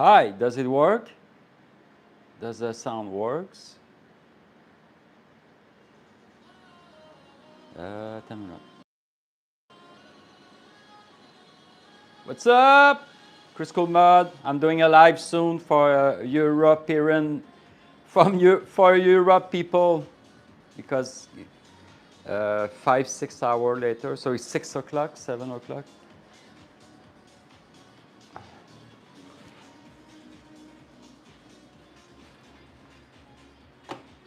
Hi, does it work? Does the sound works? 10 minutes. What's up? Kriscoolmod. I'm doing a live soon for European, for Europe people, because 5-6 hours later, so it's 6 o'clock, 7 o'clock.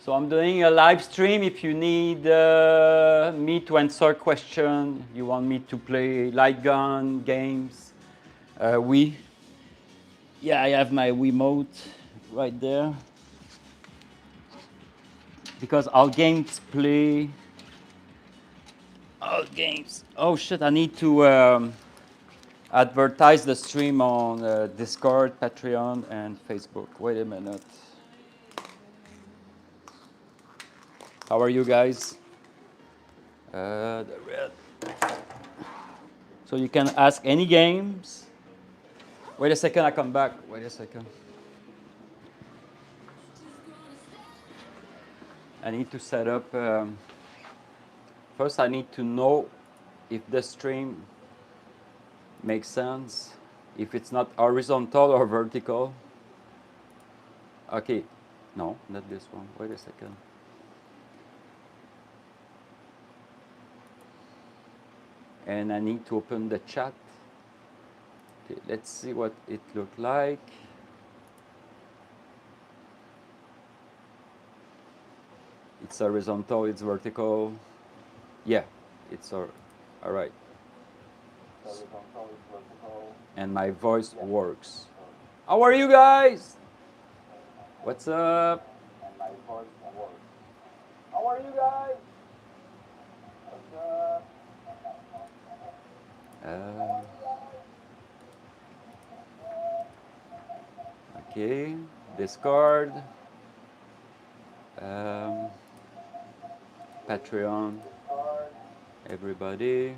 So I'm doing a live stream. If you need me to answer a question, you want me to play light gun games, Wii. Yeah, I have my Wiimote right there. Because all games play. All games. Oh shit! I need to advertise the stream on Discord, Patreon, and Facebook. Wait a minute. How are you guys? The red. So you can ask any games. Wait a second, I come back. Wait a second. I need to set up. First, I need to know if the stream makes sense, if it's not horizontal or vertical. Okay, no, not this one. Wait a second. And I need to open the chat. Okay, let's see what it looked like. It's horizontal, it's vertical. Yeah, it's all right. And my voice works. How are you guys? What's up? And my voice works. How are you guys? What's up? Okay, Discord, Patreon, everybody.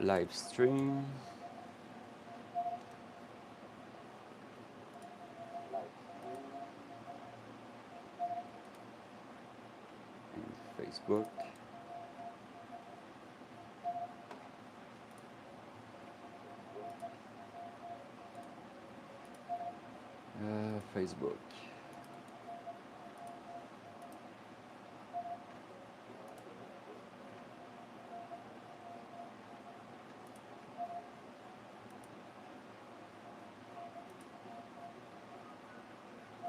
Live stream. And Facebook. Facebook.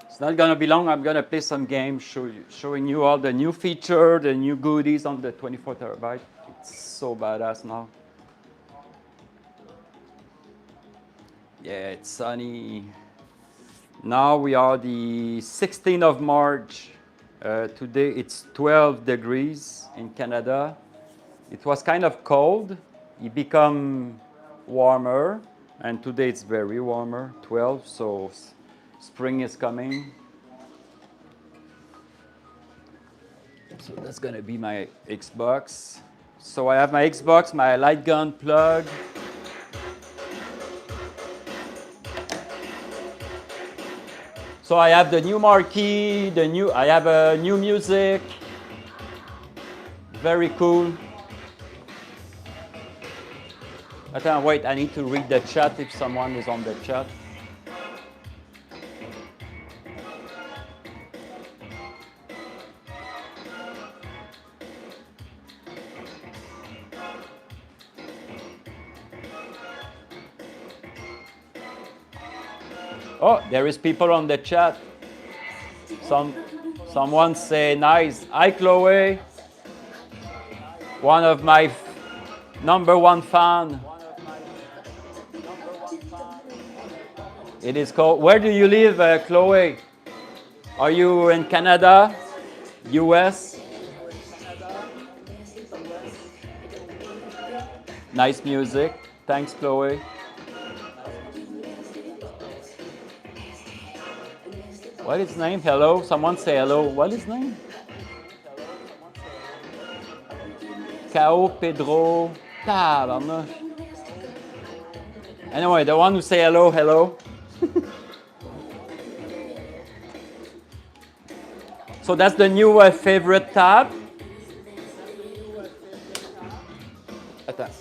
It's not gonna be long. I'm gonna play some games, showing you all the new feature, the new goodies on the 24 terabyte. It's so badass now. Yeah, it's sunny. Now we are the 16th of March. Today it's 12 degrees in Canada. It was kind of cold. It become warmer, and today it's very warmer, 12. So spring is coming. So that's gonna be my Xbox. So I have my Xbox, my light gun plug. So I have the new marquee, I have a new music. Very cool. Wait, I need to read the chat if someone is on the chat. Oh, there is people on the chat. Someone say nice. Hi, Chloe. One of my #1 fan. It is called. Where do you live, Chloe? Are you in Canada, US? Nice music. Thanks, Chloe. What is his name? Hello? Someone say hello. What is his name? Kao Pedro. Tabarnak. Anyway, the one who say hello, hello. So that's the new favorite tab. Attends.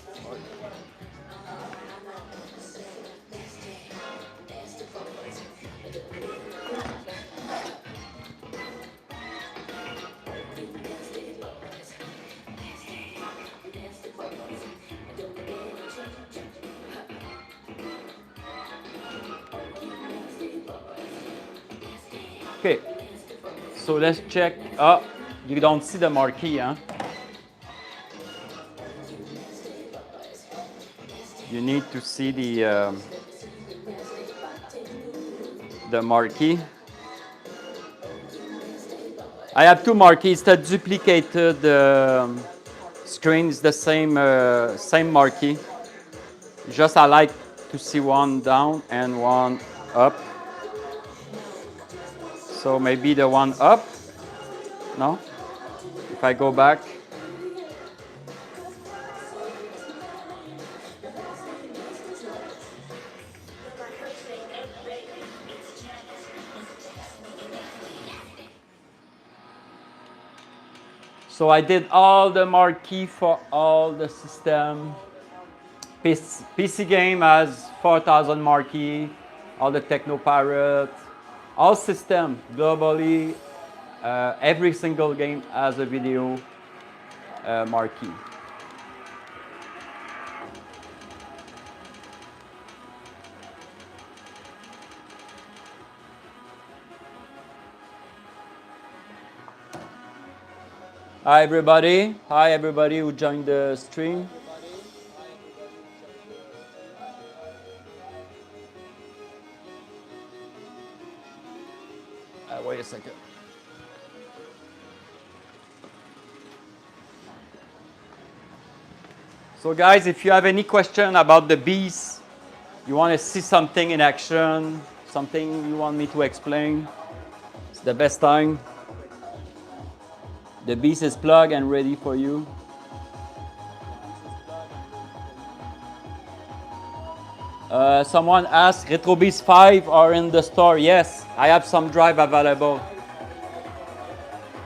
Okay, so let's check. Oh, you don't see the marquee, huh? You need to see the marquee. I have two marquees. The duplicated screen is the same marquee. Just I like to see one down and one up. So maybe the one up. No? If I go back. So I did all the marquee for all the system. PC game has 4,000 marquee, all the Techno Pirate, all system globally, every single game has a video marquee. Hi everybody. Hi everybody who joined the stream. Wait a second. So guys, if you have any question about the Beast, you want to see something in action, something you want me to explain, it's the best time. The Beast is plugged and ready for you. Someone asked, RetroBeast 5 are in the store. Yes, I have some drive available.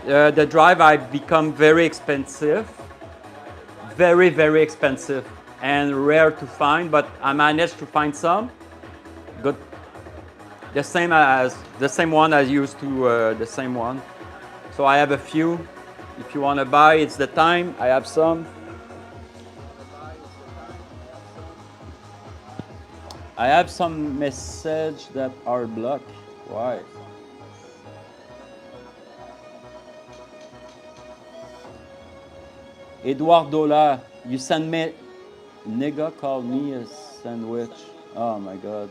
The drive have become very expensive. Very, very expensive and rare to find, but I managed to find some. Good. The same one as used to, the same one. So I have a few. If you want to buy, it's the time. I have some. I have some messages that are blocked. Why? Edouard Dollar, you send me, nigga called me a sandwich. Oh my God.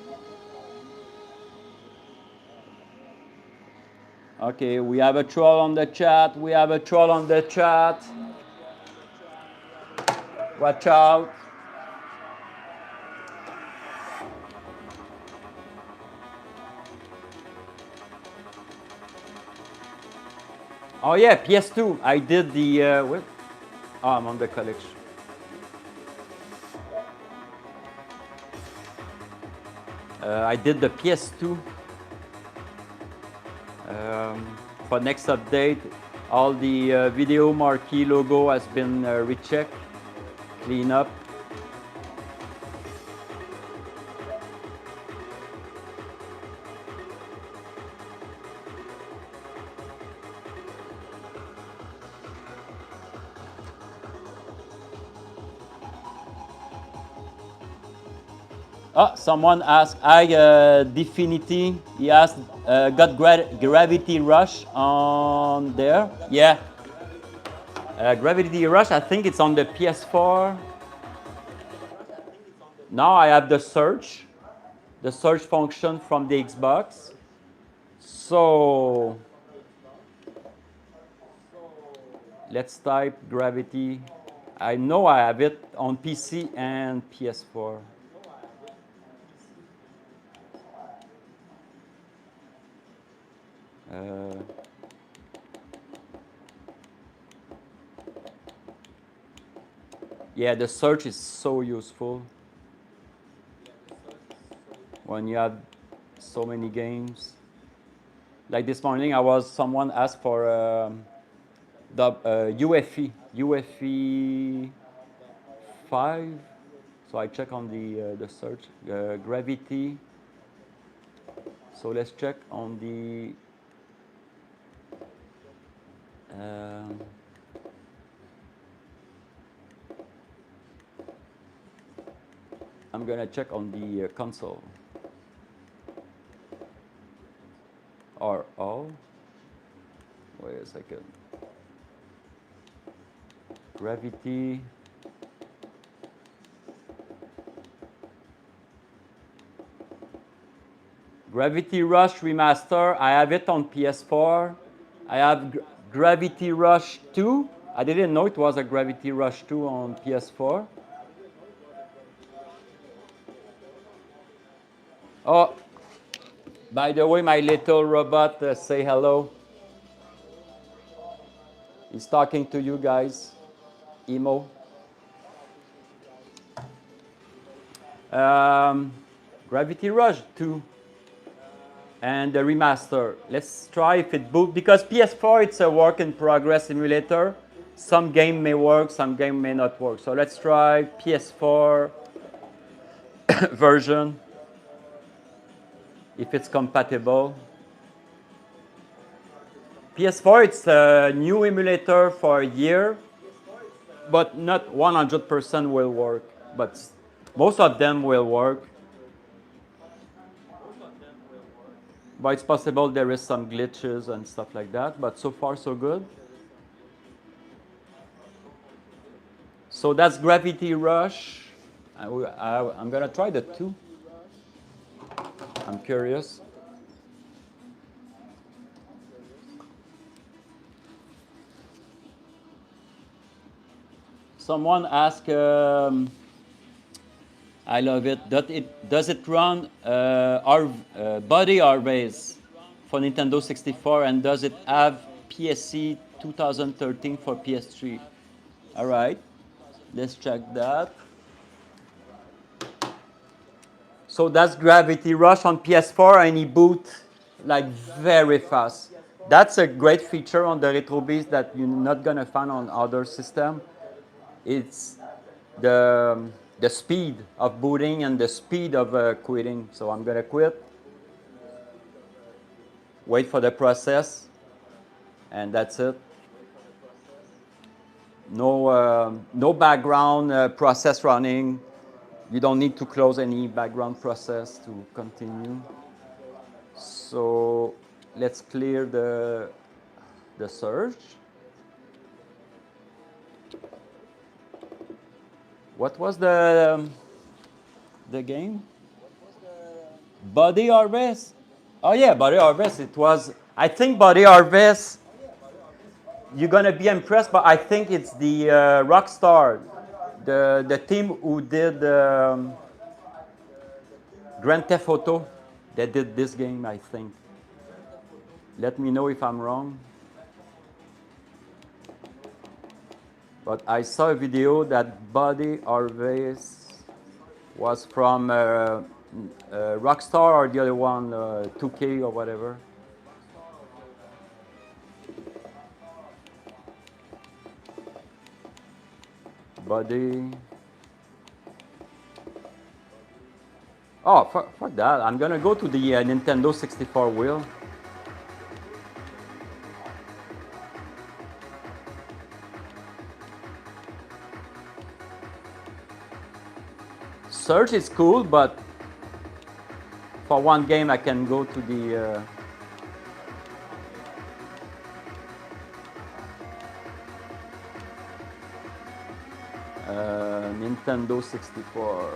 Okay, we have a troll on the chat. We have a troll on the chat. Watch out. Oh yeah, PS2. I did the, what? Oh, I'm on the collection. I did the PS2. For next update, all the video marquee logo has been rechecked, clean up. Oh, someone asked, Definity, he asked, got Gravity Rush on there? Yeah. Gravity Rush, I think it's on the PS4. Now I have the search function from the Xbox. So, let's type Gravity. I know I have it on PC and PS4. Yeah, the search is so useful when you have so many games. Like this morning, someone asked for the UFE 5. So I check on the search gravity. So let's check on the um, I'm gonna check on the console. Or all. Wait a second. Gravity. Gravity Rush Remaster. I have it on PS4. I have Gravity Rush 2. I didn't know it was a Gravity Rush 2 on PS4. Oh, by the way, my little robot say hello. He's talking to you guys. Emo. Gravity Rush 2 and the remaster. Let's try if it boot, because PS4 it's a work in progress emulator. Some game may work, some game may not work. So let's try PS4 version if it's compatible. PS4 it's a new emulator for a year, but not 100% will work, but most of them will work. But it's possible there is some glitches and stuff like that, but so far so good. So that's Gravity Rush. I'm gonna try the 2. I'm curious. Someone asked, I love it. Does it run body or race for Nintendo 64, and does it have PSC 2013 for PS3? All right, let's check that. So that's Gravity Rush on PS4, and it boot like very fast. That's a great feature on the RetroBeast that you're not gonna find on other system. It's the speed of booting and the speed of quitting. So I'm gonna quit, wait for the process, and that's it. No background process running. You don't need to close any background process to continue. So let's clear the search. What was the game? Body Harvest. Oh yeah, Body Harvest. It was. I think Body Harvest. You're gonna be impressed, but I think it's the Rockstar, the team who did Grand Theft Auto. They did this game, I think. Let me know if I'm wrong. But I saw a video that Body Harvest was from Rockstar, or the other one, 2K or whatever. Body. Oh, for that, I'm gonna go to the Nintendo 64 wheel. Search is cool, but for one game I can go to the Nintendo 64.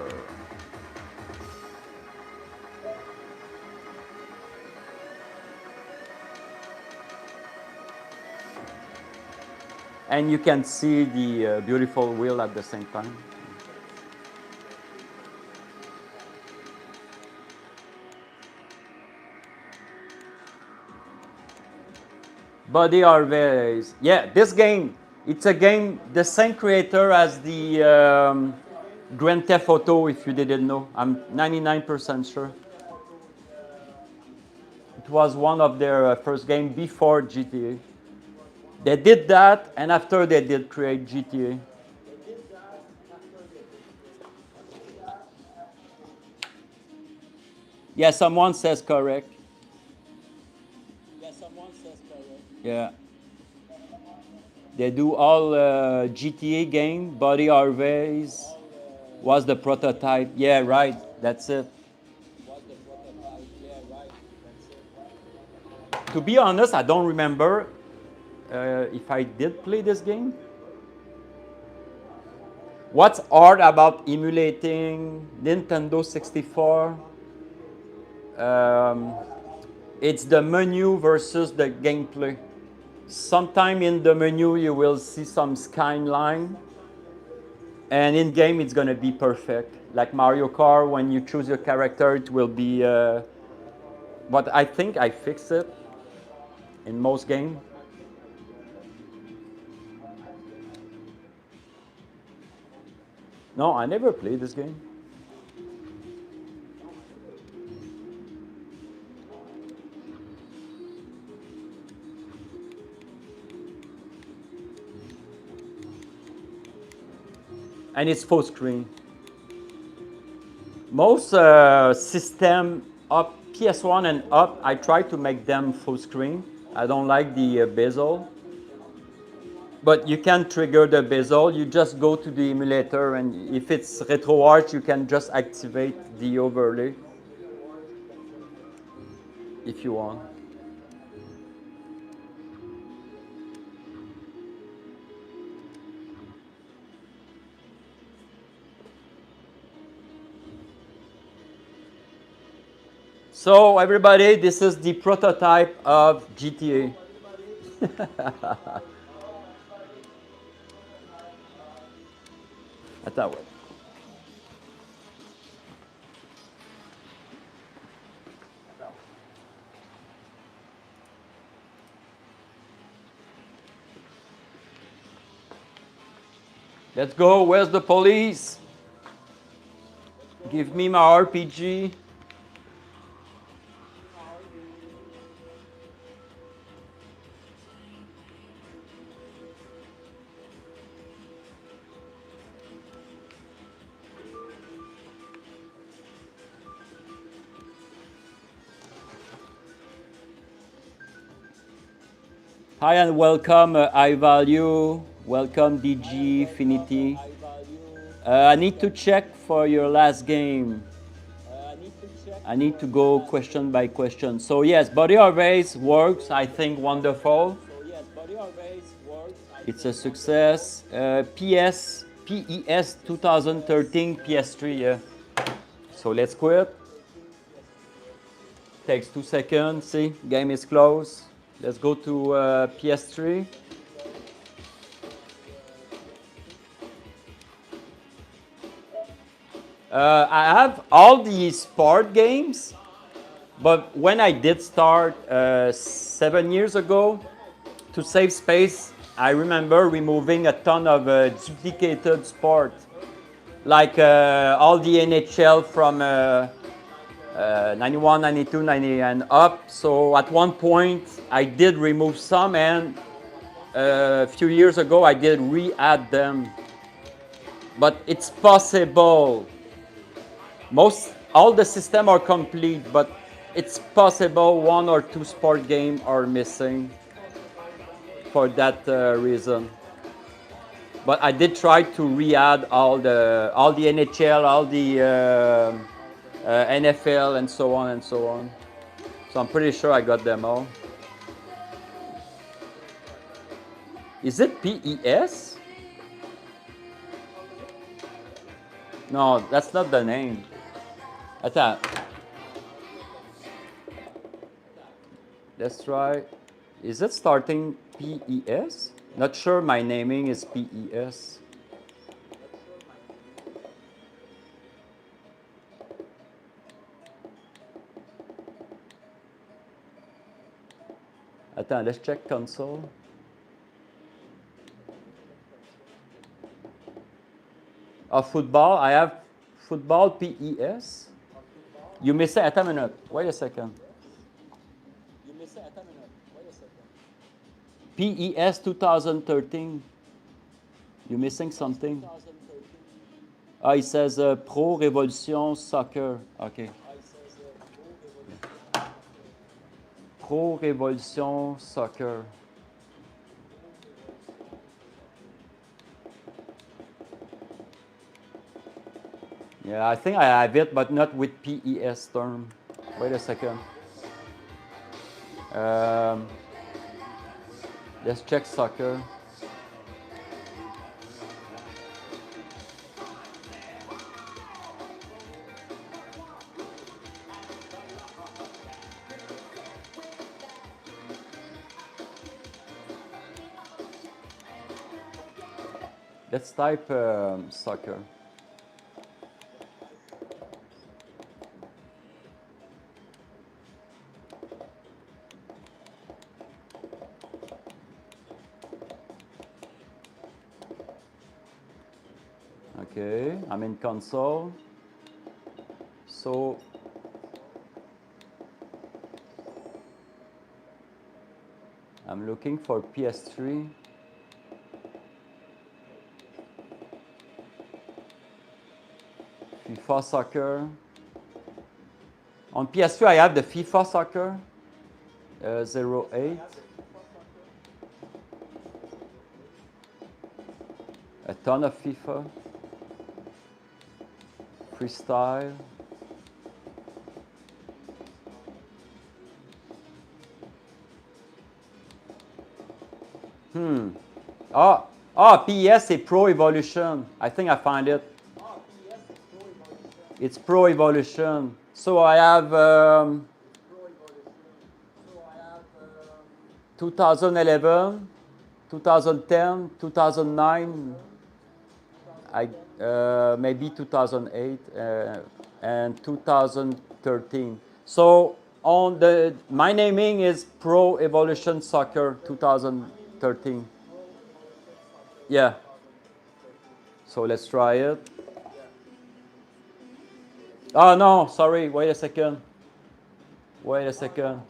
And you can see the beautiful wheel at the same time. Body Harvest. Yeah, this game It's a game, the same creator as the Grand Theft Auto, if you didn't know. I'm 99% sure. It was one of their first games before GTA. They did that, and after they did create GTA. Yeah, someone says correct. Yeah. They do all GTA game. Buddy Harvey's was the prototype. Yeah, right. That's it. To be honest, I don't remember if I did play this game. What's hard about emulating Nintendo 64? Um, it's the menu versus the gameplay. Sometime in the menu you will see some skyline, and in game it's gonna be perfect. Like Mario Kart, when you choose your character, it will be. But I think I fix it in most games. No, I never played this game. And it's full screen. Most system up PS1 and up, I try to make them full screen. I don't like the bezel. But you can trigger the bezel. You just go to the emulator, and if it's RetroArch, you can just activate the overlay if you want. So everybody, this is the prototype of GTA. Attends, ouais. Let's go. Where's the police? Give me my RPG. Hi and welcome, iValue. Welcome, DG Finity. I need to check for your last game. I need to go question by question. So yes, Body Harvest works. I think wonderful. It's a success. PES 2013 PS3. Yeah. So let's quit. Takes 2 seconds. See, game is closed. Let's go to PS3. I have all the sport games, but when I did start 7 years ago, to save space, I remember removing a ton of duplicated sport, like all the NHL from 91, 92, 90 and up. So at one point, I did remove some, and a few years ago, I did re-add them. But it's possible. All the system are complete, but it's possible 1 or 2 sport games are missing for that reason. But I did try to re-add all the NHL, all the NFL, and so on and so on. So I'm pretty sure I got them all. Is it PES? No, that's not the name. Attends. Let's try. Is it starting PES? Not sure my naming is PES. Attends, let's check console. Football. I have football PES. You missing? Attends a minute. Wait a second. PES 2013. You missing something? It says Pro Revolution Soccer. Okay. Pro Revolution Soccer. Yeah, I think I have it, but not with PES term. Wait a second. Let's check soccer. Let's type soccer. Okay, I'm in console. So I'm looking for PS3. FIFA Soccer. On PS3, I have the FIFA Soccer 08. A ton of FIFA. Freestyle. PES c'est Pro Evolution. I think I find it. It's Pro Evolution. So I have 2011, 2010, 2009, maybe 2008, and 2013. So on my naming is Pro Evolution Soccer 2013. Yeah. So let's try it. Oh no, sorry, wait a second. Wait a second.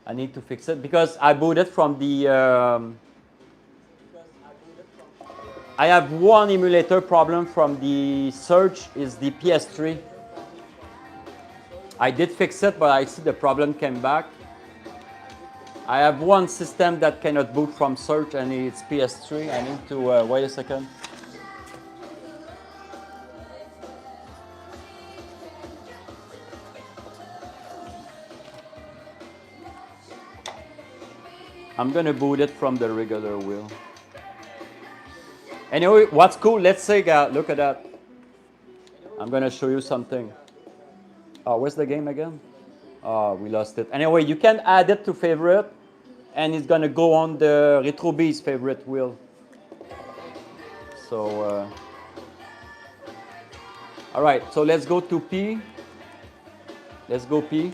I need to fix it because I booted from the I have one emulator problem from the search is the PS3. I did fix it, but I see the problem came back. I have one system that cannot boot from search and it's PS3. I need to wait a second. I'm gonna boot it from the regular wheel. Anyway, what's cool, let's say, look at that. I'm gonna show you something. Oh, where's the game again? Oh, we lost it. Anyway, you can add it to favorite and it's gonna go on the RetroBeast favorite wheel. So, all right, so let's go to P. Let's go P.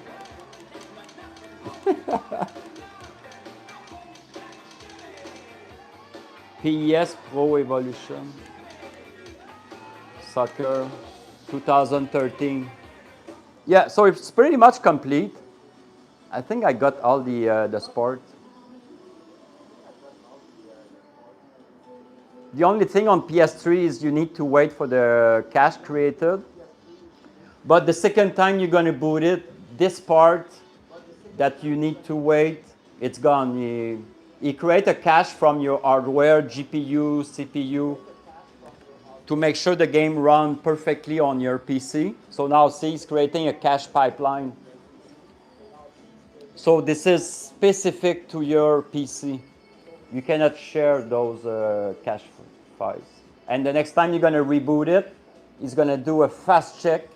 PES Pro Evolution Soccer 2013. Yeah, so it's pretty much complete. I think I got all the sport. The only thing on PS3 is you need to wait for the cache created. But the second time you're going to boot it, this part that you need to wait, it's gone. You create a cache from your hardware, GPU, CPU, to make sure the game runs perfectly on your PC. So now see, it's creating a cache pipeline. So this is specific to your PC. You cannot share those cache files. And the next time you're going to reboot it, it's going to do a fast check,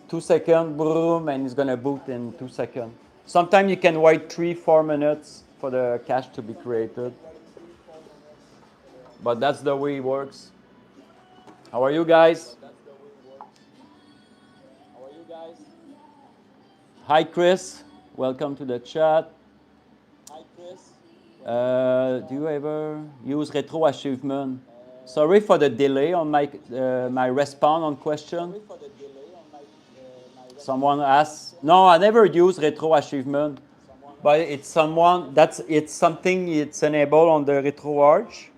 2 seconds, boom, and it's going to boot in 2 seconds. Sometimes you can wait 3-4 minutes for the cache to be created. But that's the way it works. How are you guys? Hi, Chris. Welcome to the chat. Hi, Chris. Do you ever use retro achievement? Sorry for the delay on my response on question. Someone asked. No, I never use retro achievement, but it's something it's enabled on the RetroArch,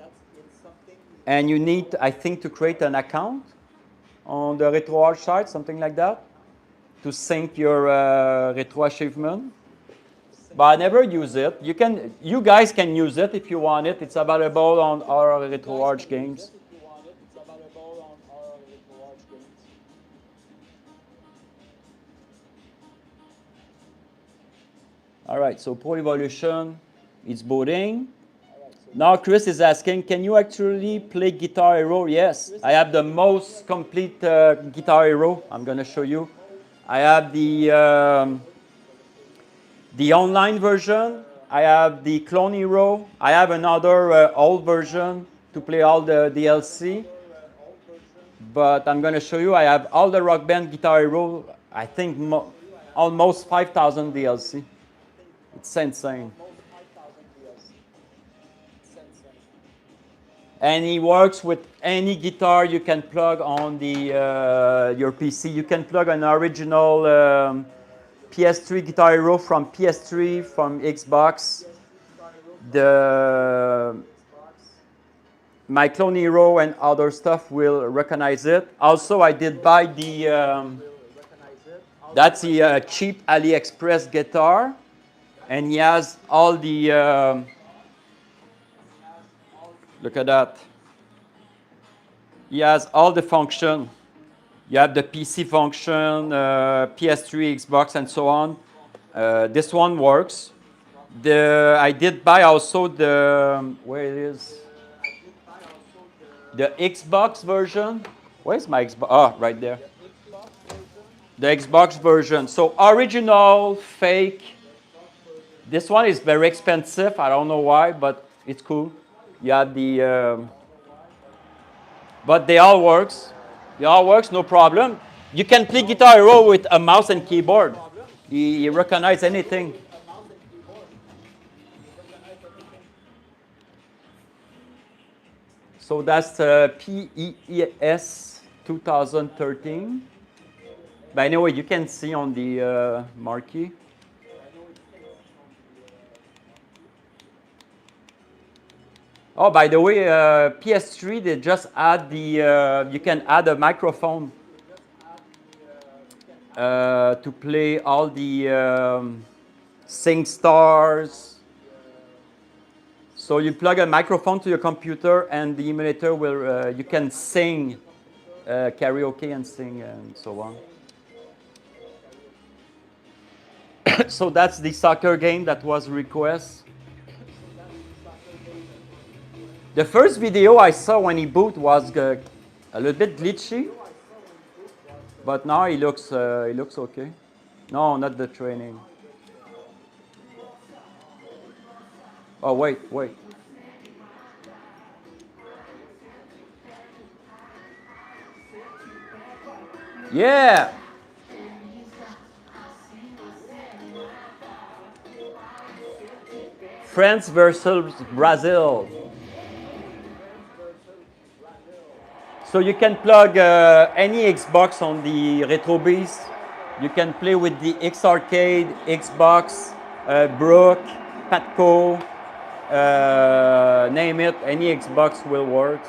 and you need, I think, to create an account on the RetroArch site, something like that, to sync your retro achievement. But I never use it. You guys can use it if you want it. It's available on our RetroArch games. All right, so Pro Evolution is booting. Now Chris is asking, can you actually play Guitar Hero? Yes, I have the most complete Guitar Hero. I'm going to show you. I have the online version. I have the Clone Hero. I have another old version to play all the DLC. But I'm going to show you, I have all the Rock Band Guitar Hero, I think almost 5,000 DLC. It's insane. And it works with any guitar you can plug on your PC. You can plug an original PS3 Guitar Hero from PS3, from Xbox. My Clone Hero and other stuff will recognize it. Also, I did buy that's the cheap AliExpress guitar. And he has all the, look at that. He has all the function. You have the PC function, PS3, Xbox, and so on. This one works. I did buy also where it is? The Xbox version. Where's my Xbox? Oh, right there. The Xbox version. So original, fake. This one is very expensive. I don't know why, but it's cool. You have but they all works. They all works, no problem. You can play Guitar Hero with a mouse and keyboard. He recognizes anything. So that's PES 2013. But anyway, you can see on the marquee. Oh, by the way, PS3, they just add you can add a microphone to play all the Sing Stars. So you plug a microphone to your computer and the emulator will, you can sing karaoke and sing and so on. So that's the soccer game that was requested. The first video I saw when he boot was a little bit glitchy, but now he looks okay. No, not the training. Oh, wait. Yeah! France versus Brazil. So you can plug any Xbox on the RetroBeast. You can play with the X Arcade, Xbox, Brook, Patco, name it, any Xbox will work.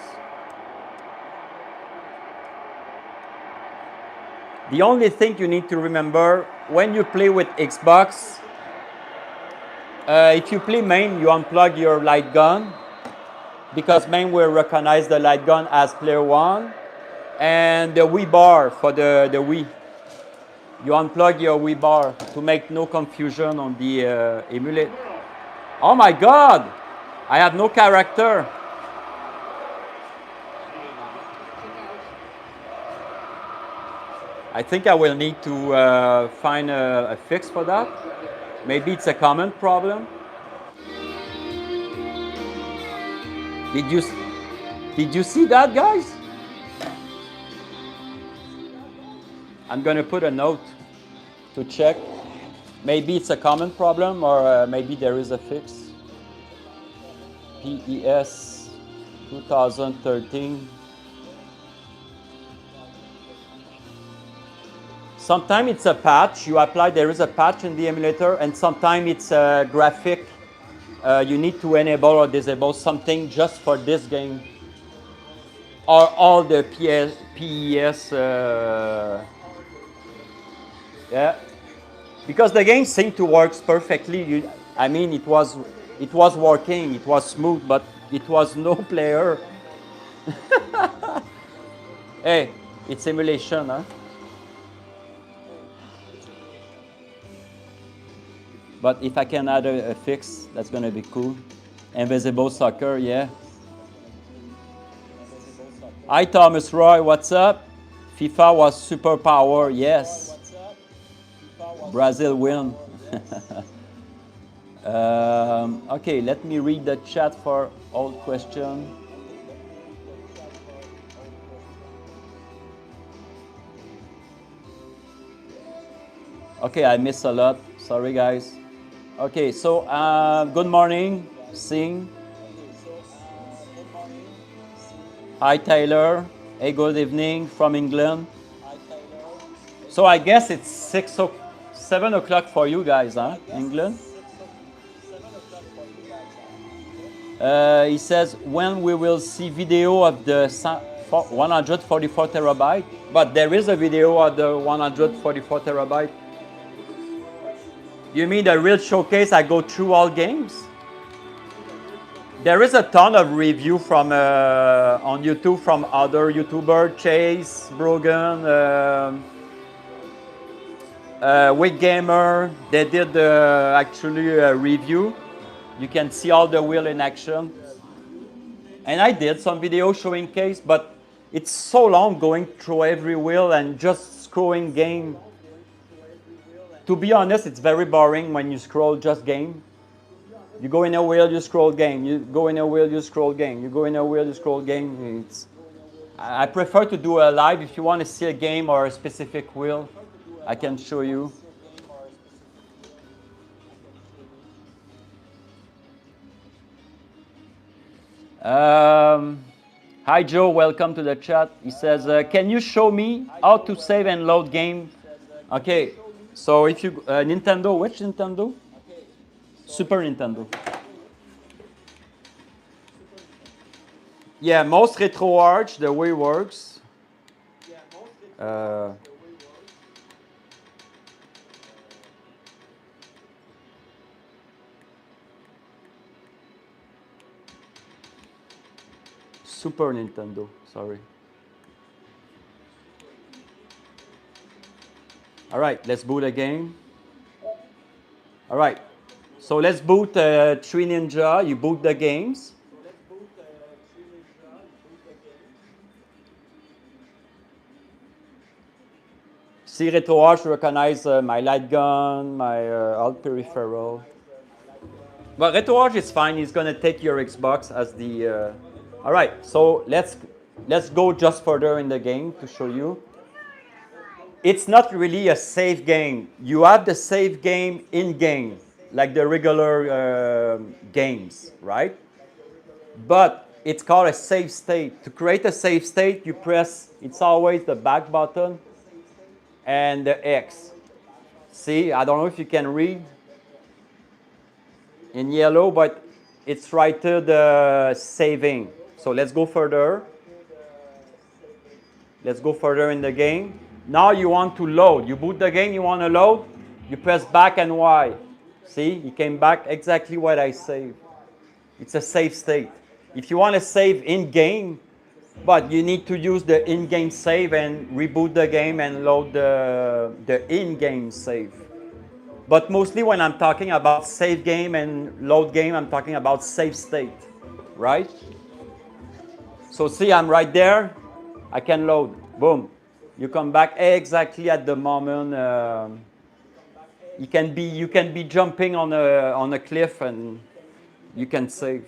The only thing you need to remember, when you play with Xbox, if you play MAME, you unplug your light gun, because MAME will recognize the light gun as player one, and the Wii bar for the Wii. You unplug your Wii bar to make no confusion on the emulator. Oh my God! I have no character. I think I will need to find a fix for that. Maybe it's a common problem. Did you see that, guys? I'm going to put a note to check. Maybe it's a common problem, or maybe there is a fix. PES 2013. Sometimes it's a patch. You apply, there is a patch in the emulator, and sometimes it's a graphic. You need to enable or disable something just for this game. Or all the PES. Yeah. Because the game seemed to work perfectly. I mean, it was working, it was smooth, but it was no player. Hey, it's emulation, huh? But if I can add a fix, that's gonna be cool. Invisible soccer, yeah. Hi Thomas Roy, what's up? FIFA was superpower, yes. Brazil win. Okay, let me read the chat for all questions. Okay, I missed a lot. Sorry, guys. Okay, so good morning, Sing. Hi, Taylor. Hey, good evening from England. So I guess it's 7 o'clock for you guys, huh? England. He says when we will see video of the 144 terabyte, but there is a video of the 144 terabyte. You mean the real showcase? I go through all games. There is a ton of review from on YouTube from other YouTubers, Chase, Brogan, Wick Gamer. They did actually a review. You can see all the wheel in action. And I did some video showing case, but it's so long going through every wheel and just scrolling game. To be honest, it's very boring when you scroll just game. You go in a wheel, you scroll game. You go in a wheel, you scroll game. You go in a wheel, you scroll game. I prefer to do a live. If you want to see a game or a specific wheel, I can show you. Hi Joe, welcome to the chat. He says, can you show me how to save and load game? Okay, so if you, Nintendo, which Nintendo? Super Nintendo. Yeah, most RetroArch, the way it works. Super Nintendo, sorry. All right, let's boot a game. All right, so let's boot 3 Ninja. You boot the games. See, RetroArch recognize my light gun, my alt peripheral. But RetroArch is fine. He's gonna take your Xbox as the. All right, so let's go just further in the game to show you. It's not really a save game. You have the save game in game, like the regular games, right? But it's called a save state. To create a save state, you press. It's always the back button and the X. See, I don't know if you can read in yellow, but it's right to the saving. So let's go further. Let's go further in the game. Now you want to load. You boot the game, you want to load. You press back and Y. See, it came back exactly what I saved. It's a save state. If you want to save in-game, but you need to use the in-game save and reboot the game and load the in-game save. But mostly when I'm talking about save game and load game, I'm talking about save state, right? So see, I'm right there. I can load. Boom. You come back exactly at the moment. You can be jumping on a cliff and you can save.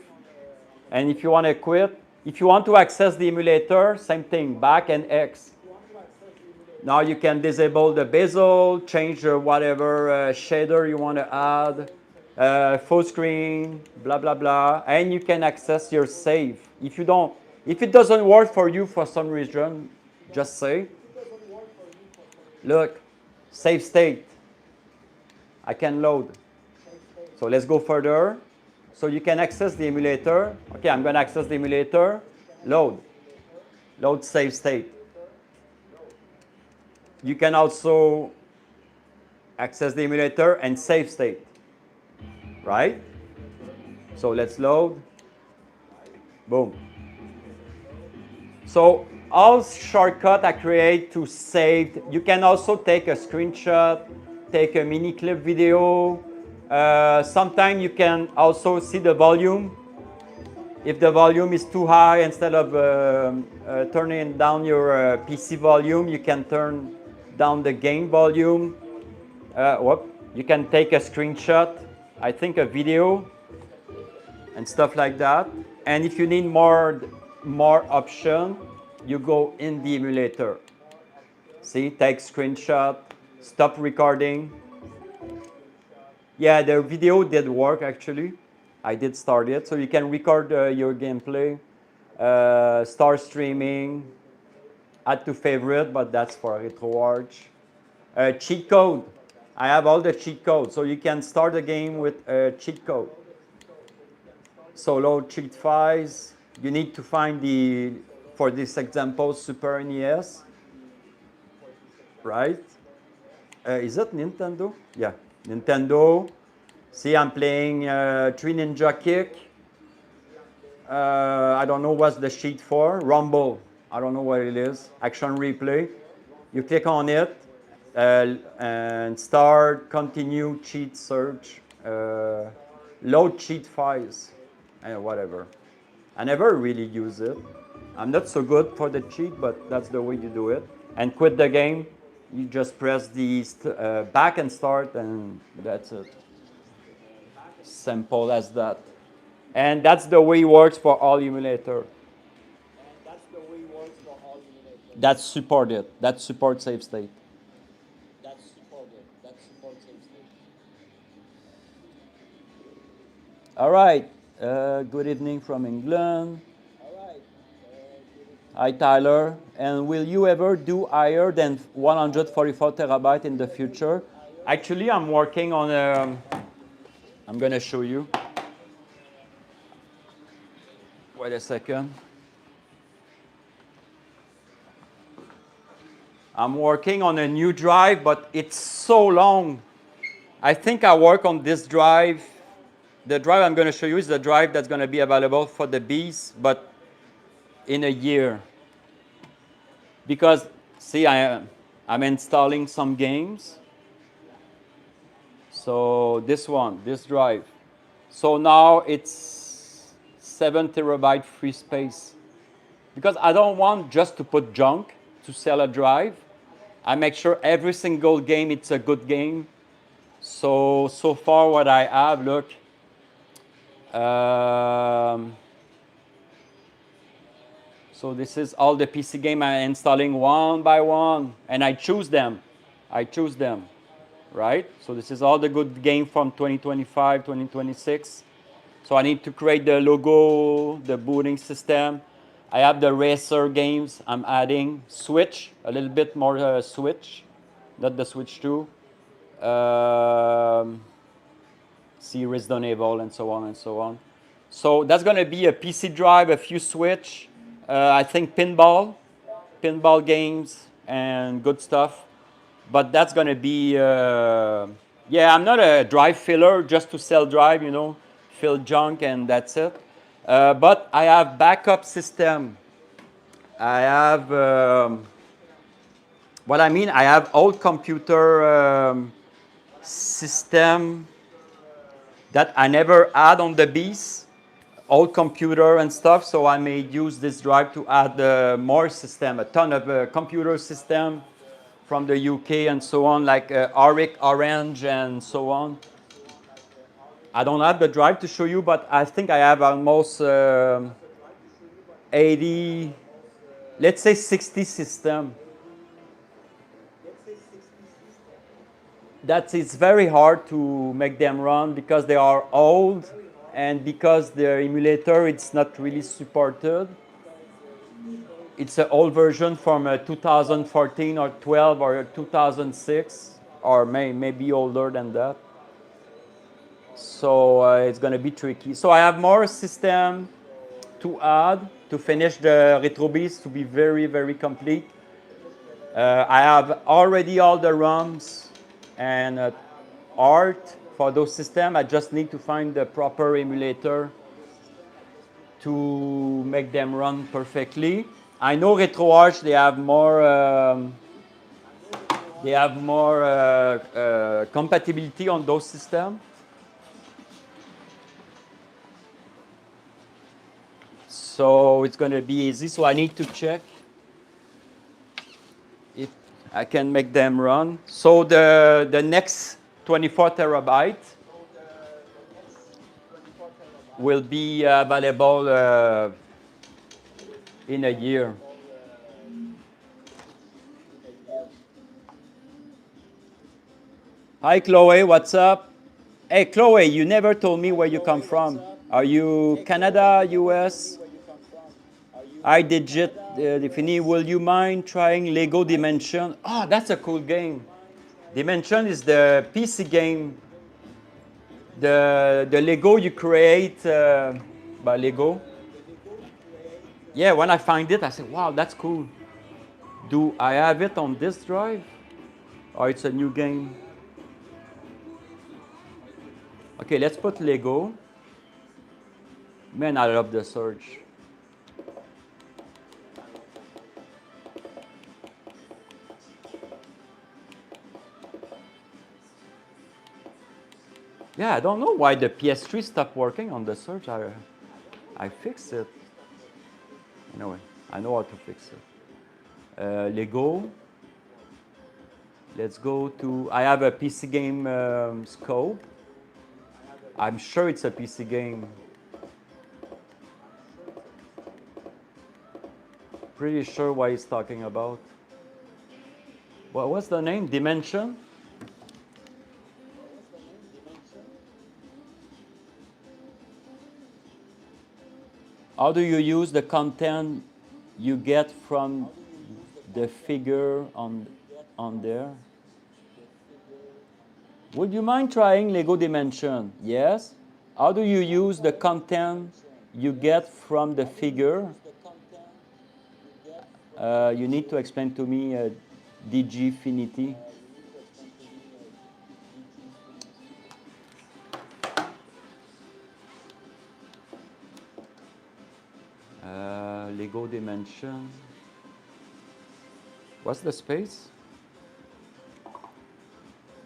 And if you want to quit, if you want to access the emulator, same thing, back and X. Now you can disable the bezel, change whatever shader you want to add. full screen, blah, blah, blah, and you can access your save. If it doesn't work for you for some reason, just say, look, save state, I can load. So let's go further. So you can access the emulator. Okay, I'm going to access the emulator. Load save state. You can also access the emulator and save state, right? So let's load. Boom. So all shortcut I create to save. You can also take a screenshot, take a mini clip video. Sometimes you can also see the volume. If the volume is too high, instead of turning down your PC volume, you can turn down the game volume. You can take a screenshot, I think a video, and stuff like that. And if you need more option, you go in the emulator. See, take screenshot, stop recording. Yeah, the video did work actually. I did start it. So you can record your gameplay, start streaming, add to favorite, but that's for RetroArch. Cheat code. I have all the cheat code. So you can start the game with a cheat code. So load cheat files. You need to find for this example, Super NES, right? Is it Nintendo? Yeah, Nintendo. See, I'm playing 3 Ninja Kick. I don't know what's the sheet for. Rumble. I don't know what it is. Action replay. You click on it and start, continue, cheat, search, load cheat files, and whatever. I never really use it. I'm not so good for the cheat, but that's the way you do it. And quit the game. You just press the back and start, and that's it. Simple as that. And that's the way it works for all emulator. That's supported. That supports save state. All right. Good evening from England. Hi, Tyler. And will you ever do higher than 144 terabyte in the future? Actually, I'm working on I'm going to show you. Wait a second. I'm working on a new drive, but it's so long. I think I work on this drive. The drive I'm going to show you is the drive that's going to be available for the Beast, but in a year. Because, see, I'm installing some games. So this drive. So now it's 7 terabyte free space. Because I don't want just to put junk to sell a drive. I make sure every single game, it's a good game. So far what I have, look. So this is all the PC game I'm installing one by one. And I choose them, right? So this is all the good game from 2025, 2026. So I need to create the logo, the booting system. I have the racer games. I'm adding Switch, a little bit more Switch, not the Switch 2. See Resident Evil and so on and so on. So that's going to be a PC drive, a few Switch, I think pinball games and good stuff. But that's going to be, yeah, I'm not a drive filler just to sell drive, fill junk and that's it. But I have backup system. I have, I have old computer system that I never had on the Beast, old computer and stuff. So I may use this drive to add more system, a ton of computer system from the UK and so on, like Auric Orange and so on. I don't have the drive to show you, but I think I have almost 80, let's say 60 system. that it's very hard to make them run because they are old and because the emulator it's not really supported. It's an old version from 2014 or 12 or 2006 or maybe older than that. So it's going to be tricky. So I have more system to add to finish the RetroBeast to be very, very complete. I have already all the ROMs and art for those systems. I just need to find the proper emulator to make them run perfectly. I know RetroArch, they have more compatibility on those systems. So it's going to be easy. So I need to check if I can make them run. So the next 24 terabyte will be available in a year. Hi, Chloe, what's up? Hey, Chloe, you never told me where you come from. Are you Canada, US? I Digit, Defini, will you mind trying Lego Dimension? Ah, that's a cool game. Dimension is the PC game. The Lego you create by Lego. Yeah, when I find it, I say, wow, that's cool. Do I have it on this drive? Or it's a new game? Okay, let's put Lego. Man, I love the search. Yeah, I don't know why the PS3 stopped working on the search. I fixed it. Anyway, I know how to fix it. Lego. Let's go to, I have a PC game scope. I'm sure it's a PC game. Pretty sure what he's talking about. What's the name? Dimension? How do you use the content you get from the figure on there? Would you mind trying Lego Dimension? Yes. How do you use the content you get from the figure? You need to explain to me DGfinity. Lego Dimension. What's the space?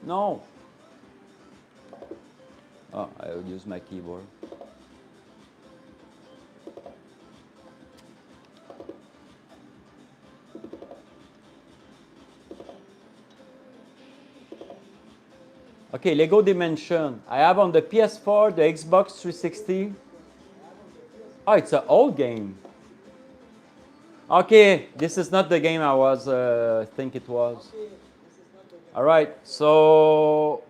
No. Oh, I will use my keyboard. Okay, Lego Dimension. I have on the PS4, the Xbox 360. Oh, it's an old game. Okay, this is not the game I was think it was. All right, so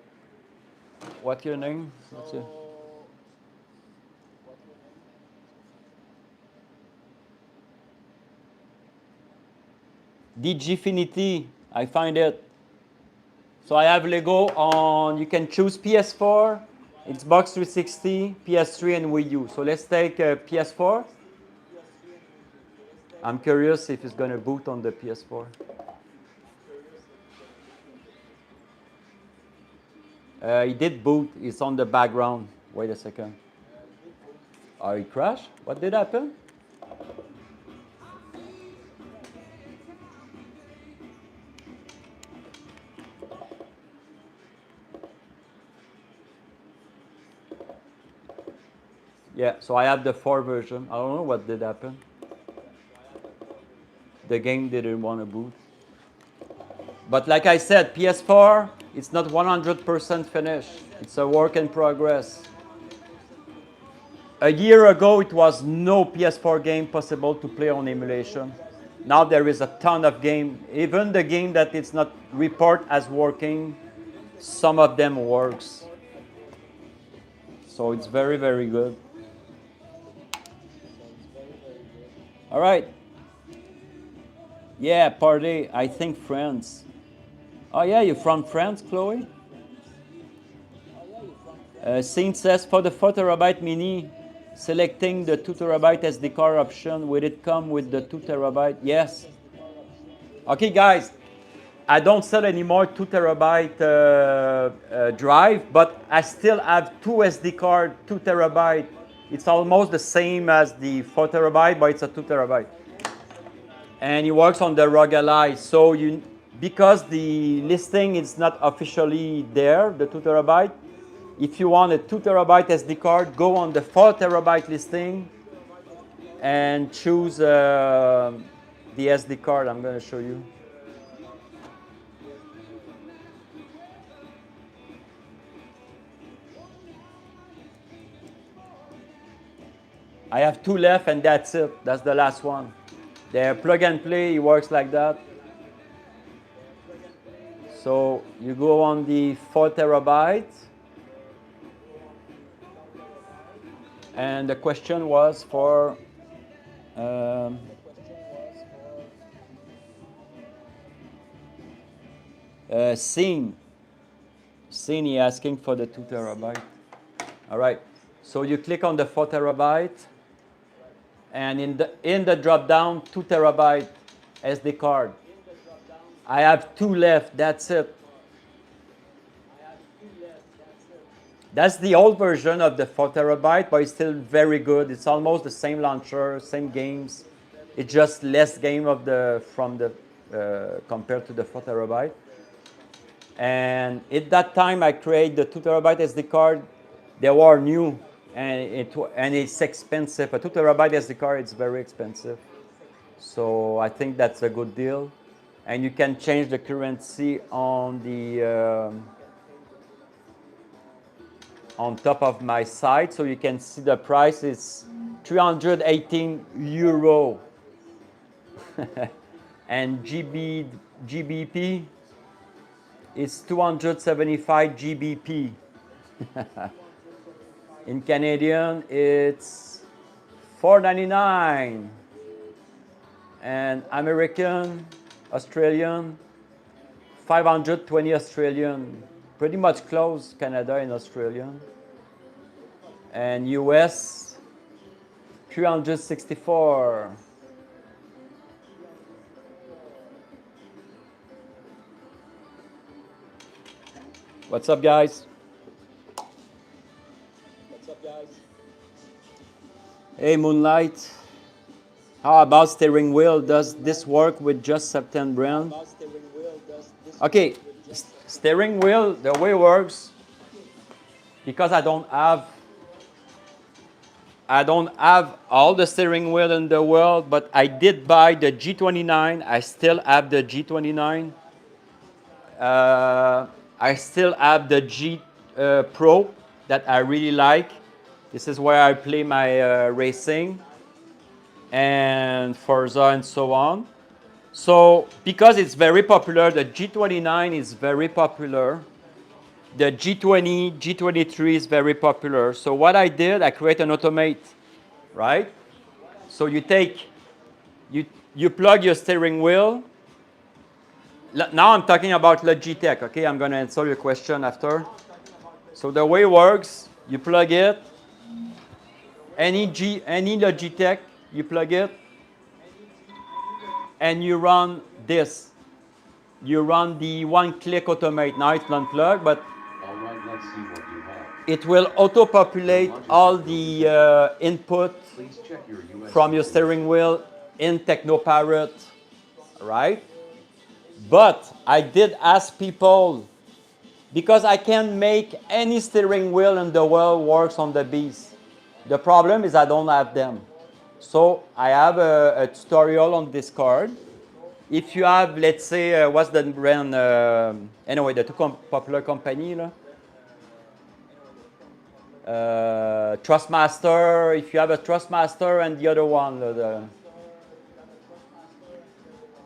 what's your name? What's your... DGfinity, I find it. So I have Lego on, you can choose PS4, Xbox 360, PS3, and Wii U. So let's take PS4. I'm curious if it's going to boot on the PS4. It did boot. It's on the background. Wait a second. Oh, it crashed? What did happen? Yeah, so I have the 4 version. I don't know what did happen. The game didn't want to boot. But like I said, PS4, it's not 100% finished. It's a work in progress. A year ago, it was no PS4 game possible to play on emulation. Now there is a ton of game. Even the game that it's not report as working, some of them works. So it's very, very good. All right. Yeah, party. I think France. Oh yeah, you're from France, Chloe? Scene says for the 4 terabyte mini, selecting the 2 terabyte SD card option, will it come with the 2 terabyte? Yes. Okay, guys, I don't sell anymore 2 terabyte drive, but I still have 2 SD card, 2 terabyte. It's almost the same as the 4 terabyte, but it's a 2 terabyte. And it works on the ROG Ally. So because the listing is not officially there, the 2 terabyte, if you want a 2 terabyte SD card, go on the 4 terabyte listing and choose the SD card. I'm going to show you. I have 2 left and that's it. That's the last one. The plug and play, it works like that. So you go on the 4 terabyte. And the question was for Scene. Scene, he asking for the 2 terabyte. All right. So you click on the 4 terabyte, and in the drop down 2 terabyte SD card. I have 2 left. That's it. That's the old version of the 4 terabyte, but it's still very good. It's almost the same launcher, same games. It's just less game of compared to the 4 terabyte. And at that time, I created the 2 terabyte SD card. They were new, and it's expensive. A 2 terabyte SD card, it's very expensive. So I think that's a good deal. And you can change the currency on the on top of my site, so you can see the price is 318 euro. And GBP is 275 GBP. In Canadian, it's $4.99. And American, Australian, 520 Australian. Pretty much close Canada and Australian. And US, 364. What's up, guys? Hey, Moonlight. How about steering wheel? Does this work with just September brand? Okay, steering wheel, the way it works, because I don't have all the steering wheel in the world, but I did buy the G29. I still have the G29. I still have the G Pro that I really like. This is where I play my racing and Forza and so on. So because it's very popular, the G29 is very popular. The G20, G23 is very popular. So what I did, I create an automate, right? So you plug your steering wheel. Now I'm talking about Logitech, okay? I'm going to answer your question after. So the way it works, you plug it. Any Logitech, you plug it. And you run this. You run the one-click automate. Now it's unplugged, but all right, let's see what you have. It will auto-populate all the input from your steering wheel in Technoparrot, right? But I did ask people, because I can make any steering wheel in the world works on the Beast. The problem is I don't have them. So I have a tutorial on Discord. If you have, let's say, what's the brand? Anyway, the two popular company, Trustmaster. If you have a Trustmaster and the other one,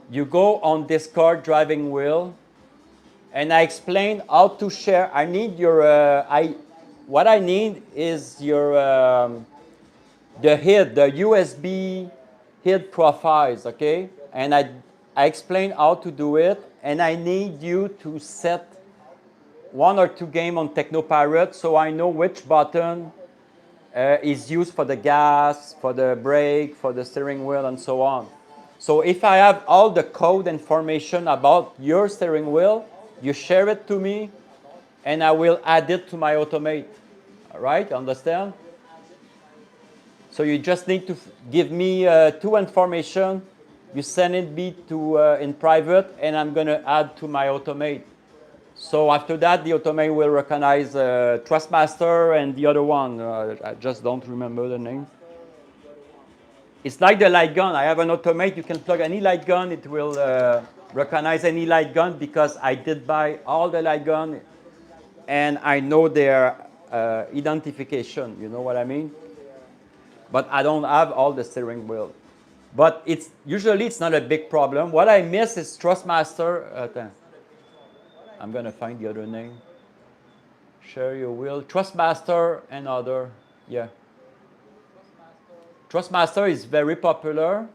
you go on Discord driving wheel, and I explain how to share. I need your, what I need is your, the USB HID profiles, okay? And I explain how to do it, and I need you to set 1 or 2 games on TechnoPirate so I know which button is used for the gas, for the brake, for the steering wheel, and so on. So if I have all the code information about your steering wheel, you share it to me, and I will add it to my automate. All right, understand? So you just need to give me 2 information. You send it me to in private, and I'm going to add to my automate. So after that, the automate will recognize Trustmaster and the other one. I just don't remember the name. It's like the light gun. I have an automate. You can plug any light gun. It will recognize any light gun because I did buy all the light gun, and I know their identification. You know what I mean? But I don't have all the steering wheel. But usually it's not a big problem. What I miss is Trustmaster. I'm going to find the other name. Share your wheel. Trustmaster and other. Yeah. Trustmaster is very popular,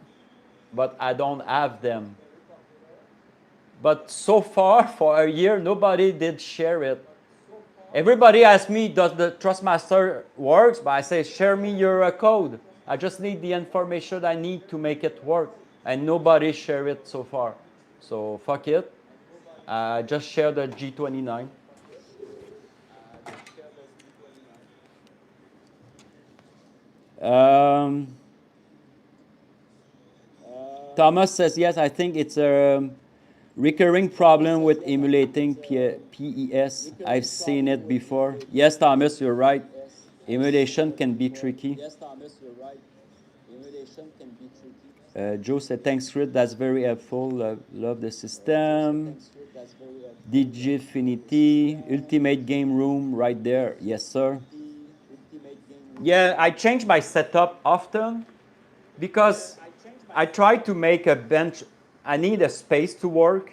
but I don't have them. But so far, for a year, nobody did share it. Everybody asks me, does the Trustmaster works? But I say, share me your code. I just need the information I need to make it work. And nobody share it so far. So fuck it. I just share the G29. Thomas says, yes, I think it's a recurring problem with emulating PES. I've seen it before. Yes, Thomas, you're right. Emulation can be tricky. Joe said, thanks, Fred. That's very helpful. Love the system. Digifinity, Ultimate Game Room, right there. Yes, sir. Yeah, I change my setup often because I try to make a bench. I need a space to work.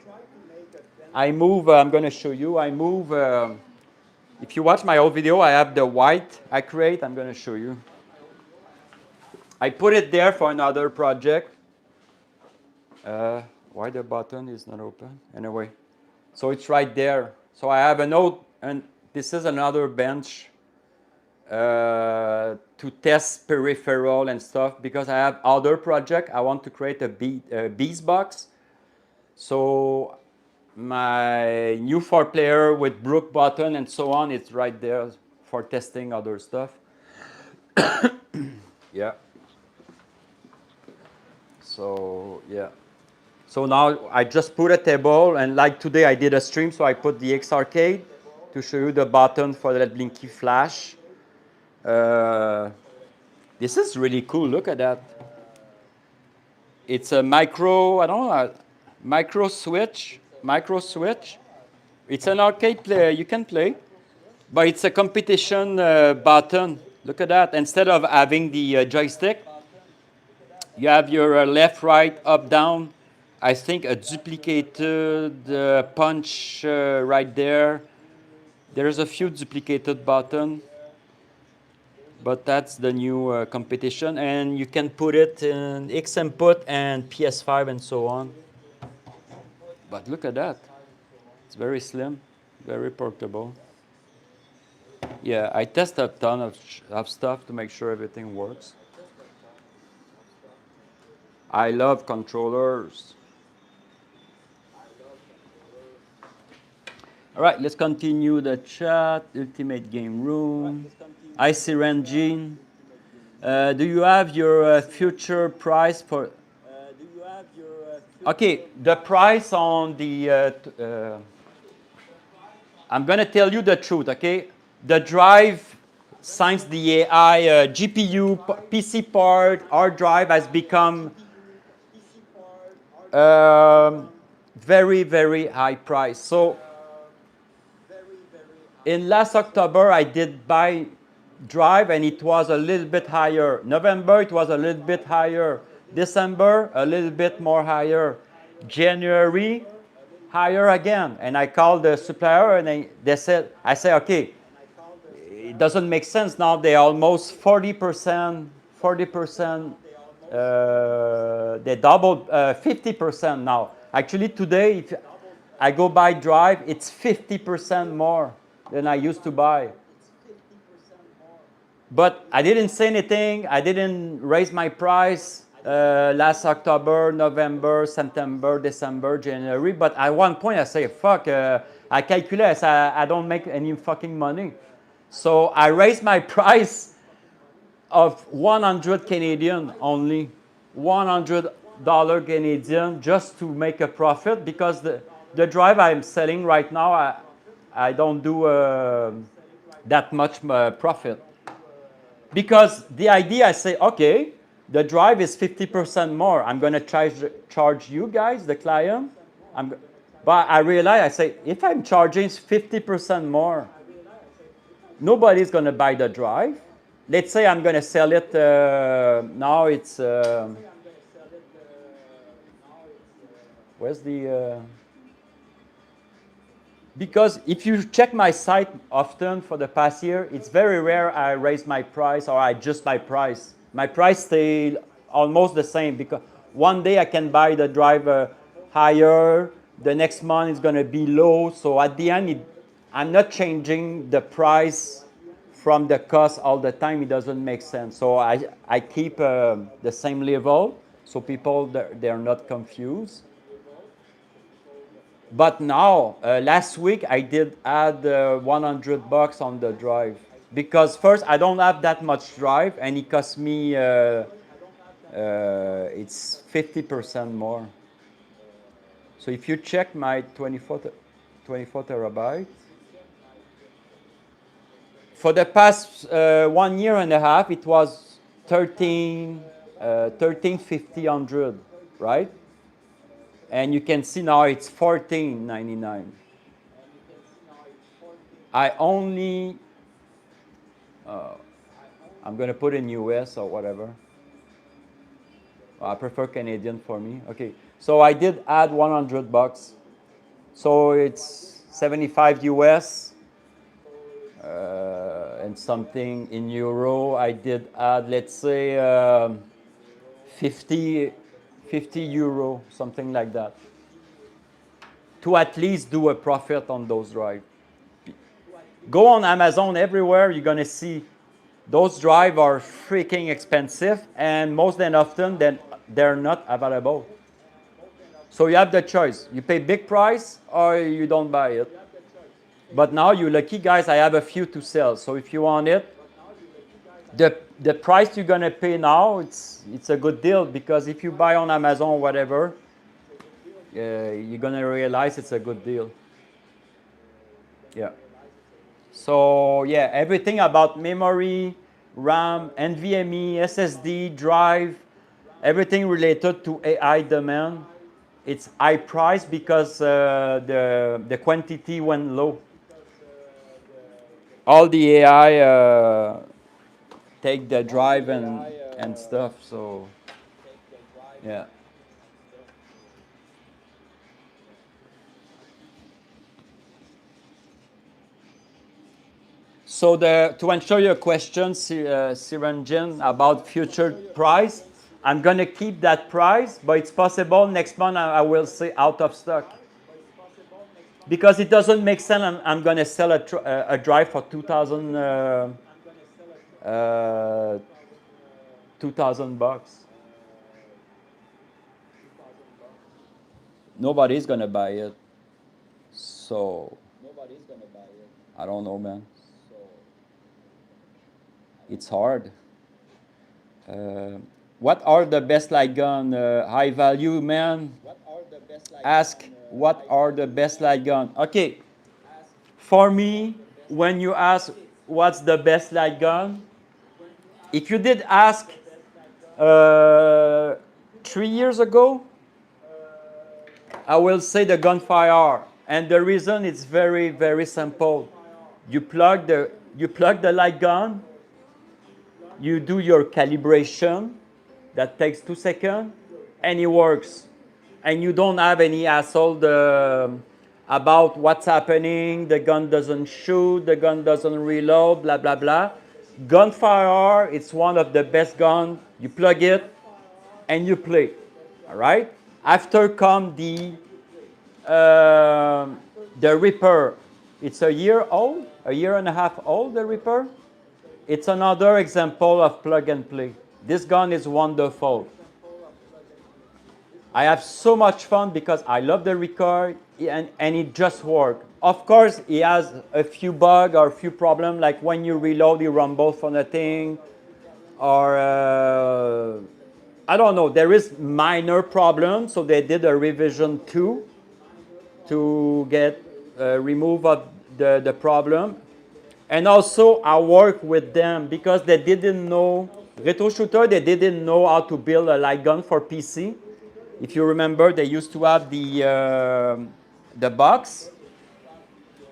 I move, I'm going to show you. I move, if you watch my old video, I have the white I create. I'm going to show you. I put it there for another project. Why the button is not open? Anyway, so it's right there. So I have a note, and this is another bench to test peripheral and stuff because I have other project. I want to create a beast box. So my new 4-player with Brook button and so on, it's right there for testing other stuff. Yeah. So yeah. So now I just put a table, and like today I did a stream, so I put the X Arcade to show you the button for the blinky flash. This is really cool. Look at that. It's a micro, I don't know, micro switch. It's an arcade player. You can play, but it's a competition button. Look at that. Instead of having the joystick, you have your left, right, up, down. I think a duplicated punch right there. There's a few duplicated buttons. But that's the new competition, and you can put it in X input and PS5 and so on. But look at that. It's very slim, very portable. Yeah, I test a ton of stuff to make sure everything works. I love controllers. All right, let's continue the chat. Ultimate Game Room. IC Engine. Do you have your future price for? Okay, the price on the. I'm gonna tell you the truth. Okay, the drive, since the AI GPU, PC part, hard drive has become very, very high price. So in last October, I did buy drive, and it was a little bit higher. November, it was a little bit higher. December, a little bit more higher. January, higher again. And I called the supplier and they said, I say, okay, it doesn't make sense now. They are almost 40%, 40%, they doubled 50% now. Actually today, if I go buy drive, it's 50% more than I used to buy. But I didn't say anything. I didn't raise my price last October, November, September, December, January. But at one point, I say, fuck, I calculate, I say, I don't make any fucking money. So I raised my price of 100 Canadian only, $100 Canadian, just to make a profit, because the drive I'm selling right now, I don't do that much profit. Because the idea, I say, okay, the drive is 50% more. I'm going to charge you guys, the client. But I realize, I say, if I'm charging 50% more, nobody's going to buy the drive. Let's say I'm going to sell it, now it's, where's the, because if you check my site often for the past year, it's very rare I raise my price or I adjust my price. My price stays almost the same, because one day I can buy the drive higher, the next month it's going to be low. So at the end, I'm not changing the price from the cost all the time. It doesn't make sense. So I keep the same level so people, they're not confused. But now, last week, I did add $100 on the drive. Because first, I don't have that much drive, and it cost me, it's 50% more. So if you check my 24 terabyte, for the past 1 year and a half, it was 1,350, right? And you can see now it's $14.99. I only, I'm going to put in US or whatever. I prefer Canadian for me. Okay, so I did add $100. So it's 75 US and something in euro. I did add, let's say, 50 euro, something like that, to at least do a profit on those drives. Go on Amazon, everywhere, you're going to see those drives are freaking expensive, and most often they're not available. So you have the choice. You pay big price or you don't buy it. But now you're lucky, guys, I have a few to sell. So if you want it, the price you're going to pay now, it's a good deal, because if you buy on Amazon or whatever, you're going to realize it's a good deal. Yeah. So yeah, everything about memory, RAM, NVMe, SSD, drive, everything related to AI demand, it's high price because the quantity went low. All the AI take the drive and stuff, so yeah. So to answer your question, Siranjan, about future price, I'm going to keep that price, but it's possible next month I will say out of stock. Because it doesn't make sense, I'm going to sell a drive for $2,000. Nobody's going to buy it. So, I don't know, man. It's hard. What are the best light gun? High value, man. Ask what are the best light gun. Okay. For me, when you ask what's the best light gun, if you did ask 3 years ago, I will say the gunfire. And the reason is very, very simple. You plug the light gun, you do your calibration, that takes 2 seconds, and it works. and you don't have any hassle about what's happening. The gun doesn't shoot, the gun doesn't reload, blah, blah, blah. Gunfire, it's one of the best guns. You plug it and you play, all right? After come the Reaper. It's a year old, a year and a half old, the Reaper. It's another example of plug and play. This gun is wonderful. I have so much fun because I love the record and it just works. Of course, it has a few bugs or a few problems, like when you reload, you rumble from the thing, or I don't know, there is minor problems, so they did a revision 2 to get remove of the problem. And also I work with them because they didn't know, Retro Shooter, they didn't know how to build a light gun for PC. If you remember, they used to have the box,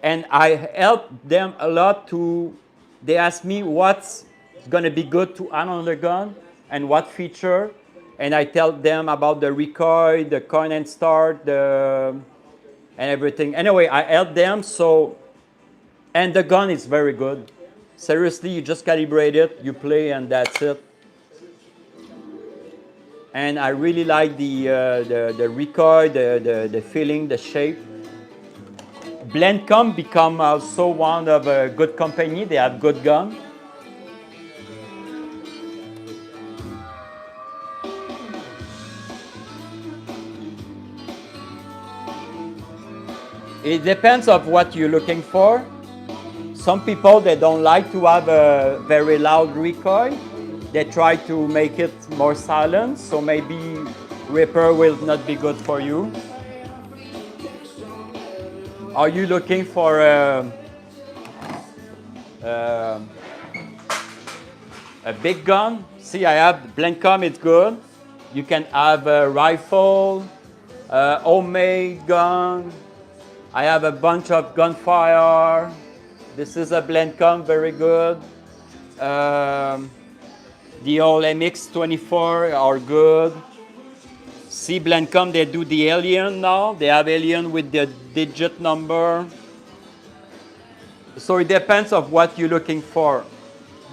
and I helped them a lot to, they asked me what's gonna be good to add on the gun and what feature, and I tell them about the recoil, the coin and start, and everything. Anyway, I helped them, so, and the gun is very good. Seriously, you just calibrate it, you play, and that's it. And I really like the recoil, the feeling, the shape. Blendcom become also one of a good company. They have good gun. It depends of what you're looking for. Some people, they don't like to have a very loud recoil. They try to make it more silent, so maybe Reaper will not be good for you. Are you looking for a big gun? See, I have Blendcom, it's good. You can have a rifle, homemade gun. I have a bunch of gunfire. This is a Blendcom, very good. The old MX24 are good. See, Blendcom, they do the alien now. They have alien with the digit number. So it depends of what you're looking for.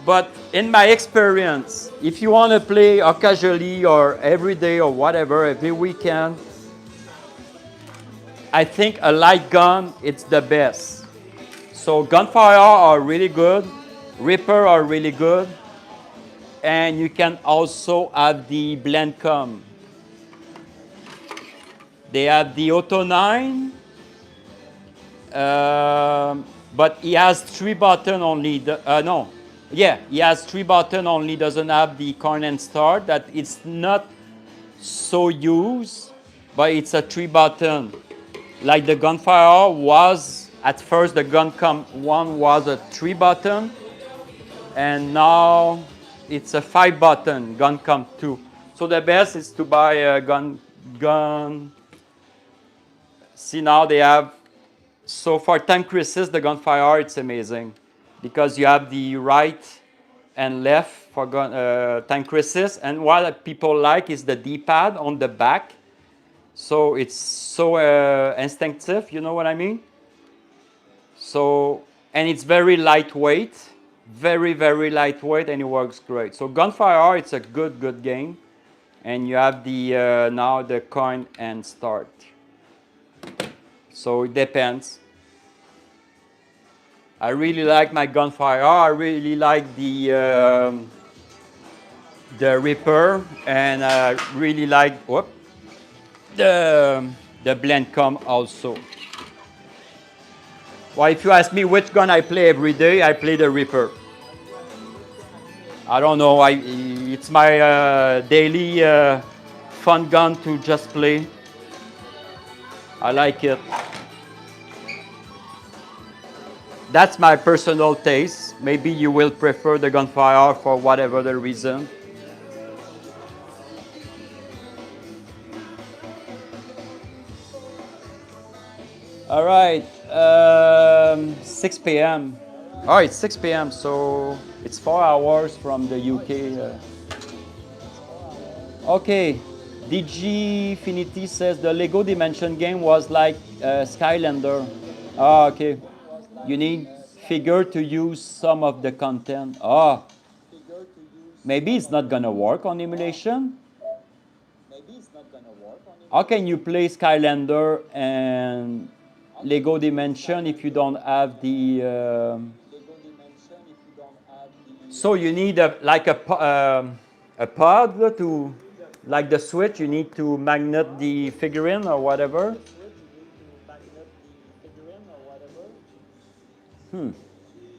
But in my experience, if you want to play occasionally or every day or whatever, every weekend, I think a light gun, it's the best. So gunfire are really good. Reaper are really good. And you can also have the Blendcom. They have the Auto 9, but he has 3 buttons only. He has 3 buttons only, doesn't have the coin and start. That it's not so used, but it's a 3 button. Like the gunfire was, at first the Guncom 1 was a 3 button, and now it's a 5 button Guncom 2. So the best is to buy a gun. See, now they have, so for time crisis, the gunfire, it's amazing because you have the right and left for time crisis, and what people like is the D-pad on the back. So it's so instinctive, you know what I mean? So, and it's very lightweight, very, very lightweight, and it works great. So gunfire, it's a good game. And you have the now the coin and start. So it depends. I really like my gunfire. I really like the Reaper, and I really like the Blendcom also. Well, if you ask me which gun I play every day, I play the Reaper. I don't know. It's my daily fun gun to just play. I like it. That's my personal taste. Maybe you will prefer the gunfire for whatever the reason. All right, 6 p.m. Oh, it's 6 p.m., so it's 4 hours from the UK. Okay, DG says the Lego Dimension game was like Skylander. Ah, okay. You need figure to use some of the content. Ah, maybe it's not gonna work on emulation. How can you play Skylander and Lego Dimension if you don't have the? So you need a pod to, like the Switch. You need to magnet the figurine or whatever.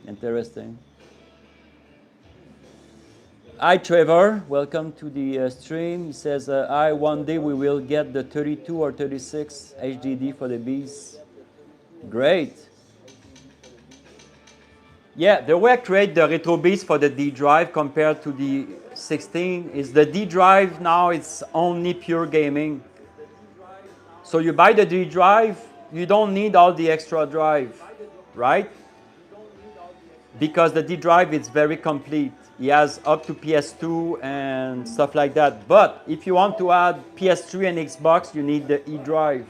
Interesting. Hi Trevor, welcome to the stream. He says, "I one day we will get the 32 or 36 HDD for the Beast." Great. Yeah, the way I create the RetroBeast for the D drive compared to the 16 is the D drive now it's only pure gaming. So you buy the D drive, you don't need all the extra drive, right? Because the D drive is very complete. He has up to PS2 and stuff like that. But if you want to add PS3 and Xbox, you need the E drive.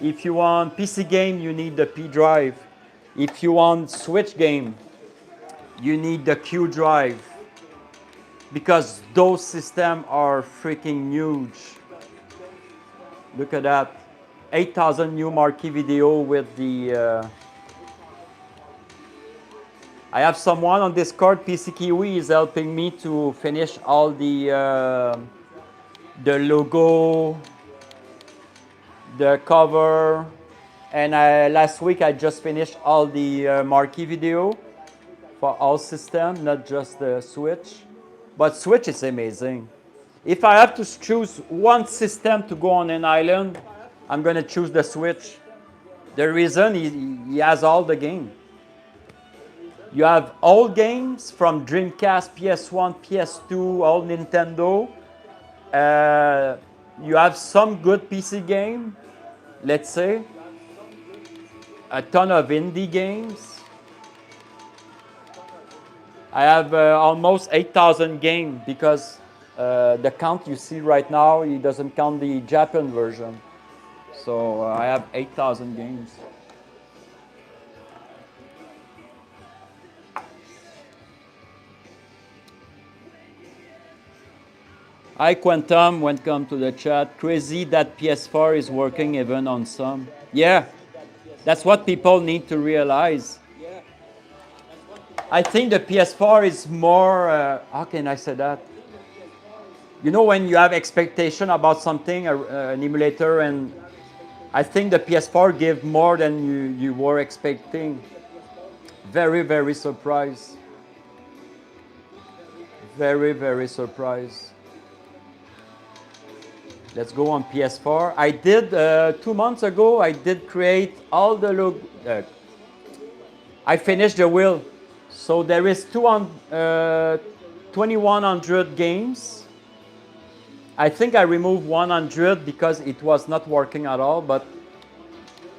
If you want PC game, you need the P drive. If you want Switch game, you need the Q drive. Because those systems are freaking huge. Look at that. 8,000 new marquee video with the... I have someone on Discord, PC Kiwi, is helping me to finish all the logo, the cover, and last week I just finished all the marquee video for all systems, not just the Switch. But Switch is amazing. If I have to choose one system to go on an island, I'm gonna choose the Switch. The reason he has all the games. You have old games from Dreamcast, PS1, PS2, all Nintendo. You have some good PC game, let's say. A ton of indie games. I have almost 8,000 games because the count you see right now, it doesn't count the Japan version. So I have 8,000 games. Hi Quantum, welcome to the chat. Crazy that PS4 is working even on some. Yeah, that's what people need to realize. I think the PS4 is more, how can I say that? You know when you have expectation about something, an emulator, and I think the PS4 gave more than you were expecting. Very, very surprised. Very, very surprised. Let's go on PS4. I did, 2 months ago, I did create all the I finished the wheel. So there is 2,100 games. I think I removed 100 because it was not working at all, but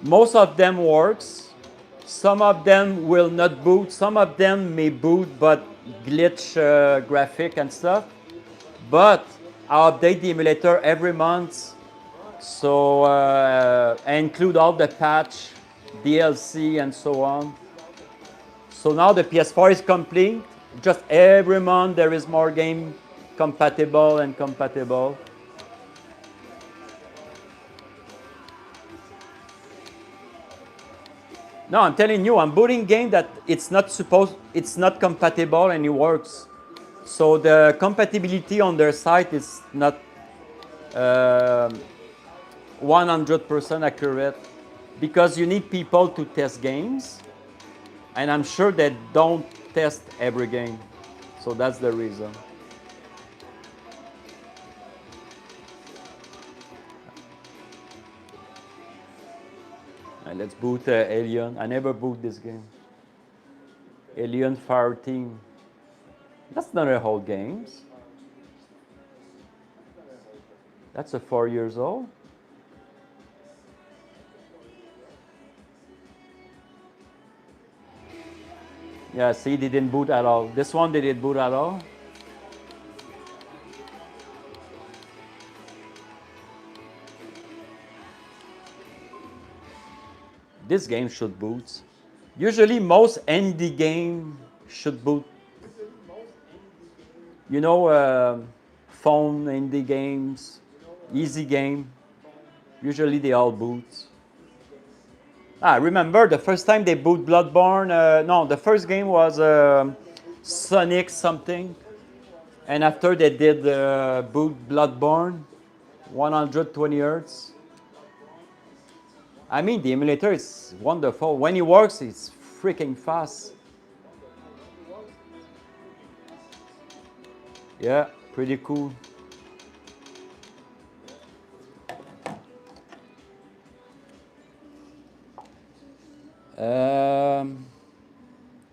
most of them works. Some of them will not boot. Some of them may boot, but glitch graphic and stuff. But I update the emulator every month, so I include all the patch, DLC, and so on. So now the PS4 is complete. Just every month there is more game compatible and compatible. No, I'm telling you, I'm booting game that it's not compatible and it works. So the compatibility on their site is not 100% accurate because you need people to test games, and I'm sure they don't test every game. So that's the reason. Let's boot Alien. I never boot this game. Alien Fire Team. That's not a whole game. That's a 4 years old. Yeah, see, they didn't boot at all. This one, they didn't boot at all. This game should boot. Usually most indie game should boot. You know, phone indie games, easy game. Usually they all boot. I remember the first time they boot Bloodborne. No, the first game was Sonic something. And after they did boot Bloodborne, 120 Hz. I mean, the emulator is wonderful. When it works, it's freaking fast. Yeah, pretty cool.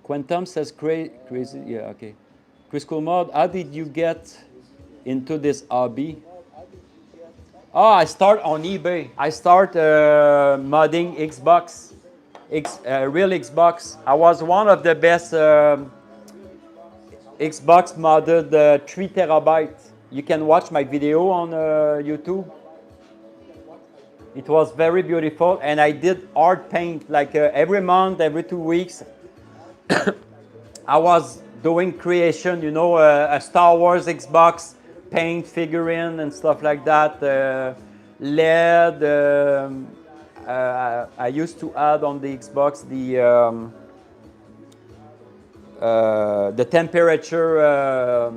Quantum says crazy. Yeah, okay. Kriscoolmod, how did you get into this hobby? Oh, I start on eBay. I start modding Xbox, real Xbox. I was one of the best Xbox modded 3 terabyte. You can watch my video on YouTube. It was very beautiful, and I did art paint like every month, every 2 weeks. I was doing creation, you know, a Star Wars Xbox paint figurine and stuff like that. LED. I used to add on the Xbox the temperature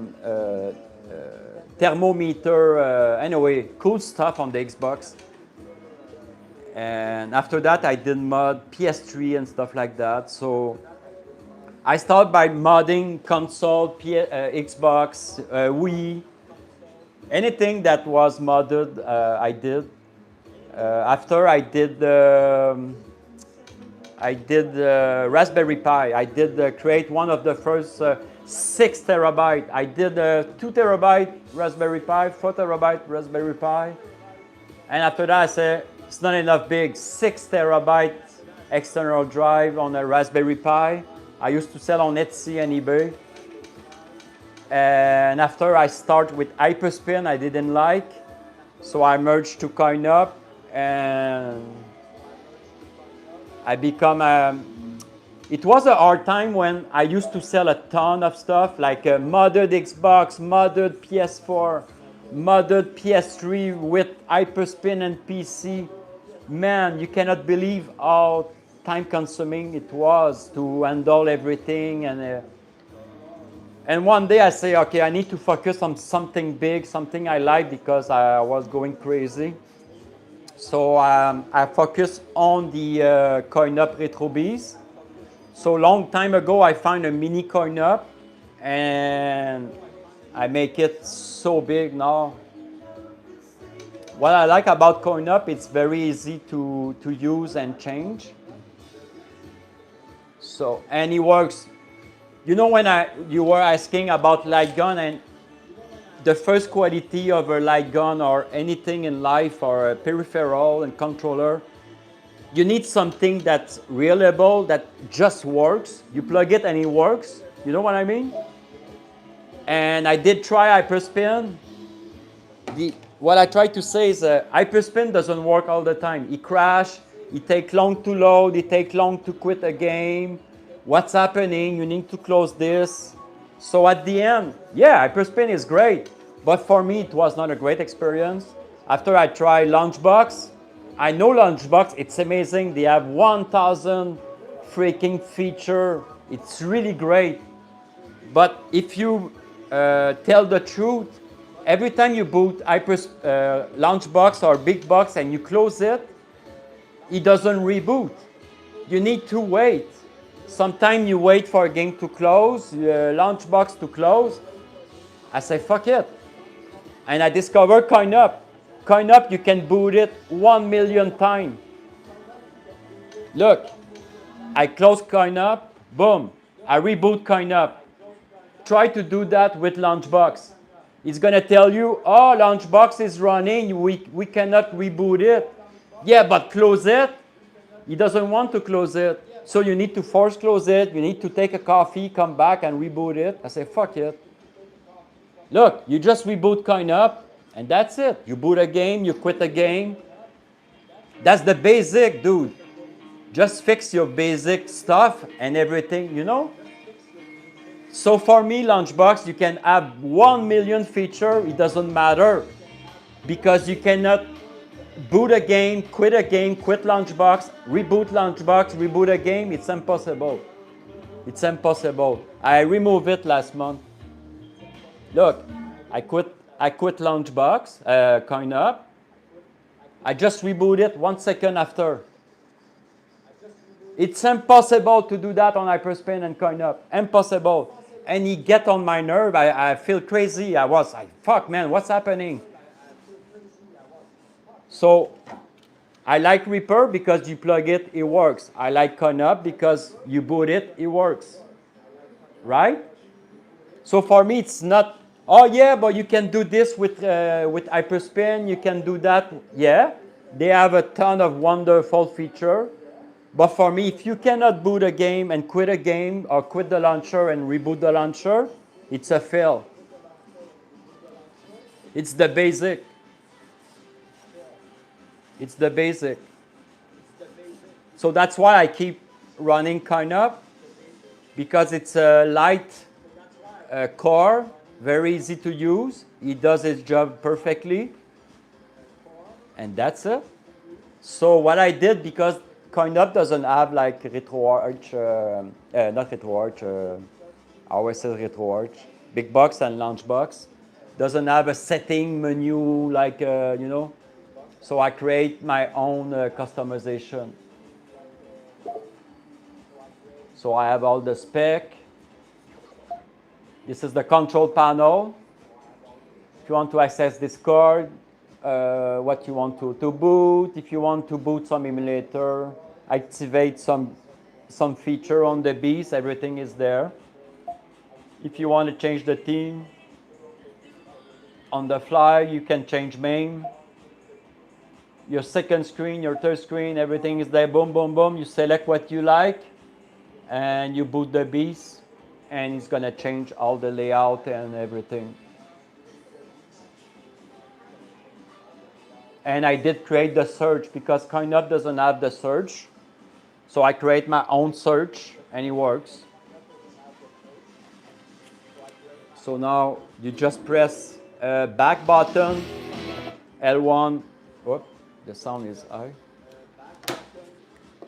thermometer. Anyway, cool stuff on the Xbox. And after that, I did mod PS3 and stuff like that. So I started by modding console, Xbox, Wii, anything that was modded, I did. After I did Raspberry Pi. I did create one of the first 6 terabyte. I did 2 terabyte Raspberry Pi, 4 terabyte Raspberry Pi. And after that, I said, it's not enough big. 6 terabyte external drive on a Raspberry Pi. I used to sell on Etsy and eBay. And after I start with Hyperspin, I didn't like. So I merged to CoinUp and I become it was a hard time when I used to sell a ton of stuff like a modded Xbox, modded PS4, modded PS3 with Hyperspin and PC. Man, you cannot believe how time consuming it was to handle everything. And one day I say, okay, I need to focus on something big, something I like because I was going crazy. So I focused on the CoinUp RetroBeast. So long time ago, I found a mini CoinUp and I make it so big now. What I like about CoinUp, it's very easy to use and change. So, and it works. You know when you were asking about light gun and the first quality of a light gun or anything in life or a peripheral and controller, you need something that's reliable, that just works. You plug it and it works. You know what I mean? And I did try Hyperspin. What I try to say is Hyperspin doesn't work all the time. It crashes, it takes long to load, it takes long to quit a game. What's happening? You need to close this. So at the end, yeah, Hyperspin is great. But for me, it was not a great experience. After I tried launchbox, I know launchbox, it's amazing. They have 1,000 freaking feature. It's really great. But if you tell the truth, every time you boot launchbox or bigbox and you close it, it doesn't reboot. You need to wait. Sometimes you wait for a game to close, launchbox to close. I say, fuck it. And I discovered CoinUp. CoinUp, you can boot it 1 million times. Look, I close CoinUp, boom, I reboot CoinUp. Try to do that with launchbox. It's gonna tell you, oh, launchbox is running, we cannot reboot it. Yeah, but close it. He doesn't want to close it. So you need to force close it, you need to take a coffee, come back and reboot it. I say, fuck it. Look, you just reboot CoinUp and that's it. You boot a game, you quit a game. That's the basic, dude. Just fix your basic stuff and everything, you know? So for me, Launchbox, you can have 1 million feature, it doesn't matter. Because you cannot boot a game, quit Launchbox, reboot Launchbox, reboot a game, it's impossible. It's impossible. I removed it last month. Look, I quit Launchbox, coin up. I just reboot it 1 second after. It's impossible to do that on Hyperspin and coin up. Impossible. And he get on my nerve. I feel crazy. I was like, fuck man, what's happening? So I like Reaper because you plug it, it works. I like coin up because you boot it, it works. Right? So for me, it's not, oh yeah, but you can do this with Hyperspin, you can do that. Yeah, they have a ton of wonderful features. But for me, if you cannot boot a game and quit a game or quit the launcher and reboot the launcher, it's a fail. It's the basic. It's the basic. So that's why I keep running coin up, because it's a light core, very easy to use. It does its job perfectly. And that's it. So what I did, because CoinUp doesn't have like RetroArch, not RetroArch, I always say RetroArch, bigbox and launchbox. Doesn't have a setting menu like, you know. So I create my own customization. So I have all the spec. This is the control panel. If you want to access Discord, what you want to boot, if you want to boot some emulator, activate some feature on the beast, everything is there. If you want to change the theme on the fly, you can change MAME. Your second screen, your third screen, everything is there, boom, boom, boom. You select what you like and you boot the beast, and it's gonna change all the layout and everything. And I did create the search because CoinUp doesn't have the search. So I create my own search and it works. So now you just press back button, L1, whoop, the sound is high.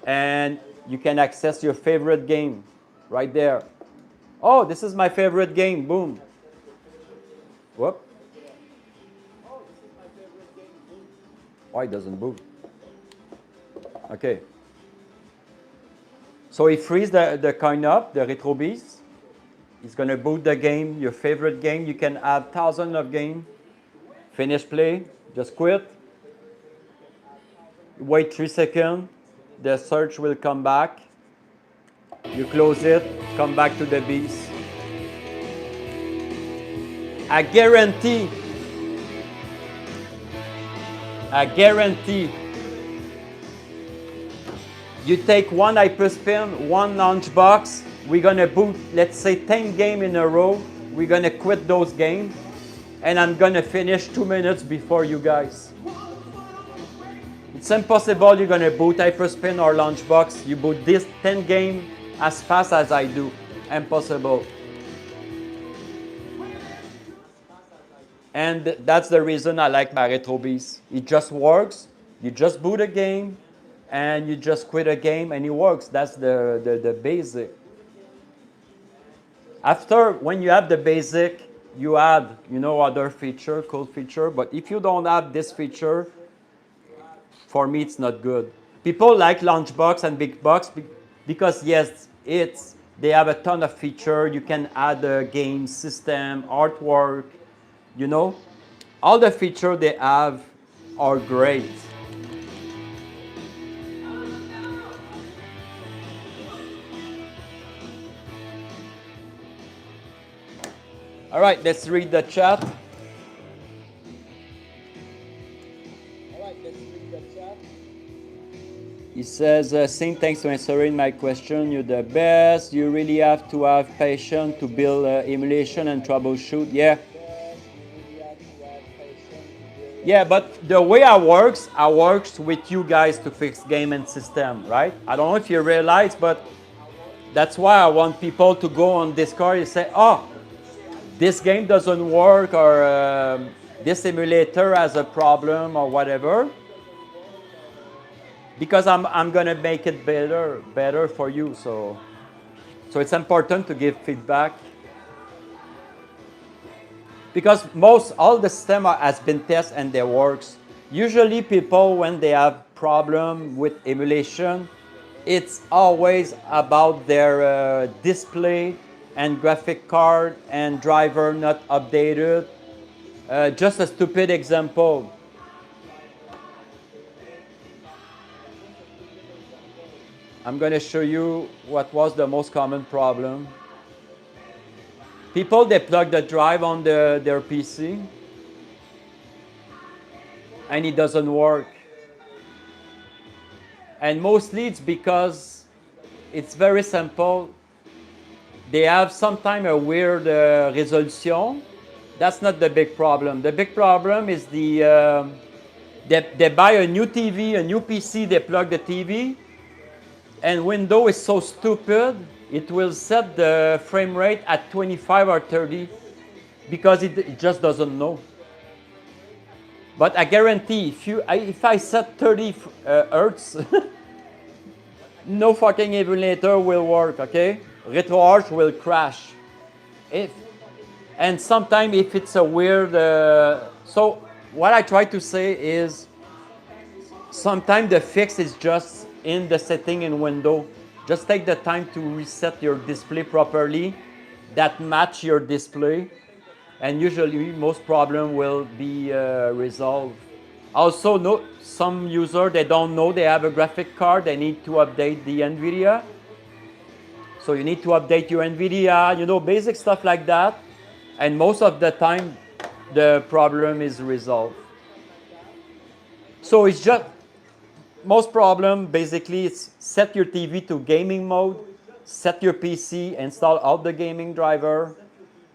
And you can access your favorite game right there. Oh, this is my favorite game, boom. Whoop. Why it doesn't boot? Okay. So it frees the CoinUp, the RetroBeast. It's going to boot the game, your favorite game. You can add thousands of games. Finish play, just quit. Wait 3 seconds. The search will come back. You close it, come back to the beast. I guarantee, you take one Hyperspin, one launchbox, we're gonna boot, let's say 10 games in a row, we're gonna quit those games, and I'm gonna finish 2 minutes before you guys. It's impossible you're gonna boot Hyperspin or launchbox, you boot this 10 games as fast as I do, impossible. And that's the reason I like my RetroBeast. It just works. You just boot a game, and you just quit a game, and it works. That's the basic. After, when you have the basic, you add, you know, other feature, cool feature. But if you don't have this feature, for me, it's not good. People like Launchbox and Bigbox because, yes, they have a ton of feature. You can add a game system, artwork, you know. All the features they have are great. All right, let's read the chat. He says, Sing, thanks for answering my question. You're the best. You really have to have patience to build emulation and troubleshoot. Yeah. Yeah, but the way I works with you guys to fix game and system, right? I don't know if you realize, but that's why I want people to go on Discord and say, oh, this game doesn't work, or this emulator has a problem, or whatever. Because I'm gonna make it better for you. So it's important to give feedback. Because all the system has been tested and they works. Usually people, when they have problem with emulation, it's always about their display and graphic card and driver not updated. Just a stupid example. I'm going to show you what was the most common problem. People, they plug the drive on their PC and it doesn't work. And mostly it's because it's very simple. They have sometimes a weird resolution. That's not the big problem. The big problem is they buy a new TV, a new PC, they plug the TV, and Windows is so stupid, it will set the frame rate at 25 or 30 because it just doesn't know. But I guarantee if I set 30 hertz, no fucking emulator will work, okay? RetroArch will crash. And sometimes if it's a weird... so what I try to say is sometimes the fix is just in the setting in Windows. Just take the time to reset your display properly that match your display. And usually most problem will be resolved. Also, some user, they don't know they have a graphic card, they need to update the NVIDIA. So you need to update your NVIDIA, basic stuff like that. And most of the time, the problem is resolved. So it's just, most problem, basically, it's set your TV to gaming mode, set your PC, install all the gaming driver,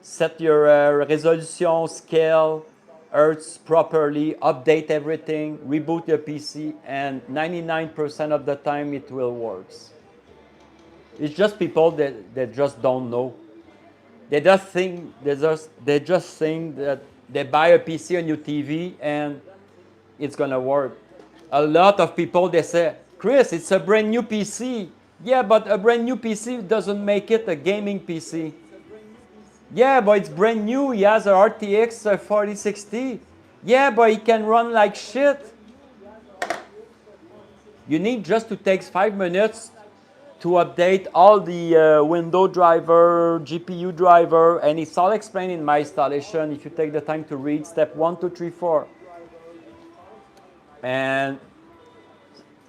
set your resolution, scale, hertz properly, update everything, reboot your PC, and 99% of the time it will work. It's just people that just don't know. They just think that they buy a PC, a new TV, and it's gonna work. A lot of people, they say, Chris, it's a brand new PC. Yeah, but a brand new PC doesn't make it a gaming PC. Yeah, but it's brand new. He has a RTX 4060. Yeah, but it can run like shit. You need just to take 5 minutes to update all the window driver, GPU driver, and it's all explained in my installation if you take the time to read step 1, 2, 3, 4. And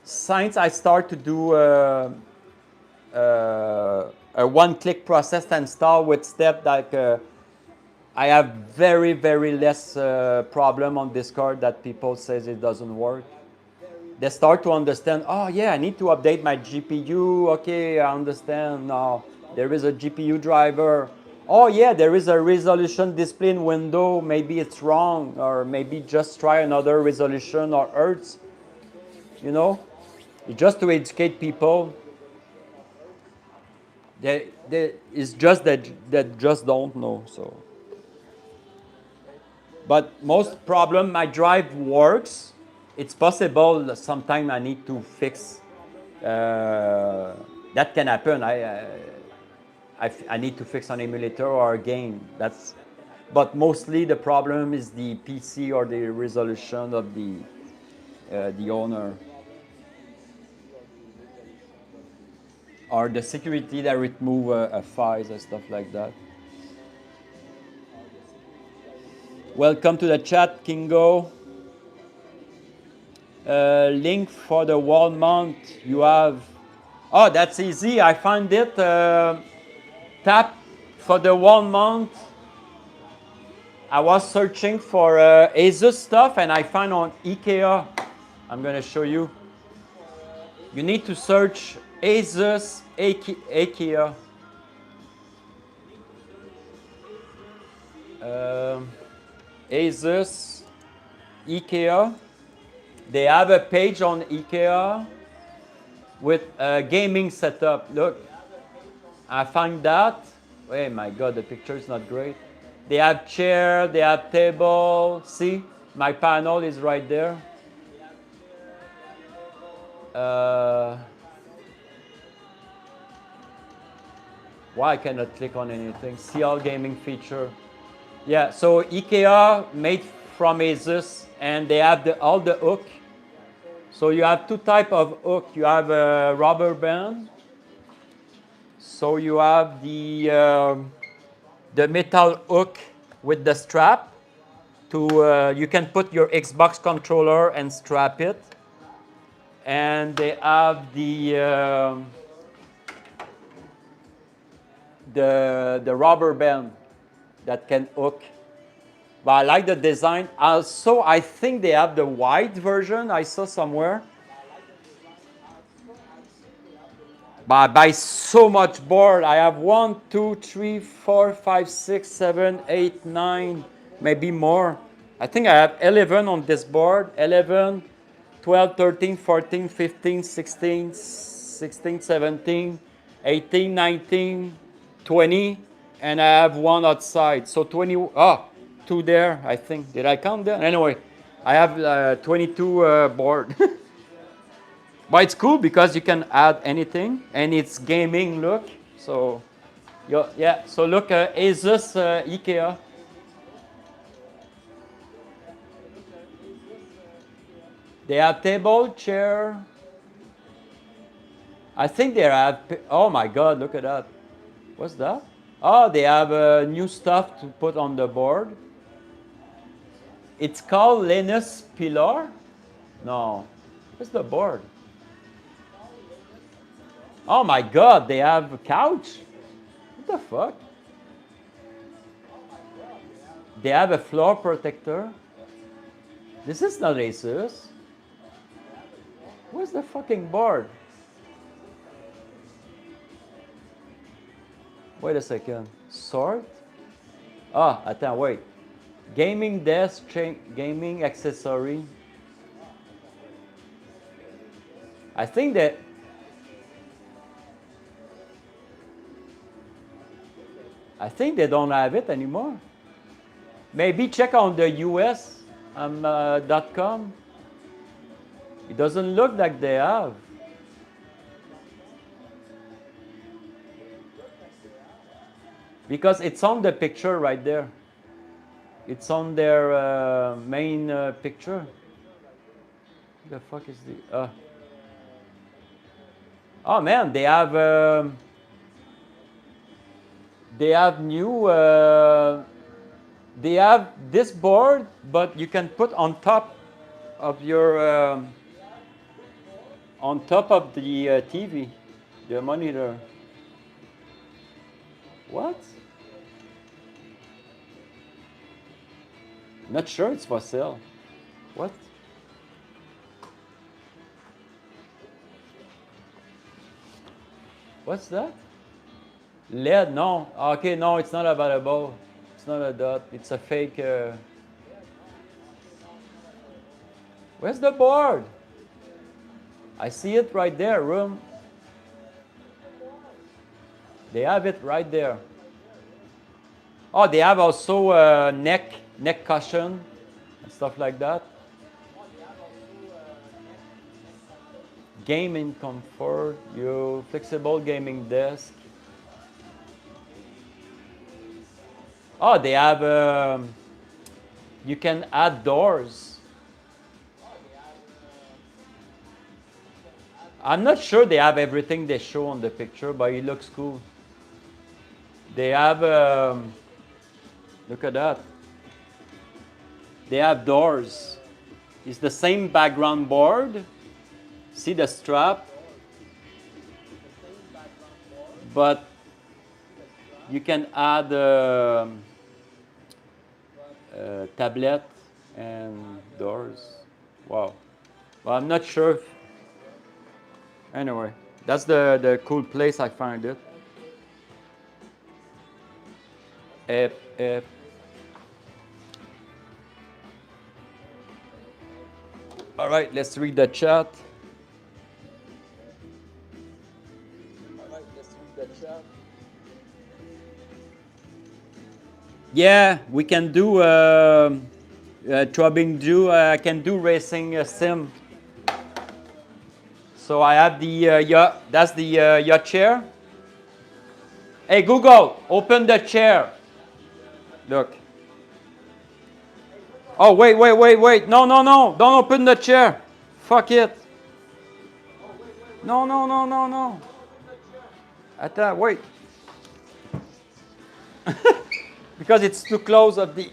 since I start to do a one-click process to install with step like I have very, very less problem on Discord that people says it doesn't work. They start to understand, oh yeah, I need to update my GPU. Okay, I understand now. There is a GPU driver. Oh yeah, there is a resolution display in window. Maybe it's wrong, or maybe just try another resolution or hertz. It's just to educate people. It's just that just don't know. So, but most problem, my drive works. It's possible sometimes I need to fix. That can happen. I need to fix an emulator or a game. But mostly the problem is the PC or the resolution of the owner, or the security that remove files and stuff like that. Welcome to the chat, Kingo. Link for the wall mount you have. Oh, that's easy. I found it. Tap for the wall mount. I was searching for Asus stuff and I found on IKEA. I'm going to show you. You need to search Asus IKEA. Asus IKEA. They have a page on IKEA with a gaming setup. Look, I found that. Oh my God, the picture is not great. They have chair, they have table. See, my panel is right there. Why I cannot click on anything? See all gaming feature. Yeah, so IKEA made from Asus, and they have all the hook. So you have two type of hook. You have a rubber band. So you have the metal hook with the strap. You can put your Xbox controller and strap it. And they have the rubber band that can hook. But I like the design. Also, I think they have the white version I saw somewhere. But I buy so much board. I have 1, 2, 3, 4, 5, 6, 7, 8, 9, maybe more. I think I have 11 on this board. 11, 12, 13, 14, 15, 16, 16, 17, 18, 19, 20. And I have one outside. So 20, two there, I think. Did I count there? Anyway, I have 22 board. But it's cool because you can add anything, and it's gaming look. So, yeah. So look, Asus IKEA. They have table, chair. I think they have. Oh my God! Look at that. What's that? Oh, they have new stuff to put on the board. It's called Linus Pillar. No, what's the board? Oh my God! They have a couch. What the fuck? They have a floor protector. This is not Asus. Where's the fucking board? Wait a second. Sort? Ah, attends, wait. Gaming desk, gaming accessory. I think that they don't have it anymore. Maybe check on the US .com. It doesn't look like they have. Because it's on the picture right there. It's on their main picture. What the fuck is the... Oh man, they have new... they have this board, but you can put on top of your... on top of the TV, the monitor. What? Not sure it's for sale. What? What's that? LED? No. Okay, no, it's not available. It's not a dot. It's a fake. Where's the board? I see it right there, room. They have it right there. Oh, they have also neck cushion and stuff like that. Gaming comfort, your flexible gaming desk. Oh, they have, you can add doors. I'm not sure they have everything they show on the picture, but it looks cool. They have, look at that. They have doors. It's the same background board. See the strap? But you can add tablet and doors. Wow. Well, I'm not sure if... Anyway, that's the cool place I find it. All right, let's read the chat. Yeah, we can do I can do racing sim. So I have the yacht. That's the yacht chair. Hey Google, open the chair. Look. Oh wait. No. Don't open the chair. Fuck it. No. Attends, wait. Because it's too close of the.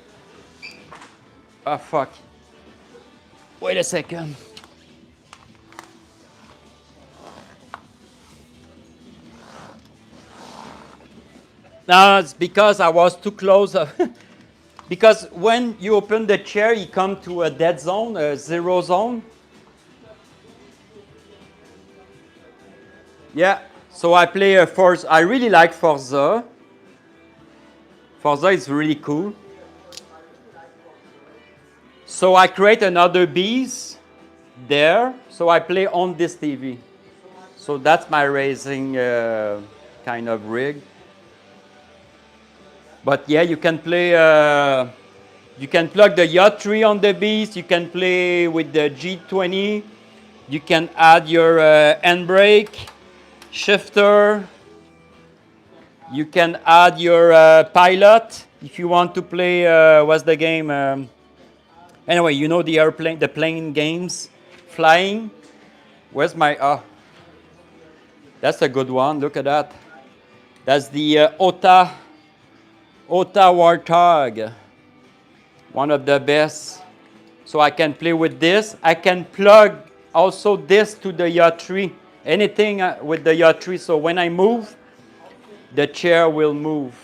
Ah fuck. Wait a second. No, it's because I was too close. Because when you open the chair, you come to a dead zone, a zero zone. Yeah. So I play a Forza. I really like Forza. Forza is really cool. So I create another bees there. So I play on this TV. So that's my racing kind of rig. But yeah, you can play. You can plug the Yacht 3 on the beast. You can play with the G20. You can add your handbrake, shifter. You can add your pilot if you want to play. What's the game? Anyway, you know the airplane, the plane games, flying. Where's my? That's a good one. Look at that. That's the OTA Warthog. One of the best. So I can play with this. I can plug also this to the Yacht 3. Anything with the Yacht 3. So when I move, the chair will move.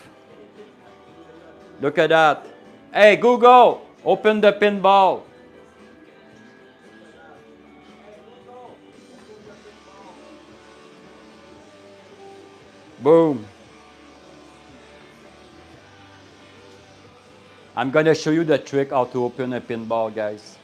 Look at that. Hey, Google, open the pinball. Boom. I'm going to show you the trick how to open a pinball, guys.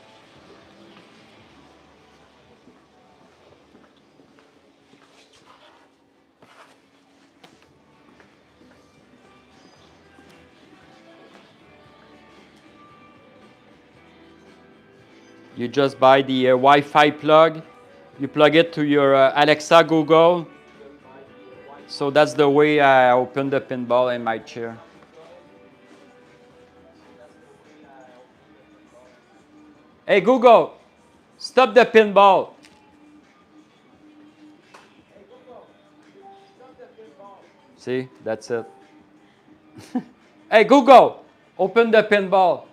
You just buy the Wi-Fi plug. You plug it to your Alexa, Google. So that's the way I open the pinball in my chair. Hey, Google, stop the pinball. See, that's it. Hey, Google, open the pinball.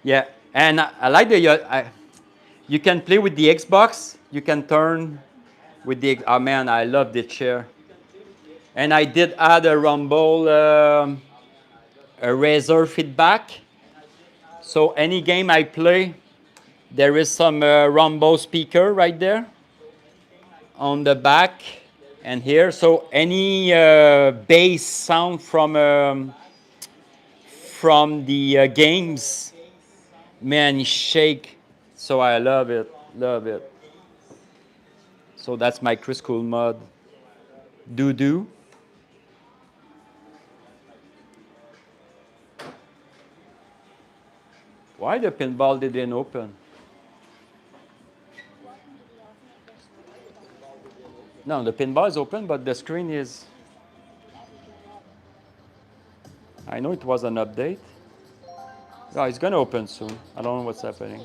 Yeah, and I like the, you can play with the Xbox. You can turn with the, oh man, I love the chair. And I did add a rumble, a Razer feedback. So any game I play, there is some rumble speaker right there on the back and here. So any bass sound from the games, man, shake. So I love it, love it. So that's my Kriscoolmod doo-doo. Why the pinball didn't open? No, the pinball is open, but the screen is... I know it was an update. No, it's gonna open soon. I don't know what's happening.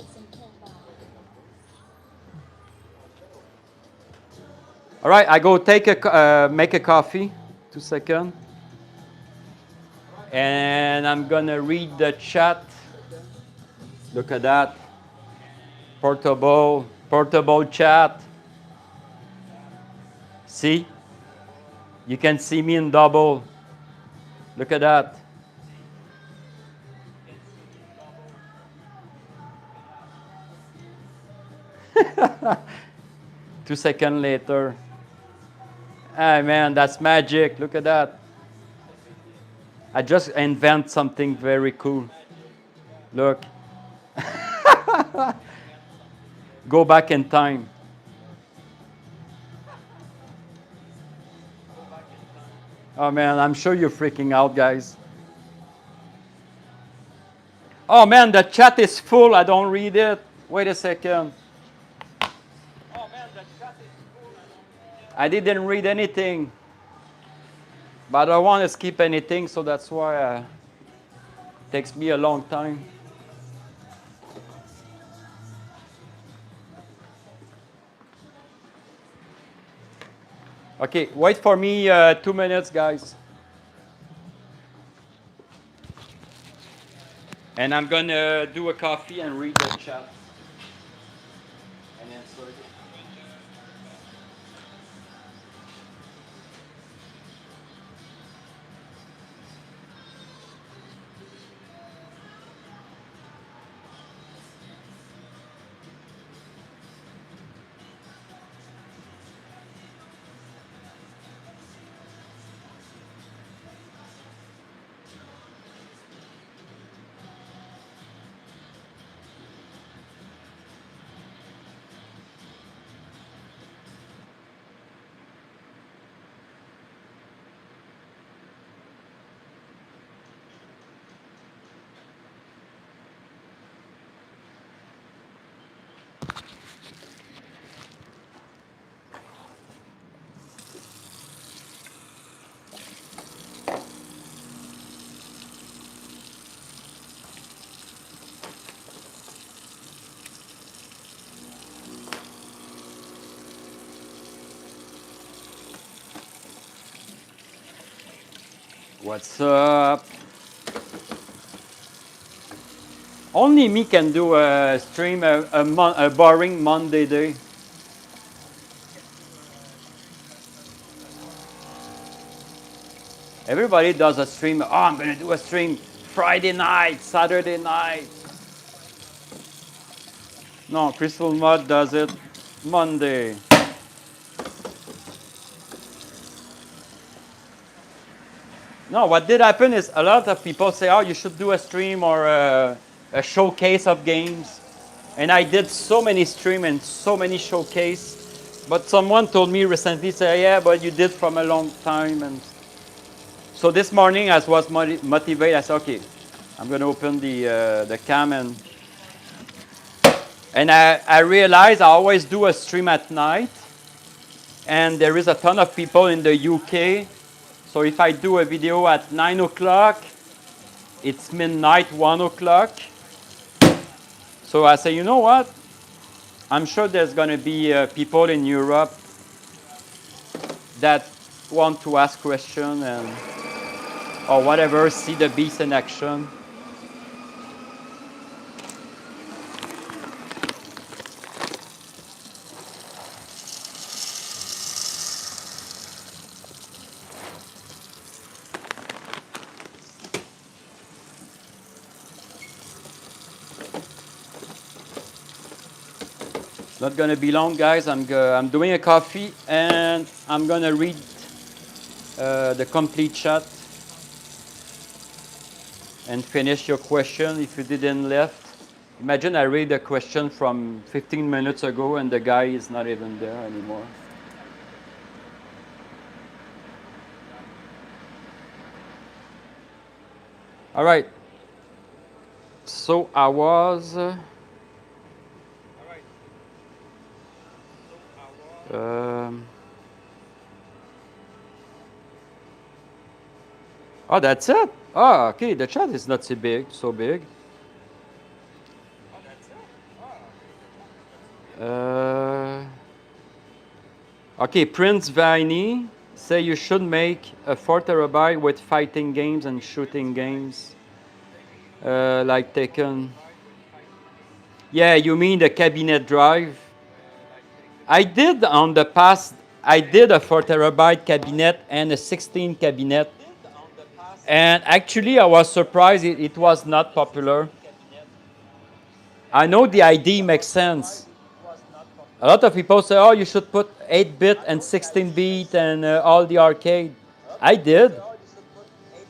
All right, I go take make a coffee. 2 seconds. And I'm gonna read the chat. Look at that. Portable chat. See? You can see me in double. Look at that. 2 seconds later. Ah, man, that's magic. Look at that. I just invent something very cool. Look. Go back in time. Oh man, I'm sure you're freaking out, guys. Oh man, the chat is full. I don't read it. Wait a second. I didn't read anything. But I don't want to skip anything, so that's why it takes me a long time. Okay, wait for me 2 minutes, guys. And I'm going to do a coffee and read the chat. And answer it. What's up? Only me can do a stream a boring Monday day. Everybody does a stream. Oh, I'm going to do a stream Friday night, Saturday night. No, Kriscoolmod does it Monday. No, what did happen is a lot of people say, oh, you should do a stream or a showcase of games. And I did so many stream and so many showcase. But someone told me recently, say, yeah, but you did from a long time. And so this morning, I was motivated. I said, okay, I'm going to open the cam. And I realized I always do a stream at night. And there is a ton of people in the UK. So if I do a video at 9 o'clock, it's midnight, 1 o'clock. So I say, you know what? I'm sure there's going to be people in Europe that want to ask questions and or whatever, see the beast in action. Not gonna be long, guys. I'm doing a coffee and I'm gonna read the complete chat and finish your question if you didn't left. Imagine I read a question from 15 minutes ago and the guy is not even there anymore. All right. So I was. Oh, that's it. Oh, okay. The chat is not so big. Okay, Prince Vaini say you should make a 4 terabyte with fighting games and shooting games, like Tekken. Yeah, you mean the cabinet drive? I did on the past. I did a 4 terabyte cabinet and a 16 cabinet. And actually, I was surprised it was not popular. I know the idea makes sense. A lot of people say, oh, you should put 8-bit and 16-bit and all the arcade. I did.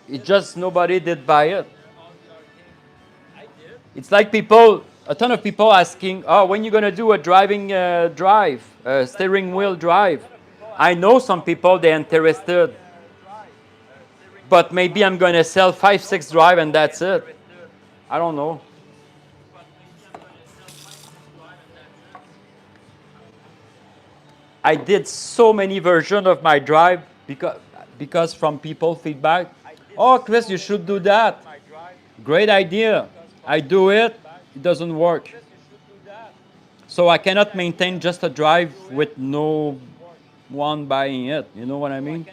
It just nobody did buy it. It's like people, a ton of people asking, oh, when you going to do a driving drive, steering wheel drive? I know some people, they're interested. But maybe I'm going to sell 5, 6 drive and that's it. I don't know. I did so many versions of my drive because from people feedback. Oh, Chris, you should do that. Great idea. I do it. It doesn't work. So I cannot maintain just a drive with no one buying it. You know what I mean?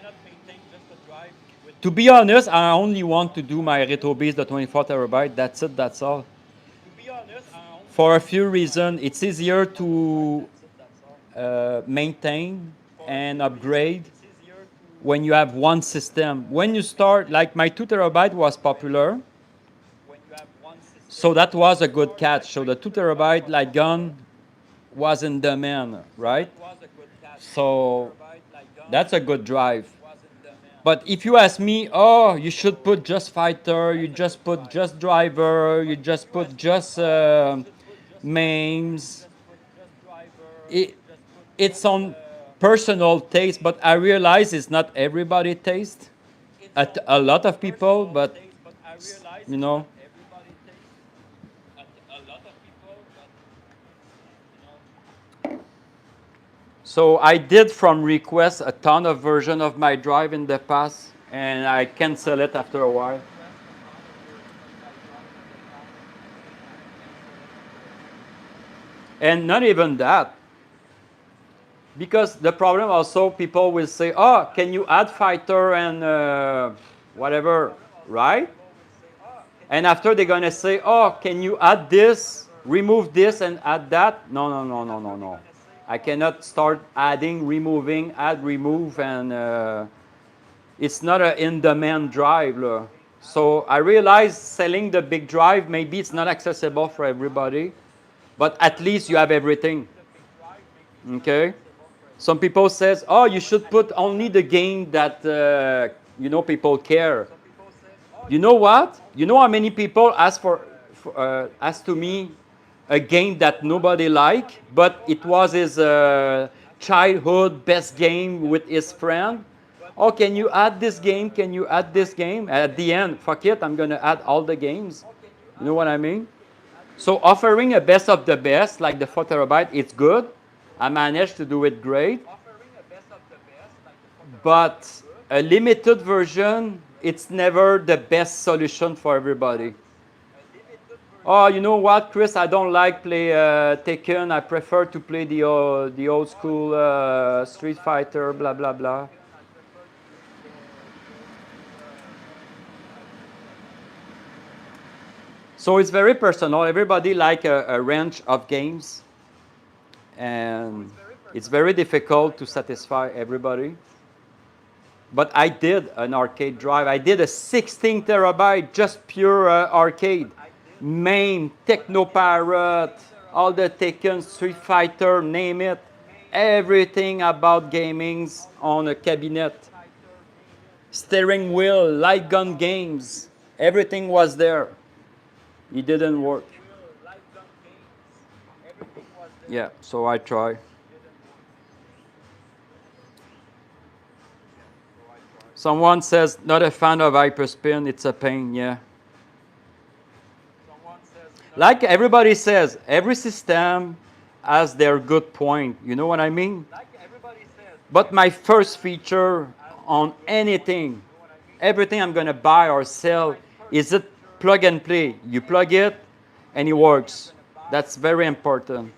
To be honest, I only want to do my RetroBeast, the 24 terabyte. That's it. That's all. For a few reasons, it's easier to maintain and upgrade when you have one system. When you start, like my 2 terabyte was popular, so that was a good catch. So the 2 terabyte light gun was in demand, right? So that's a good drive. But if you ask me, oh, you should put just fighter, you just put just driver, you just put just MAMEs, it's on personal taste, but I realize it's not everybody taste. A lot of people, but you know. So I did from request a ton of version of my drive in the past, and I cancel it after a while. And not even that. Because the problem also, people will say, oh, can you add fighter and whatever, right? And after they're going to say, oh, can you add this, remove this, and add that? No, no, no, no, no, no. I cannot start adding, removing, add, remove, and it's not an in-demand drive. So I realize selling the big drive, maybe it's not accessible for everybody, but at least you have everything. Okay? Some people says, oh, you should put only the game that, people care. You know what? You know how many people ask to me a game that nobody like, but it was his childhood best game with his friend? Oh, can you add this game? Can you add this game? At the end, fuck it, I'm going to add all the games. You know what I mean? So offering a best of the best, like the 4 terabyte, it's good. I managed to do it great. But a limited version, it's never the best solution for everybody. Oh, you know what, Chris? I don't like play Tekken. I prefer to play the old school Street Fighter, blah, blah, blah. So it's very personal. Everybody like a range of games. And it's very difficult to satisfy everybody. But I did an arcade drive. I did a 16 terabyte, just pure arcade. MAME, Techno Pirate, all the Tekken, Street Fighter, name it. Everything about gamings on a cabinet. Steering wheel, light gun games. Everything was there. It didn't work. Yeah, so I try. Someone says, not a fan of Hyperspin, it's a pain, yeah. Like everybody says, every system has their good point, you know what I mean? But my first feature on anything, everything I'm going to buy or sell, is it plug and play. You plug it and it works. That's very important.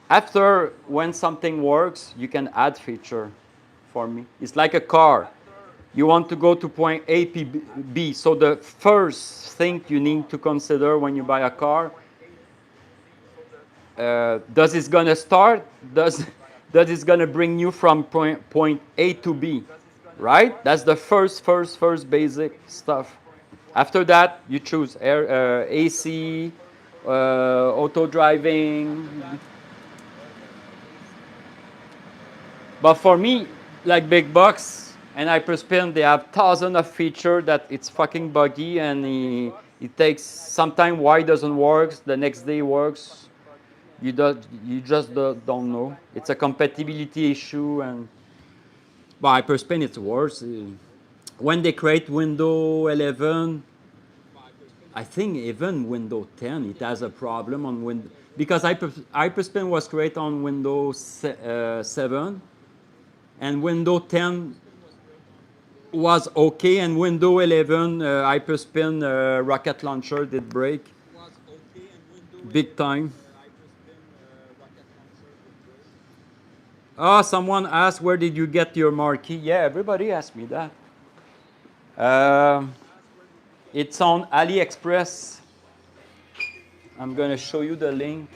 After, when something works, you can add feature for me. It's like a car. You want to go to point A, B. So the first thing you need to consider when you buy a car, does it gonna start? Does it gonna bring you from point A to B? Right? That's the first basic stuff. After that, you choose AC, auto driving. But for me, like bigbox and Hyperspin, they have thousands of features that it's fucking buggy, and it takes sometimes why it doesn't work, the next day works. You just don't know. It's a compatibility issue, and but Hyperspin it's worse. When they create Windows 11, I think even Windows 10 it has a problem on Windows because Hyperspin was created on Windows 7, and Windows 10 was okay, and Windows 11 Hyperspin rocket launcher did break big time. Oh, someone asked where did you get your marquee? Yeah, everybody asked me that. It's on AliExpress. I'm gonna show you the link.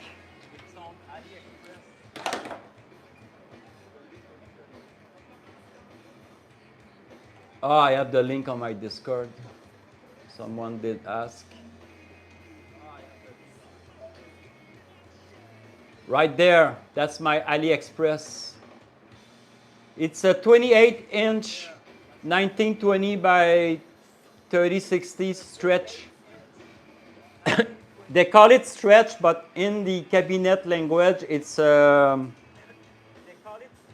Oh, I have the link on my Discord. Someone did ask. Right there, that's my AliExpress. It's a 28-inch 1920 by 3060 stretch. They call it stretch, but in the cabinet language, it's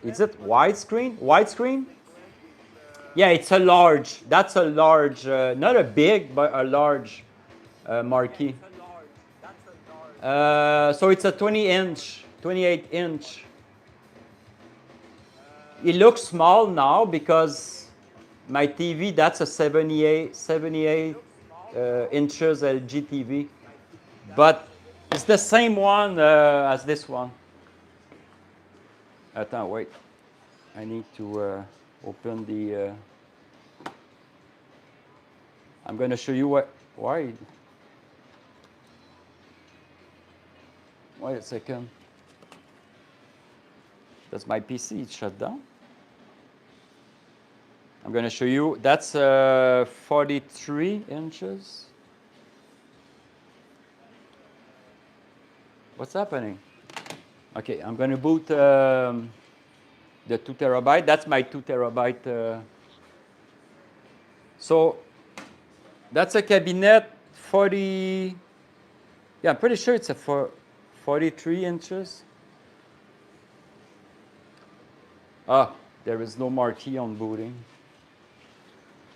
is it widescreen? Widescreen? Yeah, it's a large. That's a large, not a big, but a large marquee. So it's a 20-inch, 28-inch. It looks small now because my TV, that's a 78 inches LG TV. But it's the same one as this one. Attends, wait. I need to open the... I'm going to show you why. Wait a second. That's my PC, it's shut down. I'm going to show you, that's 43 inches. What's happening? Okay, I'm going to boot the 2 terabyte. That's my 2 terabyte. So that's a cabinet 40. Yeah, I'm pretty sure it's a 43 inches. Ah, there is no marquee on booting.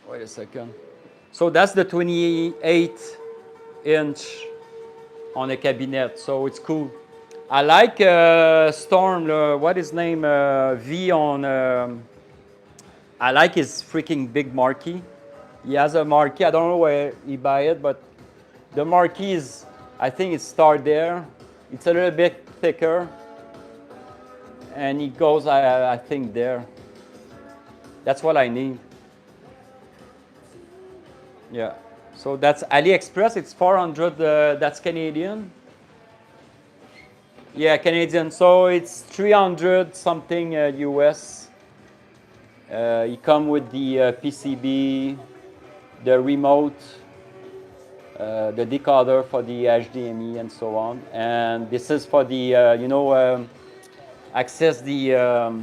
Wait a second. So that's the 28-inch on a cabinet, so it's cool. I like Storm, what is his name, V on, I like his freaking big marquee. He has a marquee, I don't know where he buy it, but the marquee is, I think it's start there. It's a little bit thicker. And it goes, I think, there. That's what I need. Yeah. So that's AliExpress. It's 400. That's Canadian. Yeah, Canadian. So it's 300 something US. It come with the PCB, the remote, the decoder for the HDMI, and so on. And this is for the access the.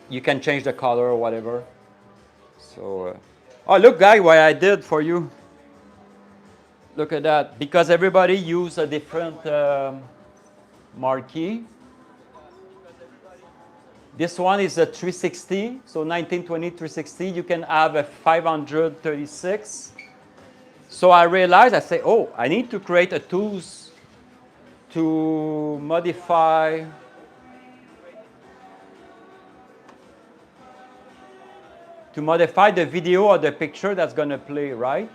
You can change the color or whatever. So. Oh, look, guy, what I did for you. Look at that. Because everybody use a different marquee. This one is a 360, so 1920 360. You can have a 536. So I realized, I say, oh, I need to create a tools to modify. To modify the video or the picture that's going to play, right?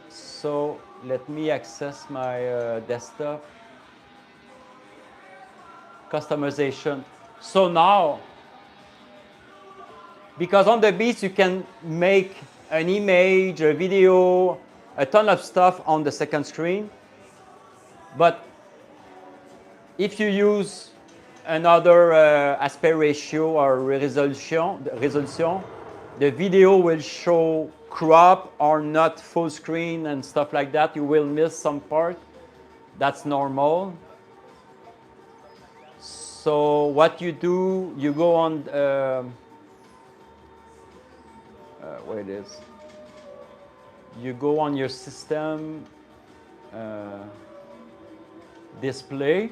So let me access my desktop. Customization. So now, because on the Beast you can make an image, a video, a ton of stuff on the second screen. But if you use another aspect ratio or resolution, the video will show crop or not full screen and stuff like that, you will miss some part. That's normal. So what you do, you go on, where it is. You go on your system display,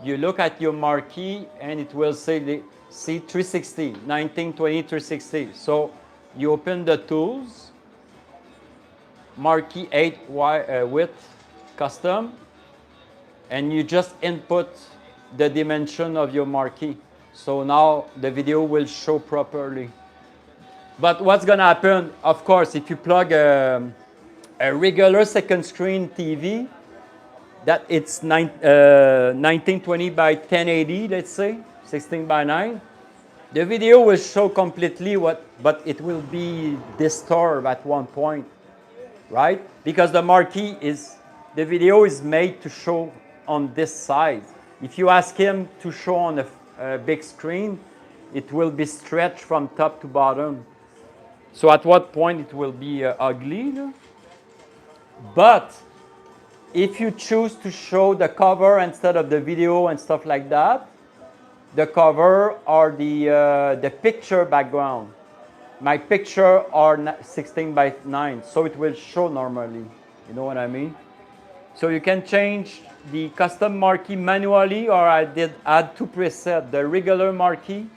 you look at your marquee and it will say the C360, 1920 360. So you open the tools, marquee 8 width custom, and you just input the dimension of your marquee. So now the video will show properly. But what's gonna happen, of course, if you plug a regular second screen TV, that it's 1920 by 1080, let's say, 16 by 9, the video will show completely but it will be disturbed at one point, right? Because the marquee the video is made to show on this side. If you ask him to show on a big screen, it will be stretched from top to bottom. So at what point it will be ugly. No? But if you choose to show the cover instead of the video and stuff like that, the cover or the picture background. My picture are 16 by 9, so it will show normally. You know what I mean? So you can change the custom marquee manually, or I did add 2 presets, the regular marquee,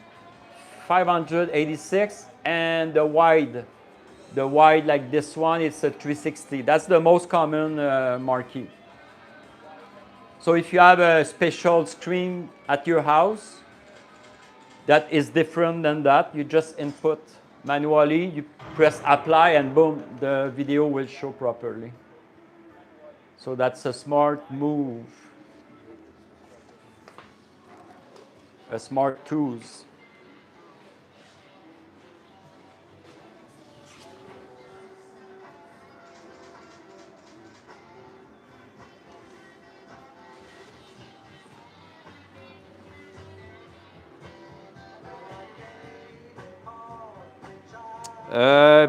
586, and the wide. The wide like this one, it's a 360. That's the most common marquee. So if you have a special screen at your house that is different than that, you just input manually, you press apply, and boom, the video will show properly. So that's a smart move. A smart tools.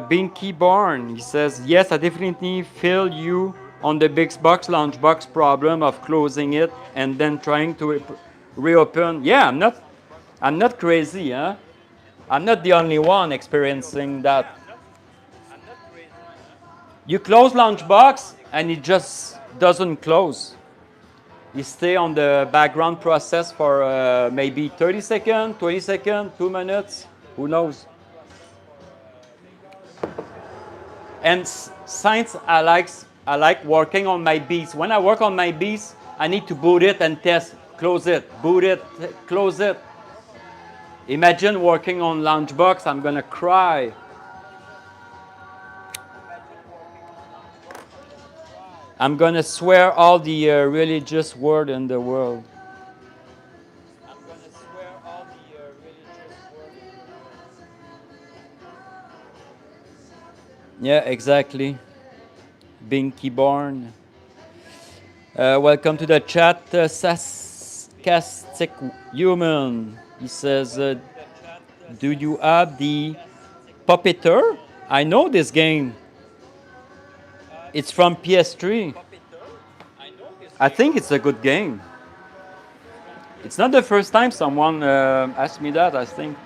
Binky Barn, he says, yes, I definitely feel you on the bigbox launchbox problem of closing it and then trying to reopen. Yeah, I'm not crazy, huh? I'm not the only one experiencing that. You close launchbox and it just doesn't close. You stay on the background process for maybe 30 seconds, 20 seconds, 2 minutes, who knows? And since I like working on my beats, when I work on my beats, I need to boot it and test, close it, boot it, close it. Imagine working on launchbox, I'm gonna cry. I'm gonna swear all the religious word in the world. Yeah, exactly. Binky Born. Welcome to the chat, Sarcastic Human. He says, do you have the Puppeteer? I know this game. It's from PS3. I think it's a good game. It's not the first time someone asked me that, I think.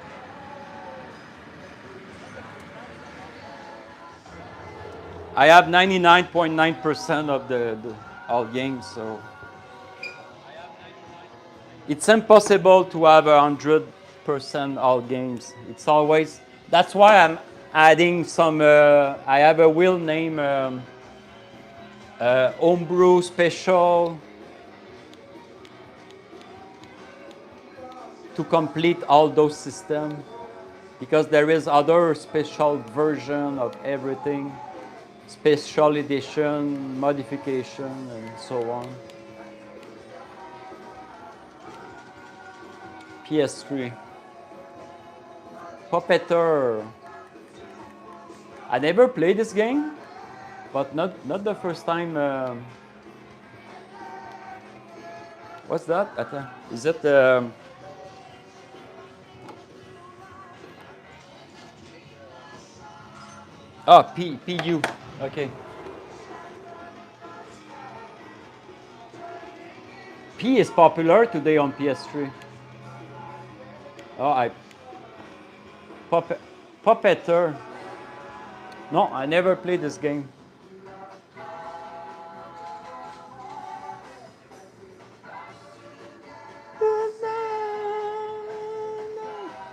I have 99.9% of the all games, so it's impossible to have 100% all games. It's always, that's why I'm adding some. I have a wheel name Homebrew Special to complete all those systems, because there is other special version of everything. Special edition, modification, and so on. PS3. Puppeteer. I never played this game, but not the first time. What's that? Is it? Oh, PU. Okay. P is popular today on PS3. Oh, Puppeteer. No, I never played this game.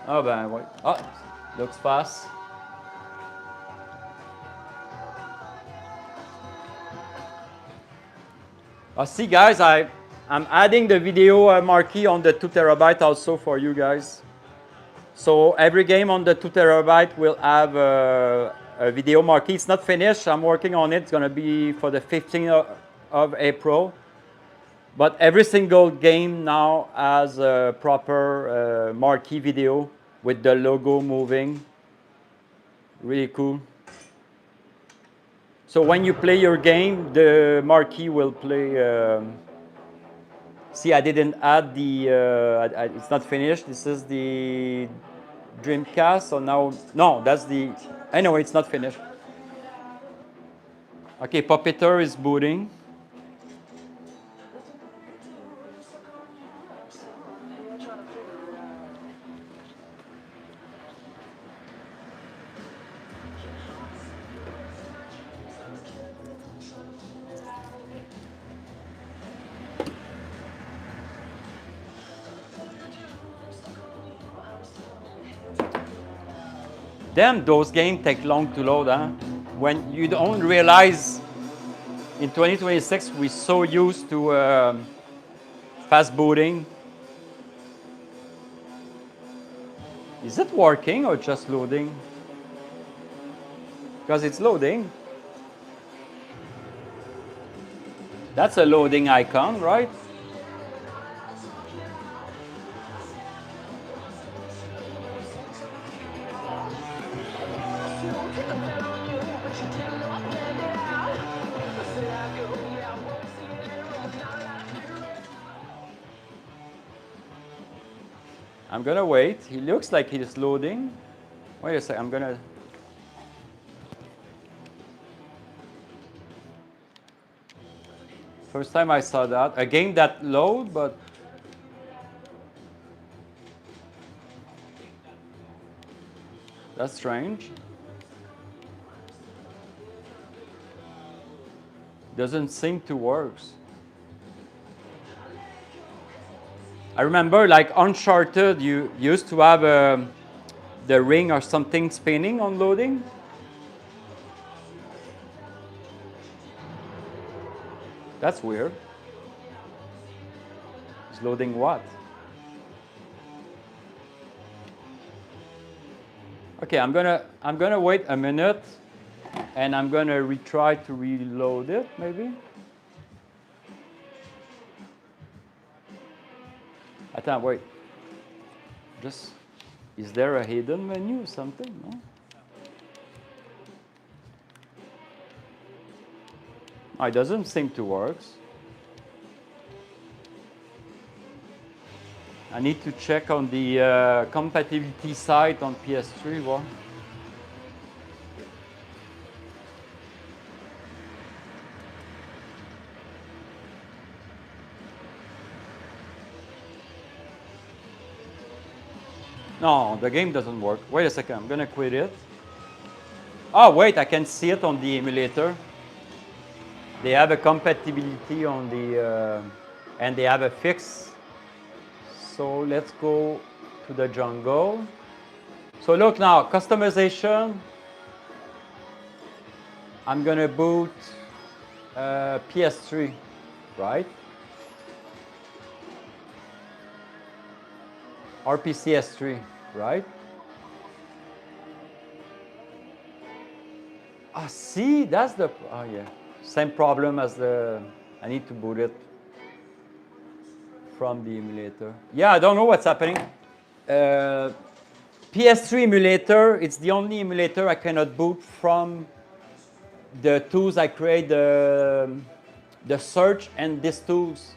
Oh, ben, ouais. Oh, looks fast. See, guys, I'm adding the video marquee on the 2 terabyte also for you guys. So every game on the 2 terabyte will have a video marquee. It's not finished. I'm working on it. It's going to be for the 15th of April. But every single game now has a proper marquee video with the logo moving. Really cool. So when you play your game, the marquee will play. See, I didn't add the. It's not finished. This is the Dreamcast. So now, no, that's the. Anyway, it's not finished. Okay, Puppeteer is booting. Damn, those games take long to load, huh? When you don't realize in 2026 we're so used to fast booting. Is it working or just loading? Because it's loading. That's a loading icon, right? I'm gonna wait. He looks like he's loading. Wait a sec, I'm gonna. First time I saw that. A game that load, but. That's strange. Doesn't seem to work. I remember, like Uncharted, you used to have the ring or something spinning on loading. That's weird. It's loading what? Okay, I'm gonna wait a minute, and I'm gonna retry to reload it, maybe. Attends, wait. Just, is there a hidden menu or something? No? Oh, it doesn't seem to work. I need to check on the compatibility site on PS3. What? No, the game doesn't work. Wait a second, I'm gonna quit it. Oh, wait, I can see it on the emulator. They have a compatibility on the, and they have a fix. So let's go to the jungle. So look now, customization. I'm gonna boot PS3, right? RPCS3, right? Ah, see, that's the, oh yeah. Same problem as the, I need to boot it from the emulator. Yeah, I don't know what's happening. PS3 emulator, it's the only emulator I cannot boot from the tools I create, the search and these tools.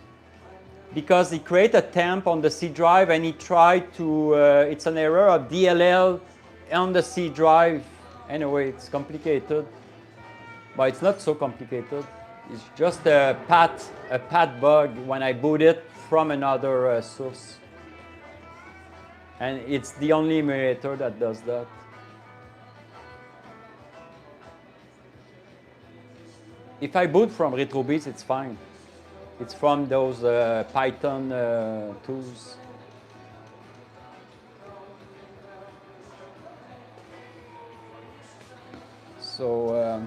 Because he created a temp on the C drive and he tried to, it's an error of DLL on the C drive Anyway, it's complicated, but it's not so complicated. It's just a path bug when I boot it from another source. And it's the only emulator that does that. If I boot from RetroBeast, it's fine. It's from those Python tools. So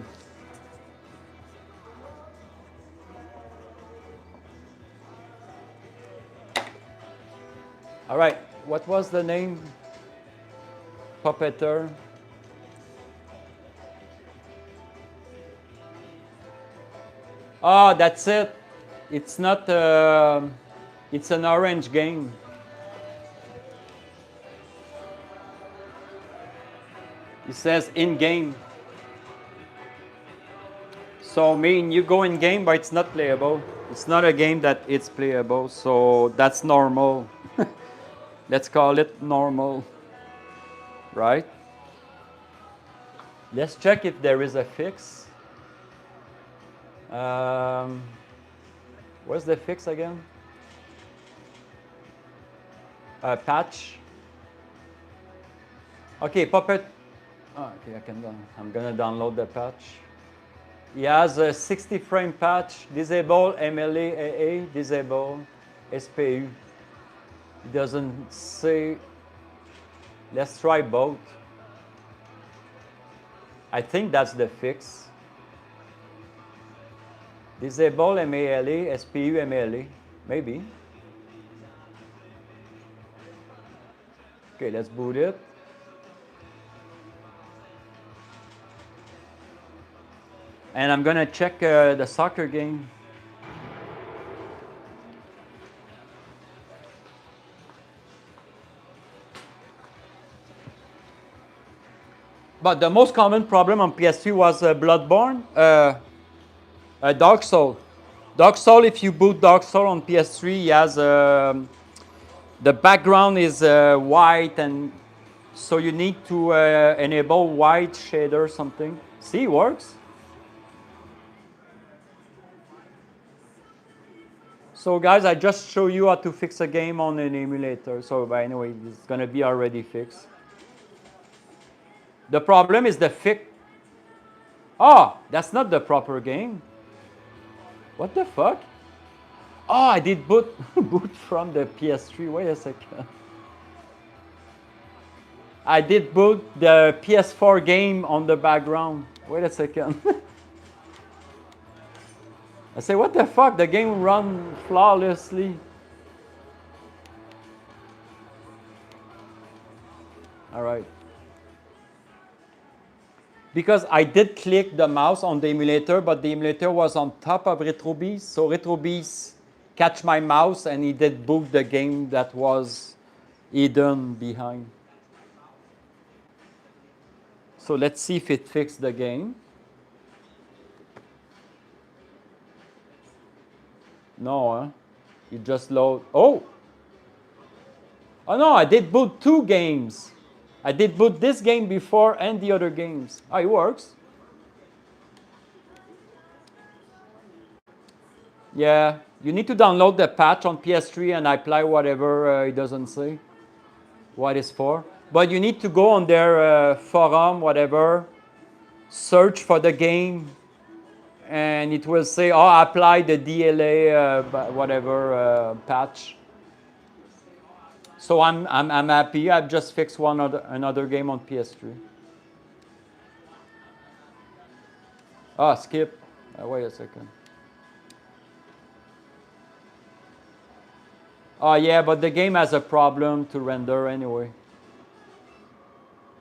all right, what was the name? Puppeteer. Oh, that's it. It's not. It's an orange game. It says in game. So mean you go in game, but it's not playable. It's not a game that it's playable. So that's normal. Let's call it normal, right? Let's check if there is a fix. Where's the fix again? Patch. Okay, Puppet. Oh, okay, I'm gonna download the patch. He has a 60 frame patch. Disable MLA, disable SPU. It doesn't say. Let's try both. I think that's the fix. Disable MALE, SPU MALE, maybe. Okay, let's boot it. And I'm gonna check the soccer game. But the most common problem on PS3 was Bloodborne, Dark Soul. Dark Soul, if you boot Dark Soul on PS3, he has the background is white, and so you need to enable white shader or something. See, it works. So guys, I just show you how to fix a game on an emulator. So by anyway, it's gonna be already fixed. The problem is the fix. Oh, that's not the proper game. What the fuck? Oh, I did boot from the PS3. Wait a second. I did boot the PS4 game on the background. Wait a second. I say, what the fuck? The game run flawlessly. All right. Because I did click the mouse on the emulator, but the emulator was on top of RetroBeast. So RetroBeast catch my mouse and he did boot the game that was hidden behind. So let's see if it fixed the game. No, huh? You just load. Oh! Oh no, I did boot two games. I did boot this game before and the other games. Oh, it works. Yeah, you need to download the patch on PS3 and apply whatever it doesn't say what it's for. But you need to go on their forum, whatever, search for the game, and it will say, oh, apply the DLA, whatever patch. So I'm happy. I've just fixed another game on PS3. Ah, skip. Wait a second. Oh yeah, but the game has a problem to render anyway.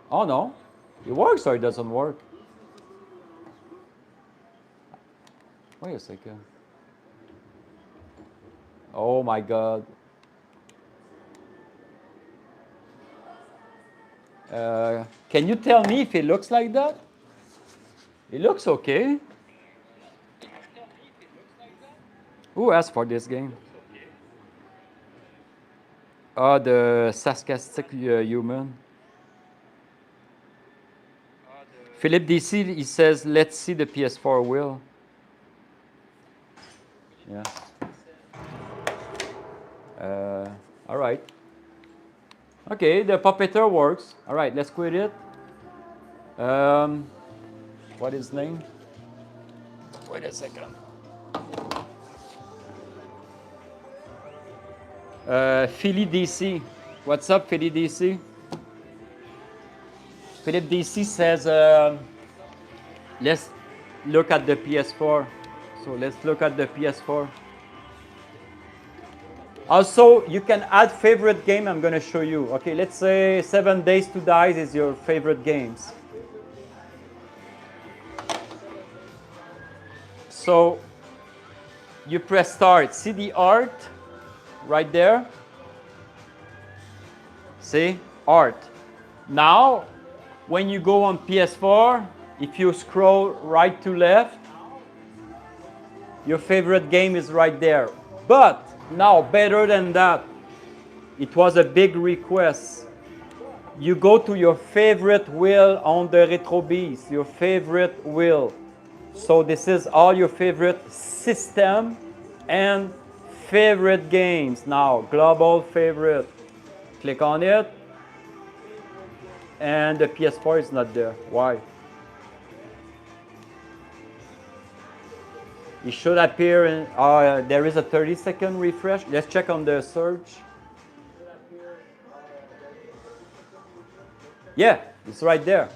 Oh no, it works or it doesn't work. Wait a second. Oh my god. Can you tell me if it looks like that? It looks okay. Who asked for this game? Oh, the sarcastic human. Philip DC, he says, let's see the PS4 wheel. Yeah. All right. Okay, the puppeteer works. All right, let's quit it. What is his name? Wait a second. Philly DC. What's up, Philly DC? Philip DC says, let's look at the PS4. So let's look at the PS4. Also, you can add favorite game. I'm going to show you. Okay, let's say 7 Days to Die is your favorite games. So you press start. See the art right there? See? Art. Now, when you go on PS4, if you scroll right to left, your favorite game is right there. But now, better than that, it was a big request. You go to your favorite wheel on the RetroBeast, your favorite wheel. So this is all your favorite system and favorite games. Now, global favorite. Click on it. And the PS4 is not there. Why? It should appear in, there is a 30-second refresh. Let's check on the search. Yeah, it's right there.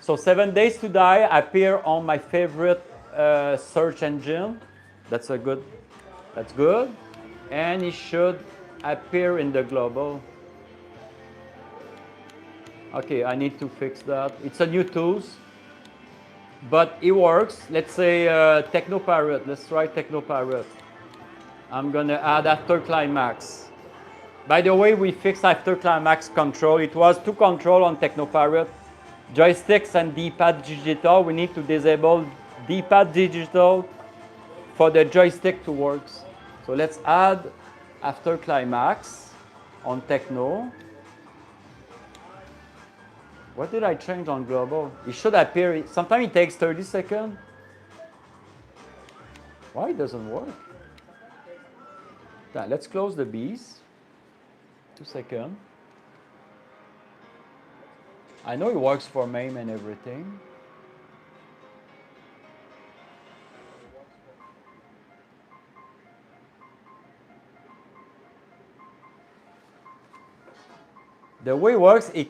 So 7 Days to Die appear on my favorite search engine. That's good. And it should appear in the global. Okay, I need to fix that. It's a new tools, but it works. Let's say Technopirate. Let's try Technopirate. I'm gonna add After Climax. By the way, we fixed After Climax control. It was to control on Technopirate. Joysticks and D-pad digital. We need to disable D-pad digital for the joystick to work. So let's add After Climax on Techno. What did I change on global? It should appear. Sometimes it takes 30 seconds. Why it doesn't work? Now, let's close the beast. 2 seconds. I know it works for MAME and everything. The way it works, it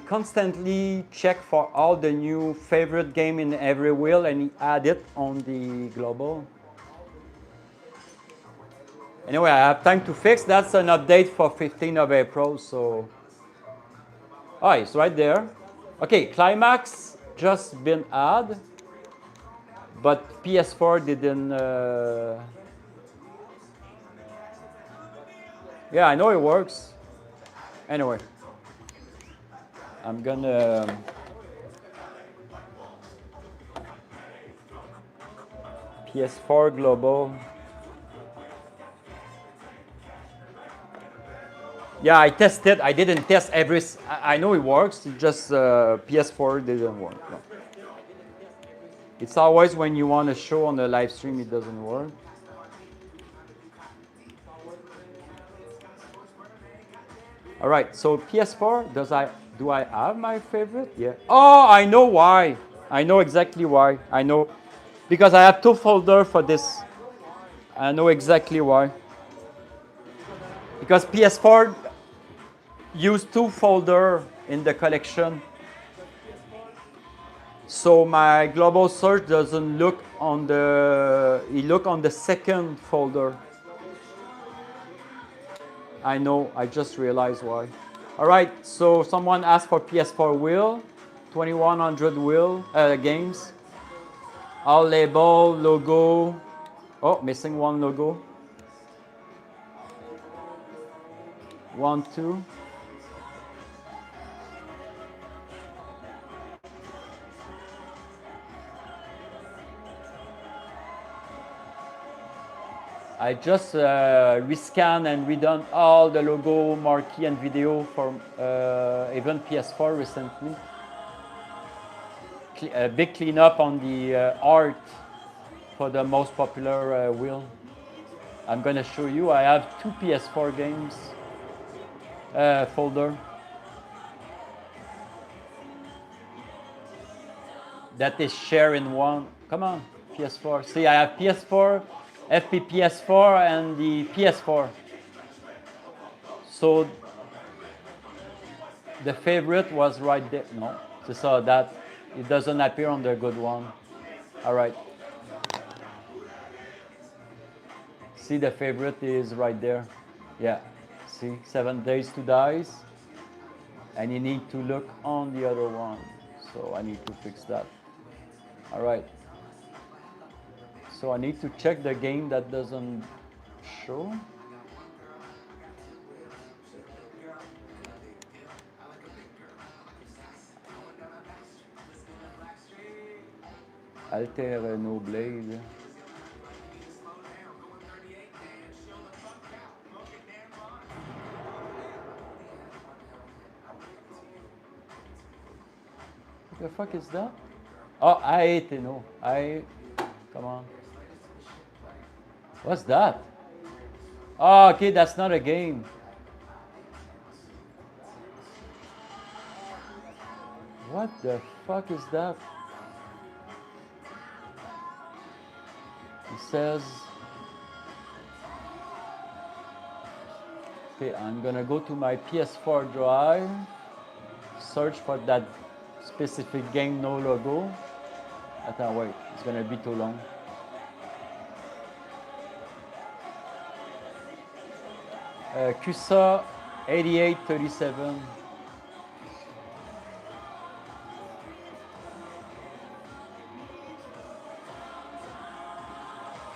constantly check for all the new favorite game in every wheel and he add it on the global. Anyway, I have time to fix. That's an update for 15th of April, so. Oh, it's right there. Okay, Climax just been added, but PS4 didn't. Yeah, I know it works. Anyway, I'm gonna. PS4 global. Yeah, I tested. I didn't test every. I know it works. It's just PS4 didn't work. No. It's always when you want to show on the live stream, it doesn't work. All right. So PS4, do I have my favorite? Yeah. Oh, I know why. I know exactly why. I know because I have 2 folders for this. I know exactly why. Because PS4 use 2 folders in the collection. So my global search doesn't look on the, it look on the second folder. I know, I just realized why. All right, so someone asked for PS4 wheel, 2100 wheel games. All label, logo. Oh, missing one logo. 1, 2. I just rescan and redone all the logo, marquee, and video for even PS4 recently. a big cleanup on the art for the most popular wheel. I'm gonna show you. I have 2 PS4 games folder that is shared in one. Come on, PS4. See, I have PS4, FPPS4, and the PS4. So the favorite was right there. No, so that it doesn't appear on the good one. All right. See, the favorite is right there. Yeah. See, 7 days to dice. And you need to look on the other one. So I need to fix that. All right. So I need to check the game that doesn't show. Alter no blade. What the fuck is that? Oh, I ate it, no. Come on. What's that? Oh, okay, that's not a game. What the fuck is that? It says... Okay, I'm gonna go to my PS4 drive, search for that specific game, no logo. Attends, wait, it's gonna be too long. CUSA 8837.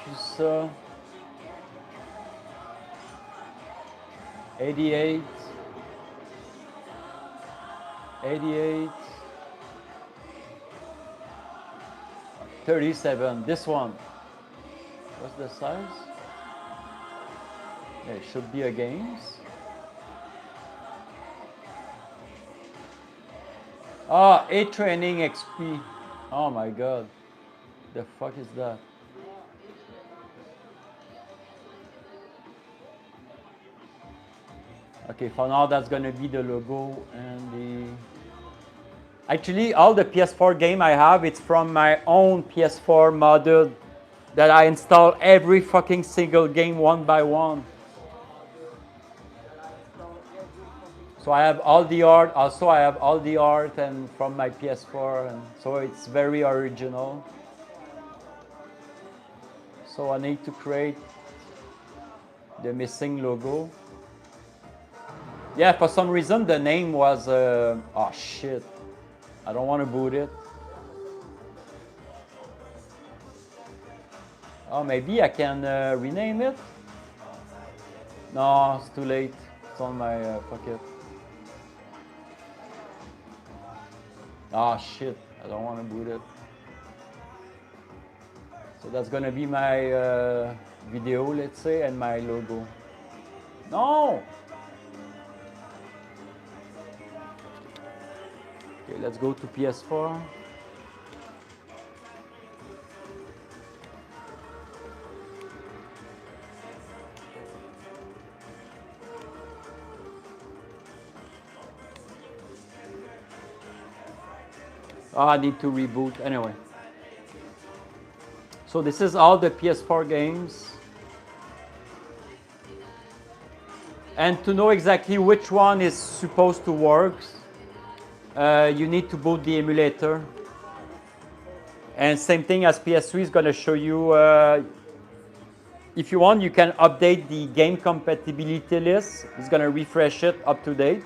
CUSA 88 37. This one. What's the size? Yeah, it should be a games. Ah, A training XP. Oh my god. The fuck is that? Okay, for now that's gonna be the logo and the... Actually, all the PS4 game I have, it's from my own PS4 modded that I install every fucking single game one by one. So I have all the art, also I have all the art and from my PS4, and so it's very original. So I need to create the missing logo. Yeah, for some reason the name was, oh shit, I don't want to boot it. Oh, maybe I can rename it? No, it's too late, it's on my pocket. Oh shit, I don't want to boot it. So that's gonna be my video, let's say, and my logo. No! Okay, let's go to PS4. Oh, I need to reboot anyway. So this is all the PS4 games. And to know exactly which one is supposed to work, you need to boot the emulator. And same thing as PS3 is going to show you. If you want, you can update the game compatibility list. It's going to refresh it up to date.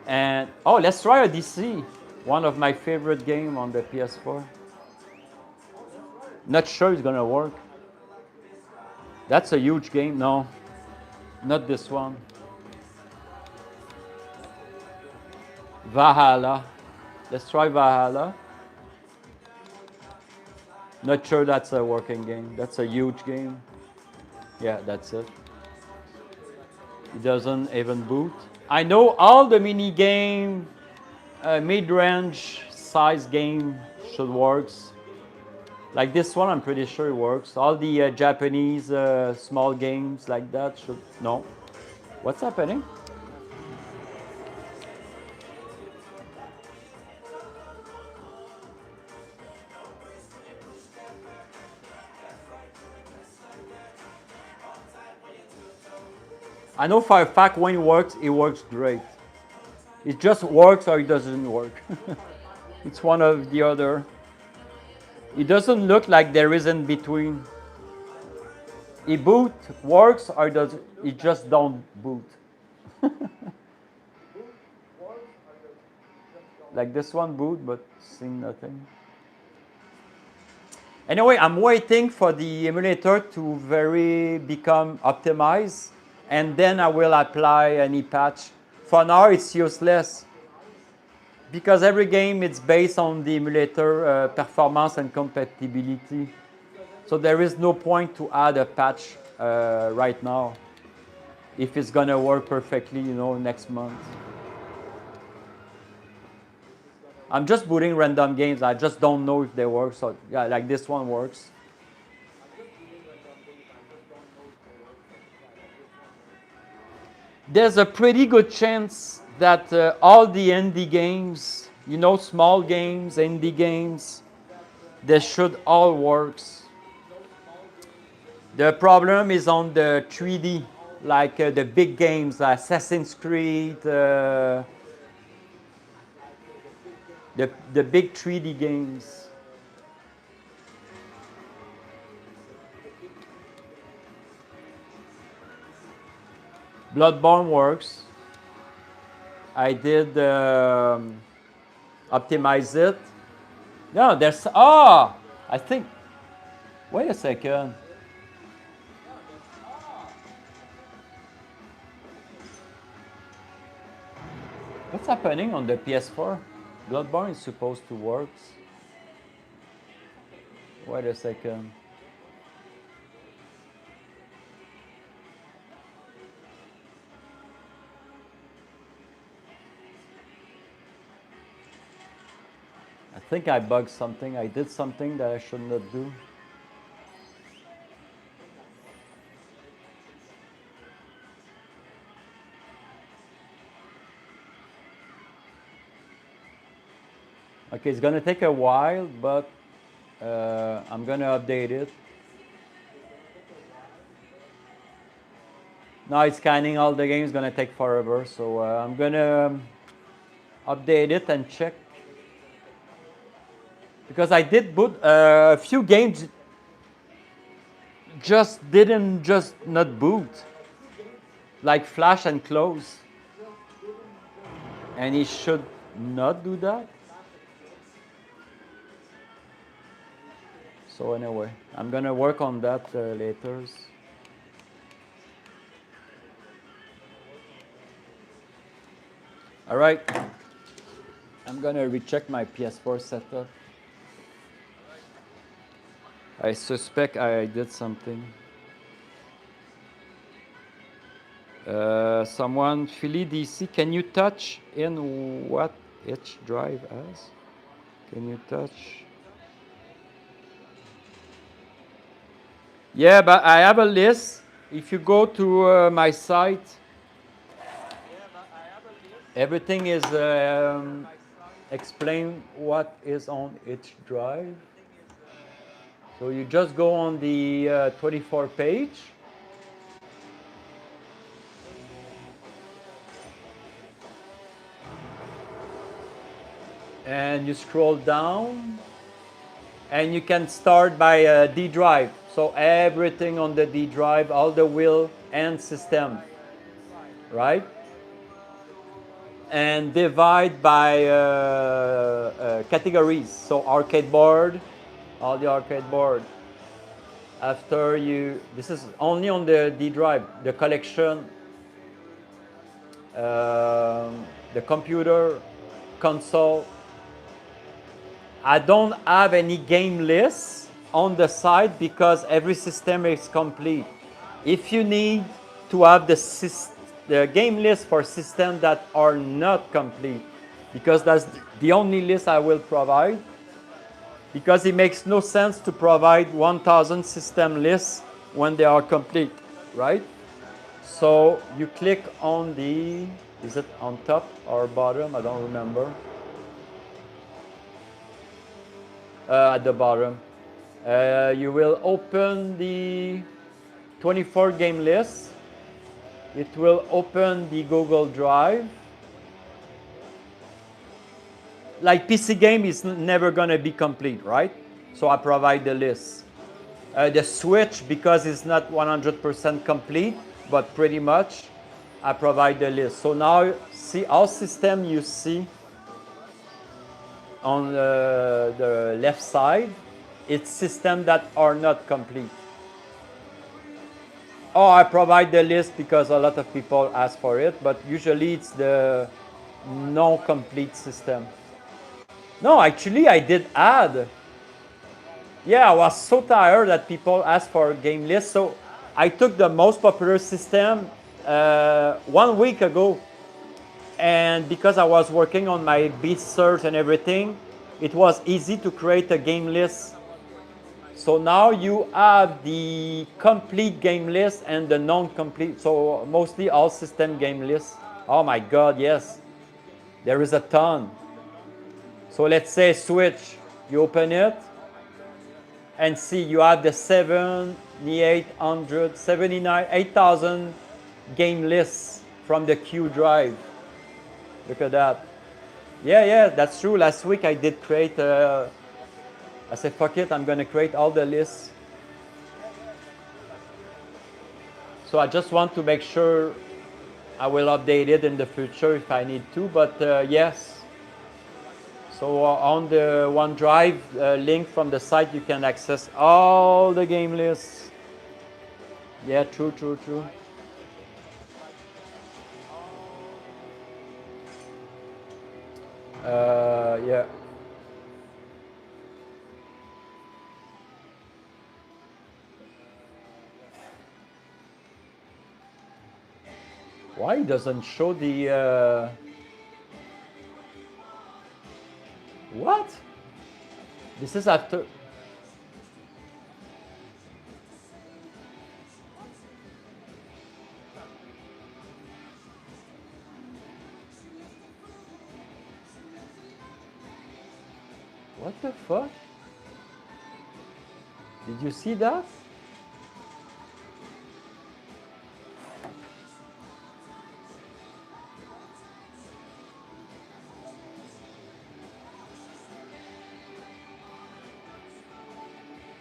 And oh, let's try Odyssey. One of my favorite games on the PS4. Not sure it's gonna work. That's a huge game. No, not this one. Valhalla. Let's try Valhalla. Not sure that's a working game. That's a huge game. Yeah, that's it. It doesn't even boot. I know all the mini game, mid-range size game should work. Like this one, I'm pretty sure it works. All the Japanese small games like that should, no. What's happening? I know for a fact when it works great. It just works or it doesn't work. It's one of the other. It doesn't look like there is in between. It boot works or does it just don't boot? Like this one boot but seeing nothing. Anyway, I'm waiting for the emulator to very become optimized and then I will apply any patch. For now it's useless because every game is based on the emulator performance and compatibility. So there is no point to add a patch right now if it's gonna work perfectly, you know, next month. I'm just booting random games. I just don't know if they work. So yeah, like this one works. There's a pretty good chance that all the indie games, you know, small games, indie games, they should all work. The problem is on the 3D, like the big games, Assassin's Creed, the big 3D games. Bloodborne works. I did optimize it. No, there's, oh, I think, wait a second. What's happening on the PS4? Bloodborne is supposed to work. Wait a second. I think I bugged something. I did something that I should not do. Okay, it's gonna take a while, but I'm gonna update it. Now it's scanning all the games, gonna take forever, so I'm gonna update it and check. Because I did boot a few games, didn't not boot, like Flash and Close, and it should not do that. So anyway, I'm gonna work on that later. All right, I'm gonna recheck my PS4 setup. I suspect I did something. Someone, Philly DC, can you touch in what each drive has? Can you touch? Yeah, but I have a list. If you go to my site, everything is explain what is on each drive. So you just go on the 24 page. And you scroll down. And you can start by D drive. So everything on the D drive, all the wheel and system, right? And divide by categories. So arcade board, all the arcade board. After this is only on the D drive, the collection, the computer, console. I don't have any game lists on the site because every system is complete. If you need to have the game list for systems that are not complete, because that's the only list I will provide, because it makes no sense to provide 1,000 system lists when they are complete, right? So you click on the, is it on top or bottom? I don't remember. At the bottom. You will open the 24 game list. It will open the Google Drive. Like PC game is never gonna be complete, right? So I provide the list. The Switch, because it's not 100% complete, but pretty much, I provide the list. So now, see our system you see on the left side, it's systems that are not complete. Oh, I provide the list because a lot of people ask for it, but usually it's the non-complete system. No, actually I did add. Yeah, I was so tired that people asked for a game list, so I took the most popular system 1 week ago, and because I was working on my beast search and everything, it was easy to create a game list. So now you have the complete game list and the non-complete, so mostly all system game lists. Oh my God, yes, there is a ton. So let's say Switch, you open it and see you have the 7,800, 79, 8,000 game lists from the Q drive. Look at that. Yeah, that's true. Last week I did create I said, fuck it, I'm gonna create all the lists. So I just want to make sure I will update it in the future if I need to, but yes. So on the OneDrive link from the site, you can access all the game lists. Yeah, true. Yeah. Why it doesn't show the what? This is after. What the fuck? Did you see that?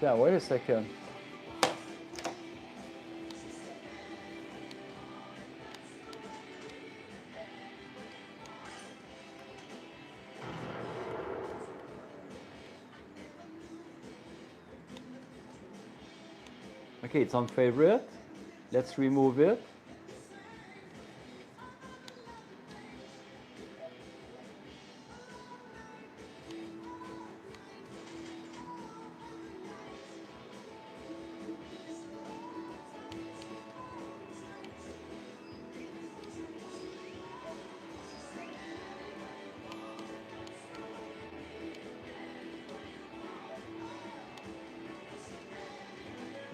Yeah, wait a second. Okay, it's on favorite. Let's remove it.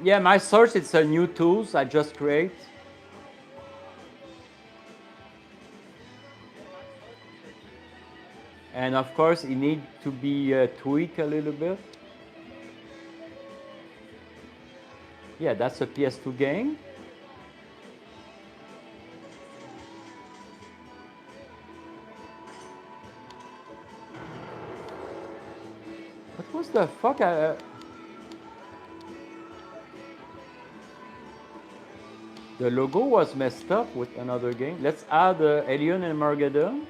Yeah, my source, it's a new tools I just create. And of course, it need to be tweaked a little bit. Yeah, that's a PS2 game. What was the fuck? The logo was messed up with another game. Let's add Alien and Margaddon.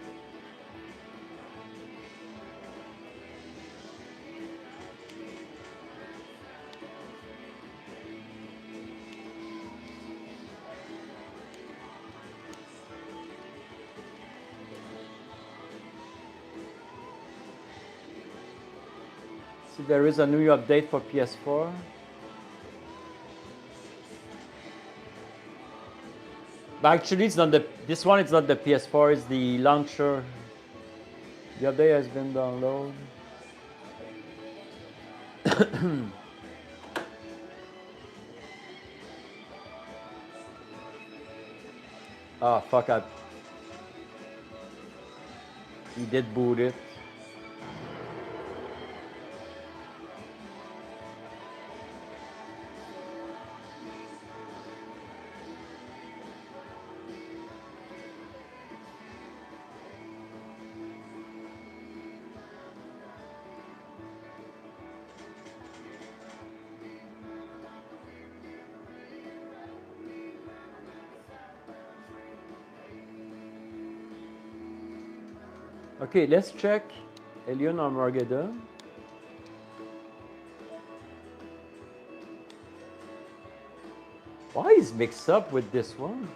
See, there is a new update for PS4. But actually, it's not the. This one is not the PS4. It's the launcher. The update has been downloaded. Ah, fuck up. He did boot it. Okay, let's check Alien Armageddon. Why is mixed up with this one?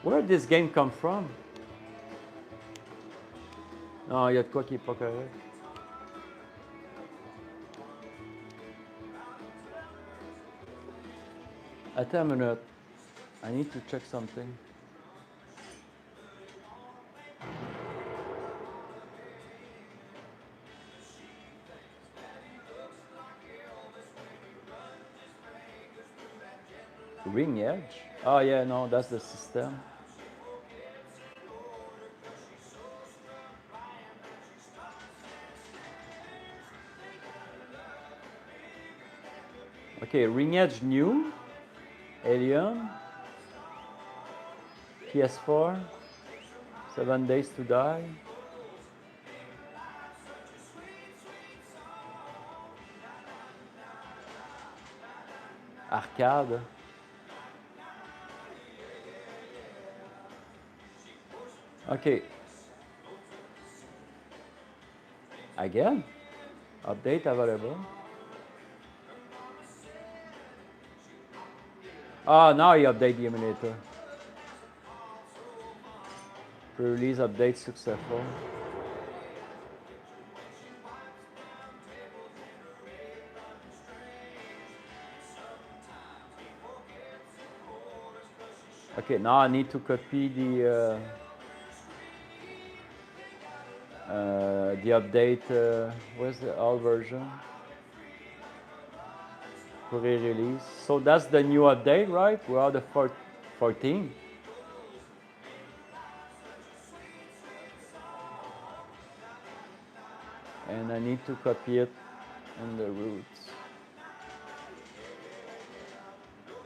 Where did this game come from? Non, il y a de quoi qui est pas correct. Attends a minute. I need to check something. Ring edge? Oh yeah, no, that's the system. Okay, ring edge new. Alien. PS4. 7 Days to Die. Arcade. Okay. Again? Update available. Ah, now you update the emulator. Pre-release update successful. Okay, now I need to copy the update. Where's the old version? Pre-release. So that's the new update, right? We are the 14. And I need to copy it in the roots.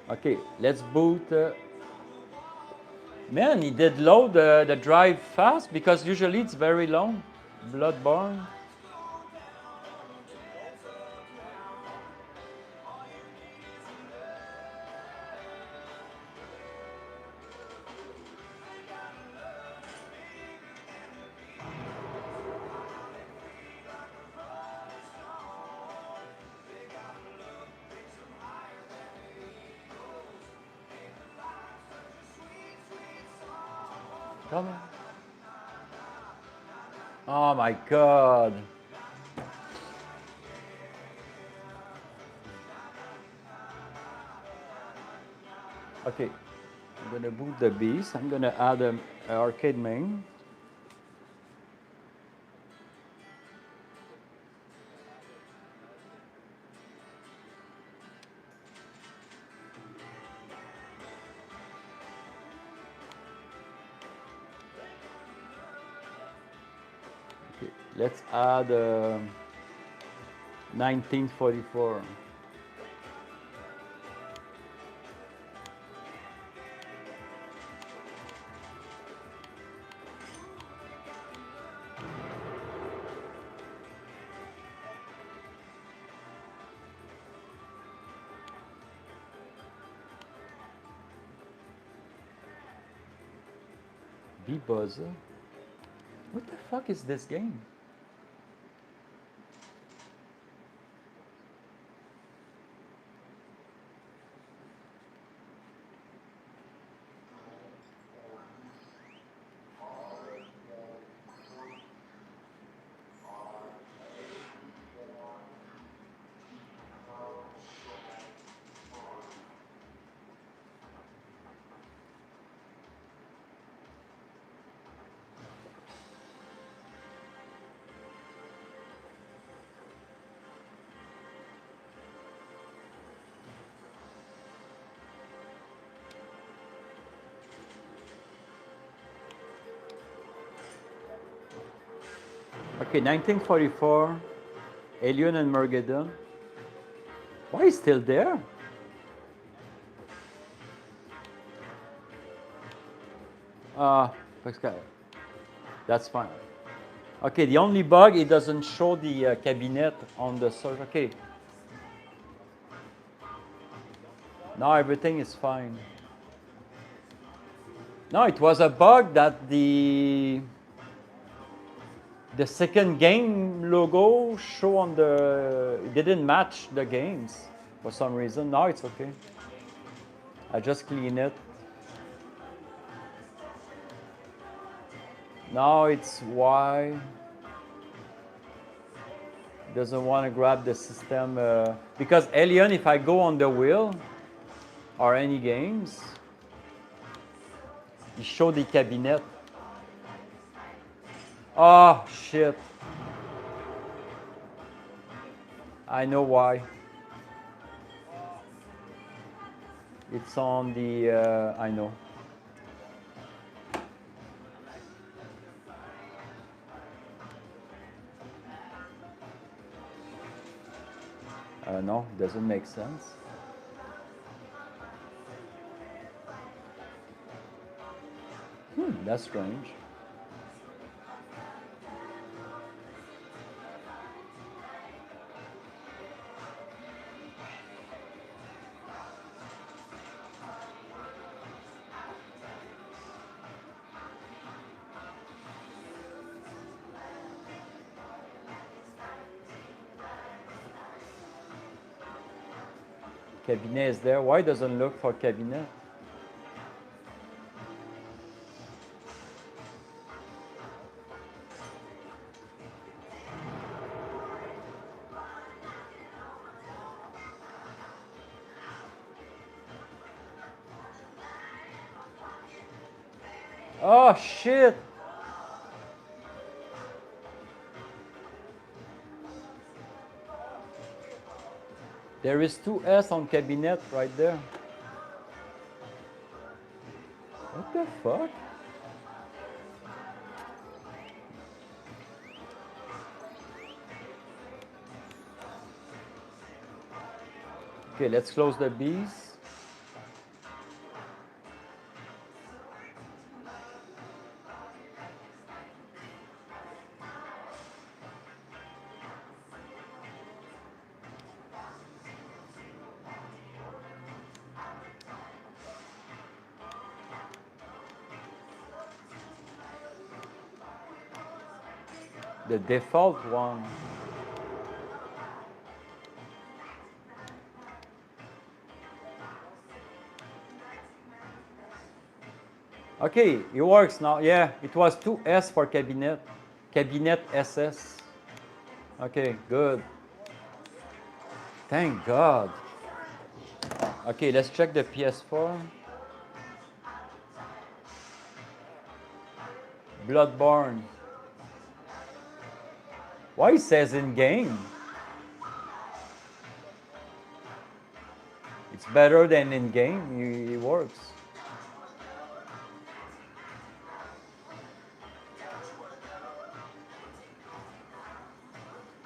Okay, let's boot. Man, he did load the drive fast because usually it's very long. Bloodborne. Come on. Oh my god. Okay, I'm gonna boot the beast. I'm gonna add an arcade MAME. Okay, let's add 1944. Buzzer. What the fuck is this game? Okay, 1944, Alien and Mergeddon. Why is still there? Parce que that's fine. Okay, the only bug, it doesn't show the cabinet on the search. Okay. Now everything is fine. No, it was a bug that the second game logo show on the, it didn't match the games for some reason. Now it's okay. I just clean it. Now it's why doesn't want to grab the system because Alien, if I go on the wheel or any games, you show the cabinet. Oh shit! I know why. It's on the. I know. No, doesn't make sense. That's strange. Cabinet is there. Why doesn't look for cabinet? Oh shit! There is 2S on cabinet right there. What the fuck? Okay, let's close the bees. The default one. Okay, it works now. Yeah, it was 2S for cabinet. Cabinet SS. Okay, good. Thank God. Okay, let's check the PS4. Bloodborne. Why it says in game? It's better than in game. It works.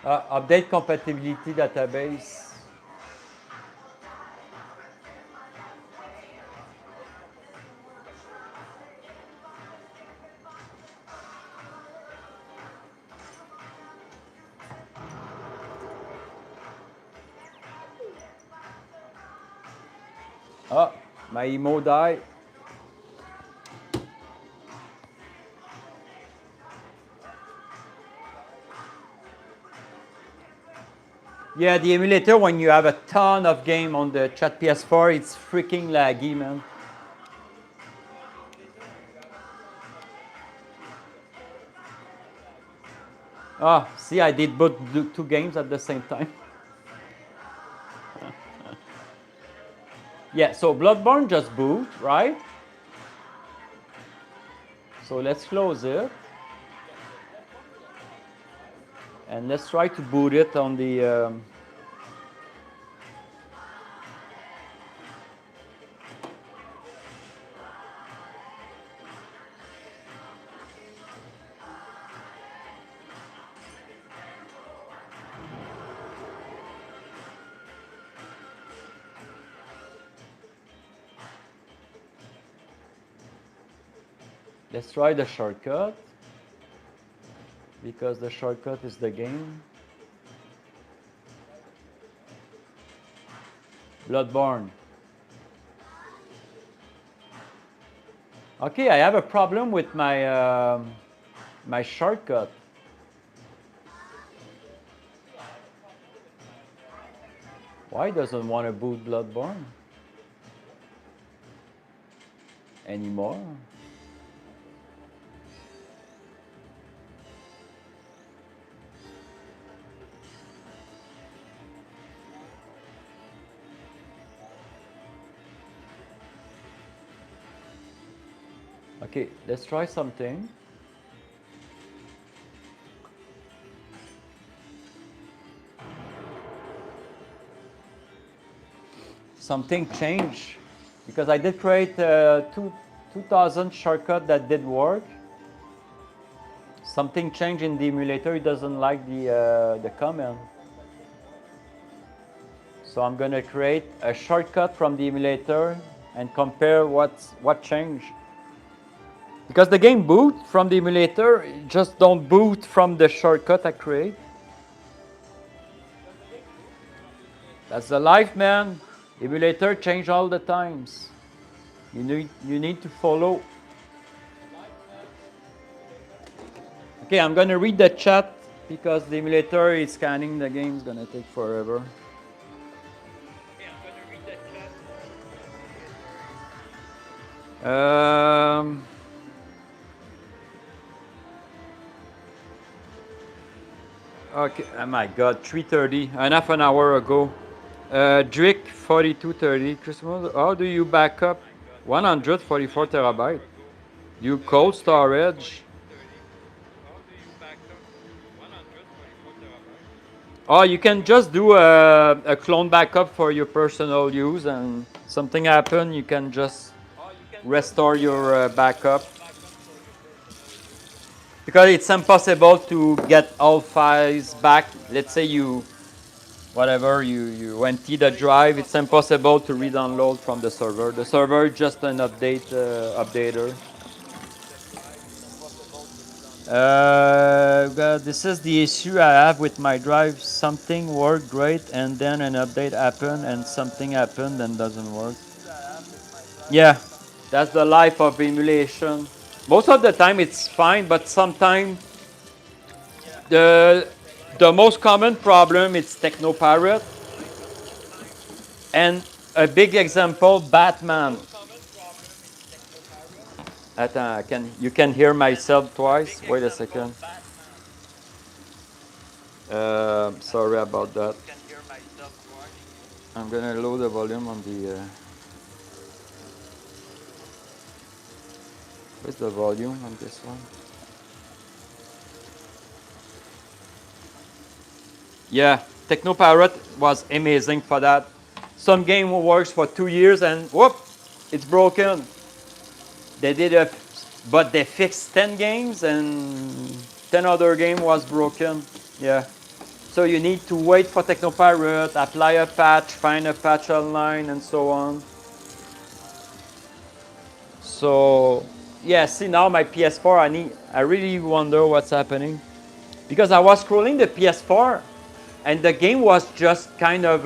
Update compatibility database. Oh, my emo died. Yeah, the emulator, when you have a ton of game on the chat PS4, it's freaking laggy, man. Oh, see, I did both 2 games at the same time. Yeah, so Bloodborne just boot, right? So let's close it. And let's try to boot it on the... Let's try the shortcut, because the shortcut is the game. Bloodborne. Okay, I have a problem with my my shortcut. Why doesn't want to boot Bloodborne anymore? Okay, let's try something. Something changed, because I did create 2000 shortcut that did work. Something changed in the emulator. It doesn't like the command. So I'm going to create a shortcut from the emulator and compare what changed. Because the game boot from the emulator, just don't boot from the shortcut I create. That's the life, man. Emulator change all the times. You need to follow. Okay, I'm gonna read the chat because the emulator is scanning the game. It's gonna take forever. Okay, oh my God, 3:30, half an hour ago. Drick 4230, Kriscoolmod, how do you back up 144 terabyte? You cold storage. Oh, you can just do a clone backup for your personal use, and something happen, you can just restore your backup. Because it's impossible to get all files back. Let's say you empty the drive, it's impossible to re-download from the server. The server is just an updater. This is the issue I have with my drive. Something worked great, and then an update happened, and something happened and doesn't work. Yeah, that's the life of emulation. Most of the time it's fine, but sometimes the most common problem is Technopirate. And a big example, Batman. You can hear myself twice. Wait a second. Sorry about that. I'm gonna lower the volume on the. Where's the volume on this one? Yeah, Technopirate was amazing for that. Some game works for 2 years and whoop, it's broken. They did but they fixed 10 games and 10 other game was broken. Yeah. So you need to wait for Technopirate, apply a patch, find a patch online, and so on. So yeah, see now my PS4, I really wonder what's happening. Because I was scrolling the PS4 and the game was just kind of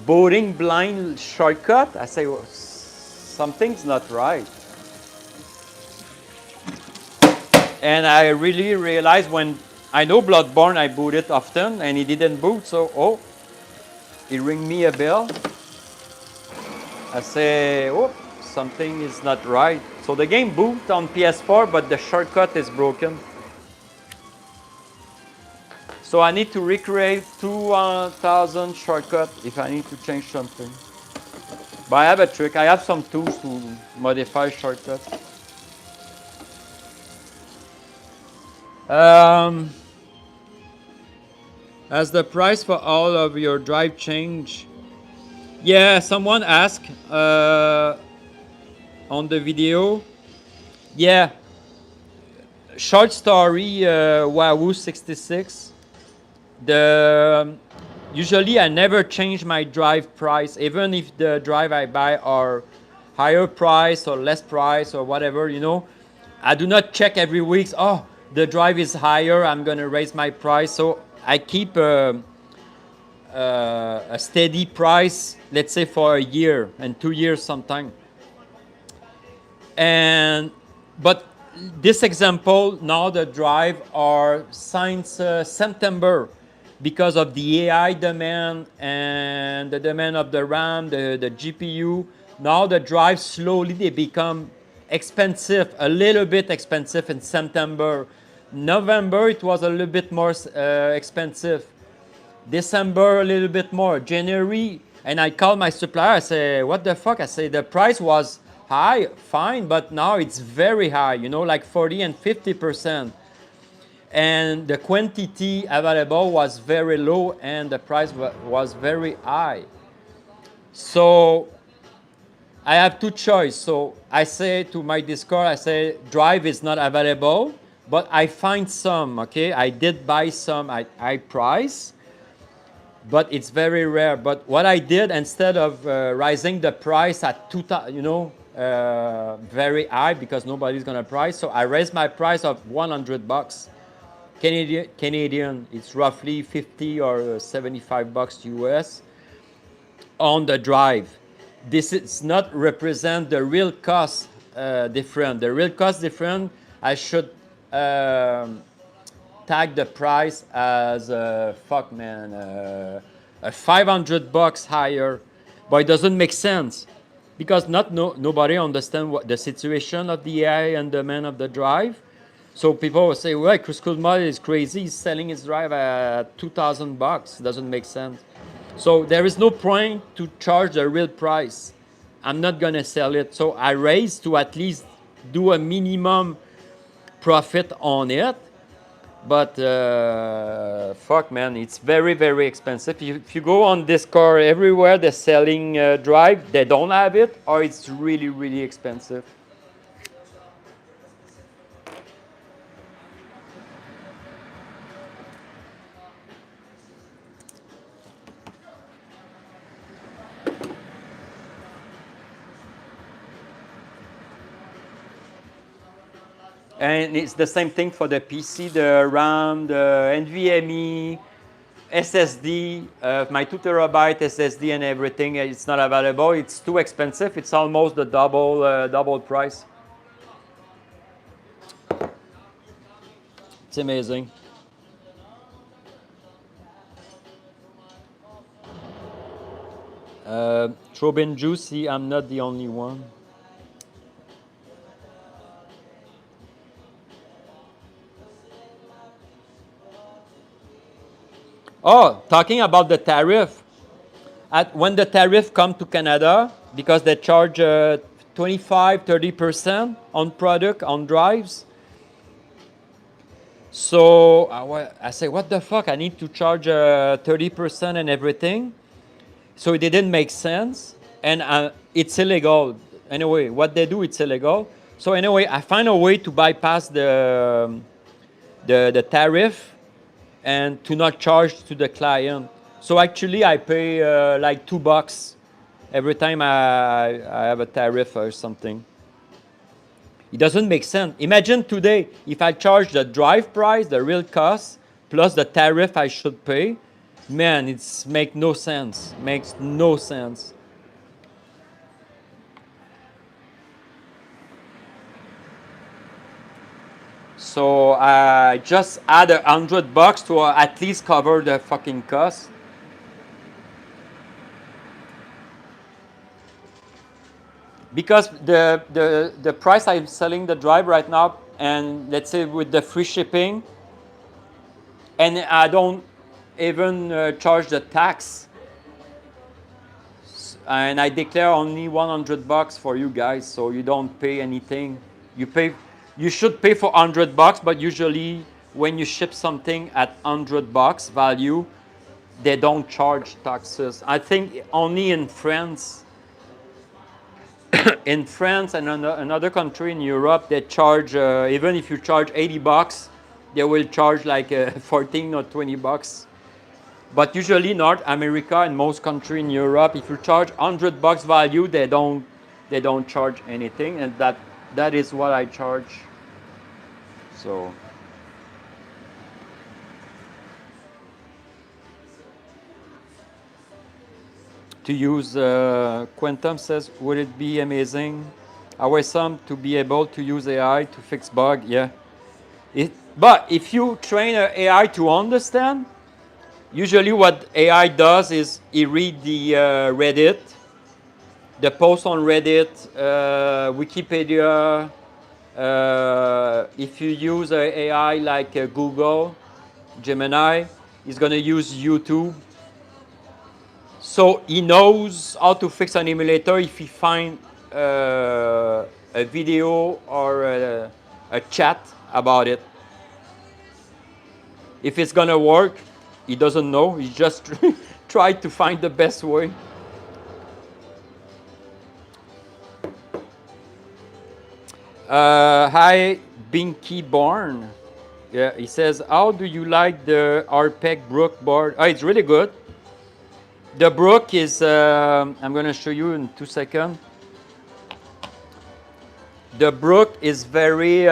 booting blind shortcut. I say, well, something's not right. And I really realized when I know Bloodborne, I boot it often, and it didn't boot, so it rang me a bell. I say, oh, something is not right. So the game boot on PS4, but the shortcut is broken. So I need to recreate 2,000 shortcut if I need to change something. But I have a trick. I have some tools to modify shortcuts. Has the price for all of your drive changed? Yeah, someone asked on the video. Yeah, short story Wahoo 66. Usually I never change my drive price, even if the drive I buy are higher price or less price or whatever, you know. I do not check every week, oh, the drive is higher, I'm gonna raise my price. So I keep a steady price, let's say for a year and 2 years sometime. And but this example, now the drive are since September, because of the AI demand and the demand of the RAM, the GPU. Now the drive slowly they become expensive, a little bit expensive in September. November it was a little bit more expensive. December a little bit more. January, and I call my supplier. I say, "What the fuck?" I say, "The price was high, fine, but now it's very high. You know, like 40 and 50%, and the quantity available was very low, and the price was very high." So I have two choices. So I say to my Discord, I say, "Drive is not available, but I find some. Okay, I did buy some at high price." But it's very rare. But what I did, instead of raising the price at very high, because nobody's gonna price, so I raised my price of $100 Canadian. It's roughly 50 or 75 bucks US on the drive. This is not represent the real cost different. The real cost different, I should tag the price as fuck man, a 500 bucks higher, but it doesn't make sense because nobody understand what the situation of the AI and demand of the drive. So people will say, "Well, Kriscoolmod is crazy. He's selling his drive at 2,000 bucks. Doesn't make sense." So there is no point to charge the real price. I'm not gonna sell it. So I raise to at least do a minimum profit on it. But fuck man, it's very, very expensive. If you go on Discord, everywhere they're selling drive, they don't have it, or it's really, really expensive. And it's the same thing for the PC, the RAM, the NVMe, SSD, my 2 terabyte SSD and everything. It's not available. It's too expensive. It's almost the double price. It's amazing. Trobin Juicy, I'm not the only one. Oh, talking about the tariff. When the tariff come to Canada, because they charge 25, 30% on product, on drives. So I say, what the fuck? I need to charge 30% and everything. So it didn't make sense. And it's illegal. Anyway, what they do, it's illegal. So anyway, I find a way to bypass the tariff and to not charge to the client. So actually I pay like $2 every time I have a tariff or something. It doesn't make sense. Imagine today, if I charge the drive price, the real cost, plus the tariff I should pay, man, it's make no sense. Makes no sense. So I just add $100 to at least cover the fucking cost. Because the price I'm selling the drive right now, and let's say with the free shipping, and I don't even charge the tax, and I declare only $100 for you guys, so you don't pay anything. You should pay for $100, but usually when you ship something at $100 value, they don't charge taxes. I think only in France. In France and another country in Europe, they charge, even if you charge $80, they will charge like 14 or $20. But usually North America and most countries in Europe, if you charge $100 value, they don't they don't charge anything, and that is what I charge. So to use, Quantum says, would it be amazing, awesome to be able to use AI to fix bug? Yeah. But if you train an AI to understand, usually what AI does is he read the Reddit, the post on Reddit, Wikipedia. If you use an AI like Google, Gemini, he's going to use YouTube. So he knows how to fix an emulator if he finds a video or a chat about it. If it's going to work, he doesn't know. He just tried to find the best way. Hi, Binky Barn. Yeah, he says, how do you like the RPEG Brook board? Oh, it's really good. The Brook is, I'm going to show you in 2 seconds. The Brook is very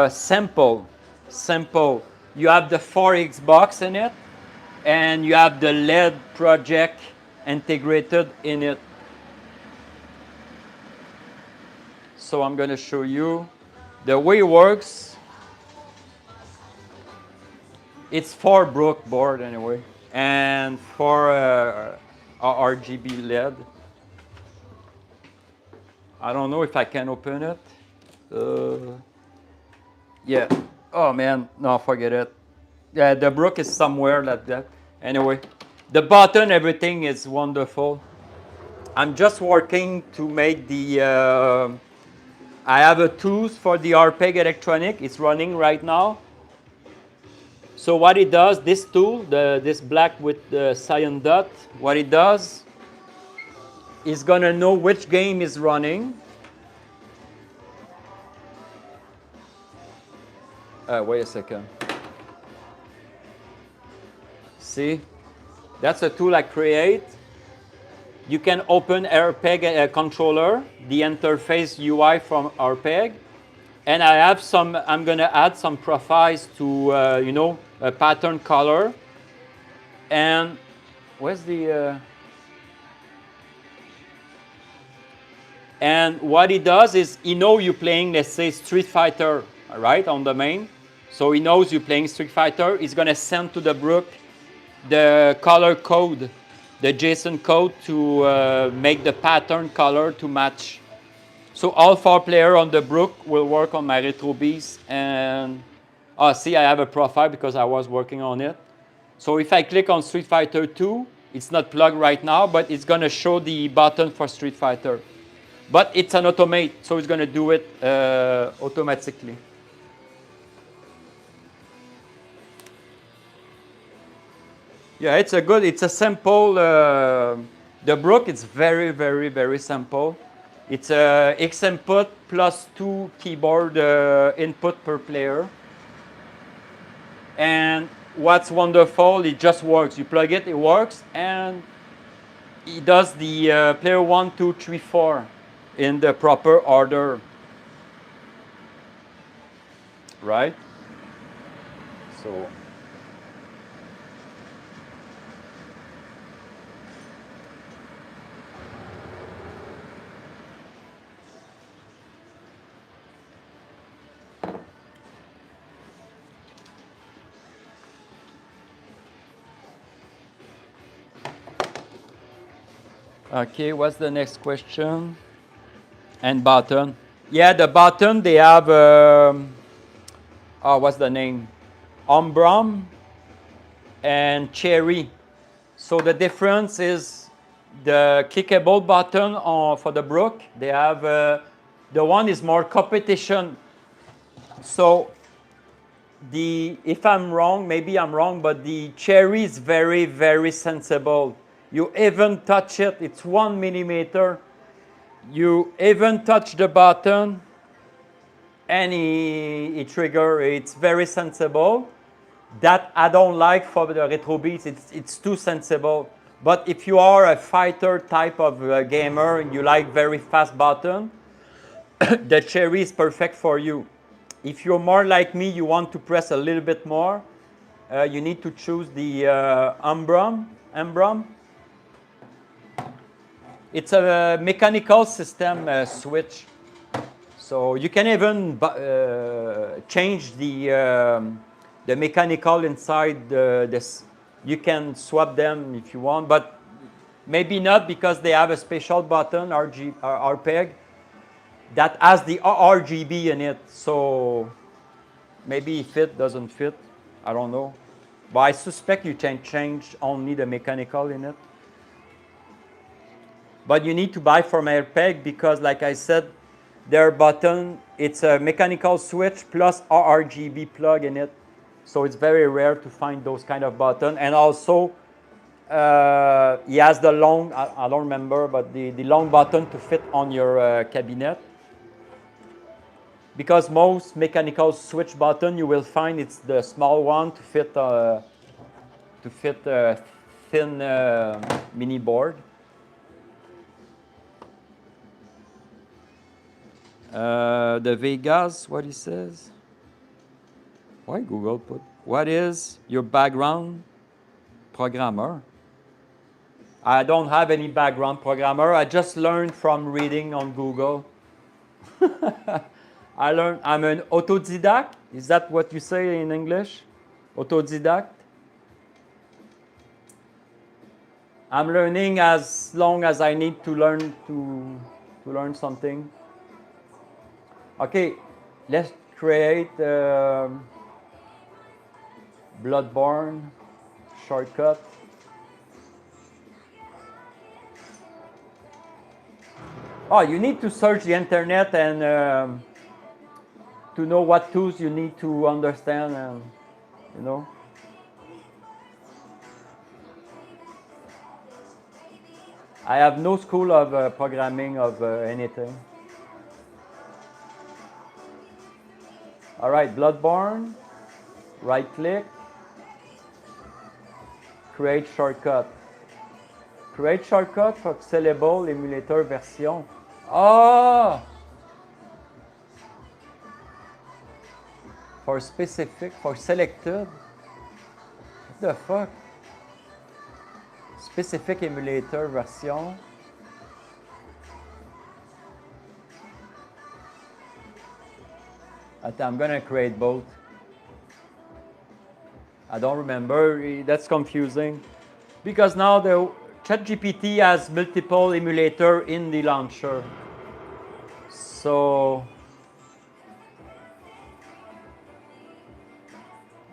simple. Simple. You have the 4X box in it, and you have the LED project integrated in it. So I'm going to show you the way it works. It's 4 Brook board anyway, and 4 RGB LED. I don't know if I can open it. Yeah. Oh man, no, forget it. Yeah, the Brook is somewhere like that. Anyway, the button, everything is wonderful. I'm just working to make the. I have a tools for the RPEG electronic. It's running right now. So what it does, this tool, this black with the cyan dot, what it does is gonna know which game is running. Wait a second. See, that's a tool I create. You can open RPEG controller, the interface UI from RPEG, and I have some. I'm gonna add some profiles to you know, a pattern color. And where's the? And what he does is he knows you're playing, let's say, Street Fighter, right, on the MAME. So he knows you're playing Street Fighter. He's gonna send to the Brook the color code, the JSON code to make the pattern color to match. So all 4 players on the Brook will work on my RetroBeast. And see, I have a profile because I was working on it. So if I click on Street Fighter 2, it's not plugged right now, but it's gonna show the button for Street Fighter. But it's an automate, so it's gonna do it automatically. Yeah, it's a simple, the Brook is very, very, very simple. It's a X input plus 2 keyboard input per player. And what's wonderful, it just works. You plug it, it works, and it does the player 1, 2, 3, 4 in the proper order. Right? So. Okay, what's the next question? And button. Yeah, the button, they have, what's the name? Umbrum and Cherry. So the difference is the clickable button for the Brook. They have, the one is more competition. So if I'm wrong, maybe I'm wrong, but the Cherry is very, very sensible. You even touch it, it's 1 millimeter. You even touch the button and it trigger, it's very sensible. That I don't like for the RetroBeast, it's too sensible. But if you are a fighter type of gamer and you like very fast button, the Cherry is perfect for you. If you're more like me, you want to press a little bit more, you need to choose the Umbrum. It's a mechanical system switch. So you can even change the mechanical inside this. You can swap them if you want, but maybe not because they have a special button, RPEG, that has the RGB in it. So maybe if it doesn't fit, I don't know. But I suspect you can change only the mechanical in it. But you need to buy from RPEG because, like I said, their button, it's a mechanical switch plus RGB plug in it. So it's very rare to find those kind of button. And also, he has the long, I don't remember, but the long button to fit on your cabinet. Because most mechanical switch button, you will find it's the small one to fit a thin mini board. The Vegas, what he says. Why Google put, what is your background programmer? I don't have any background programmer. I just learned from reading on Google. I'm an autodidact. Is that what you say in English? Autodidact. I'm learning as long as I need to learn to learn something. Okay, let's create Bloodborne shortcut. Oh, you need to search the internet and to know what tools you need to understand, and you know. I have no school of programming of anything. All right, Bloodborne, right click, create shortcut. Create shortcut for sellable emulator version. Oh! For specific, for selected. What the fuck? Specific emulator version. I'm gonna create both. I don't remember, that's confusing. Because now the ChatGPT has multiple emulator in the launcher. So,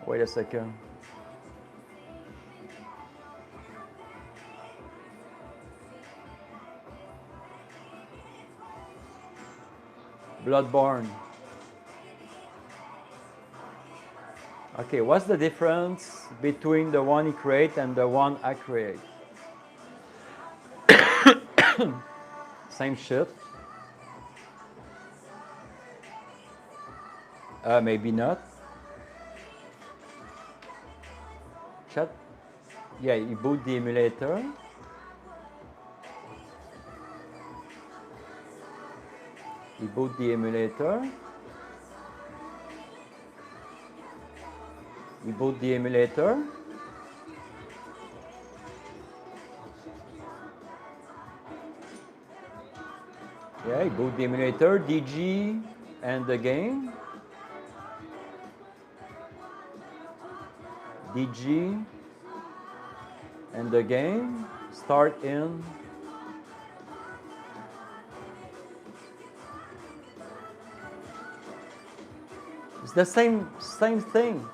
wait a second. Bloodborne. Okay, what's the difference between the one he create and the one I create? Same shit. Maybe not. Chat. Yeah, you boot the emulator. You boot the emulator. You boot the emulator. Yeah, you boot the emulator, DG, and the game. DG, and the game. Start in. It's the same thing.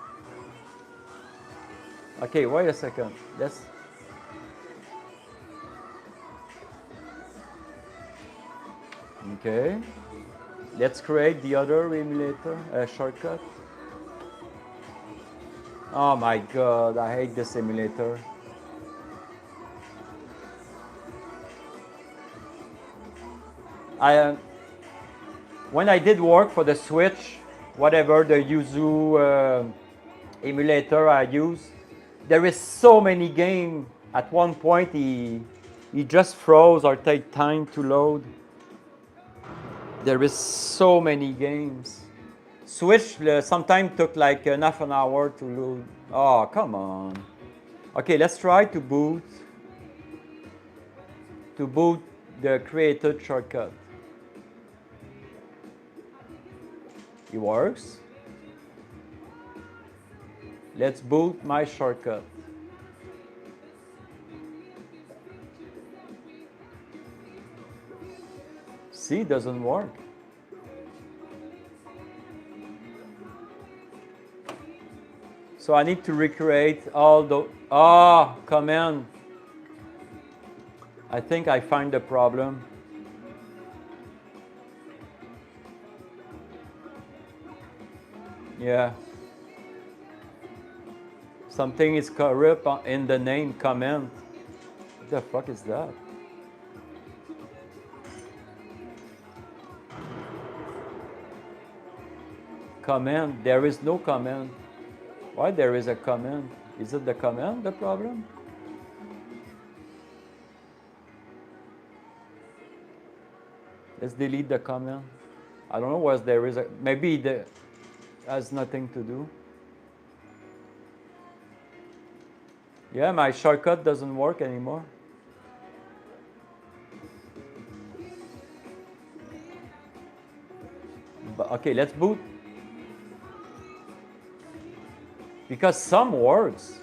Okay, wait a second. Let's. Okay. Let's create the other emulator shortcut. Oh my god, I hate this emulator. When I did work for the Switch, whatever the Yuzu emulator I use, there is so many games At one point, he just froze or take time to load. There is so many games. Switch sometimes took like half an hour to load. Oh, come on. Okay, let's try to boot the created shortcut. It works. Let's boot my shortcut. See, it doesn't work. So I need to recreate all the command. I think I find the problem. Yeah. Something is corrupt in the name command. What the fuck is that? Command. There is no command. Why there is a command? Is it the command the problem? Let's delete the command. I don't know what there is. Maybe the has nothing to do. Yeah, my shortcut doesn't work anymore. But, okay, let's boot. Because some works.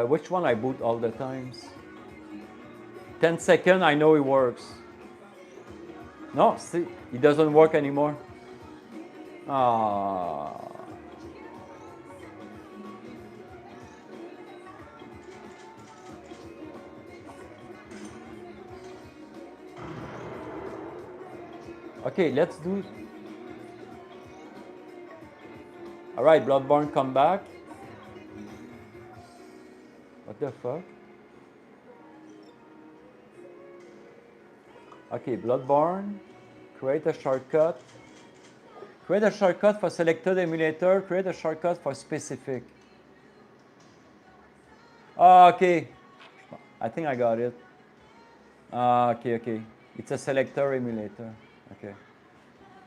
Which one I boot all the times? 10 seconds, I know it works. No, see, it doesn't work anymore. Ah. Okay, let's do it. All right, Bloodborne, come back. What the fuck? Okay, Bloodborne, create a shortcut. Create a shortcut for selected emulator, create a shortcut for specific. Okay, I think I got it. Okay. It's a selector emulator. Okay.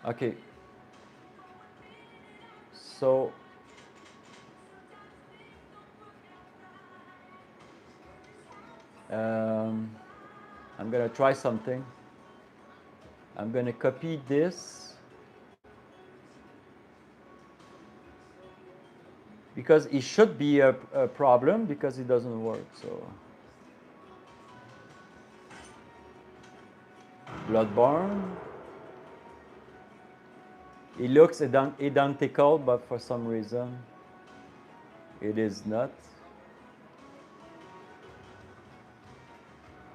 Okay. So I'm gonna try something. I'm gonna copy this because it should be a problem because it doesn't work. So Bloodborne. It looks identical, but for some reason it is not.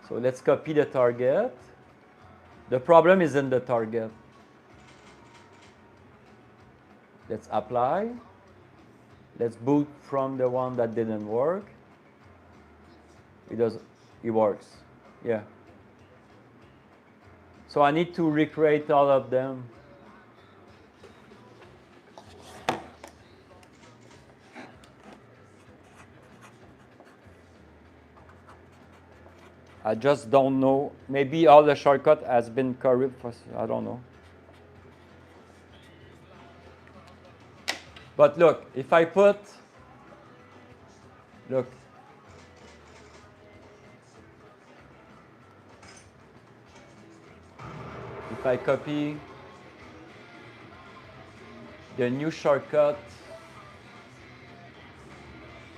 So let's copy the target. The problem is in the target. Let's apply. Let's boot from the one that didn't work. It works. Yeah. So I need to recreate all of them. I just don't know. Maybe all the shortcut has been corrupt. I don't know. But look, if I put, look, if I copy the new shortcut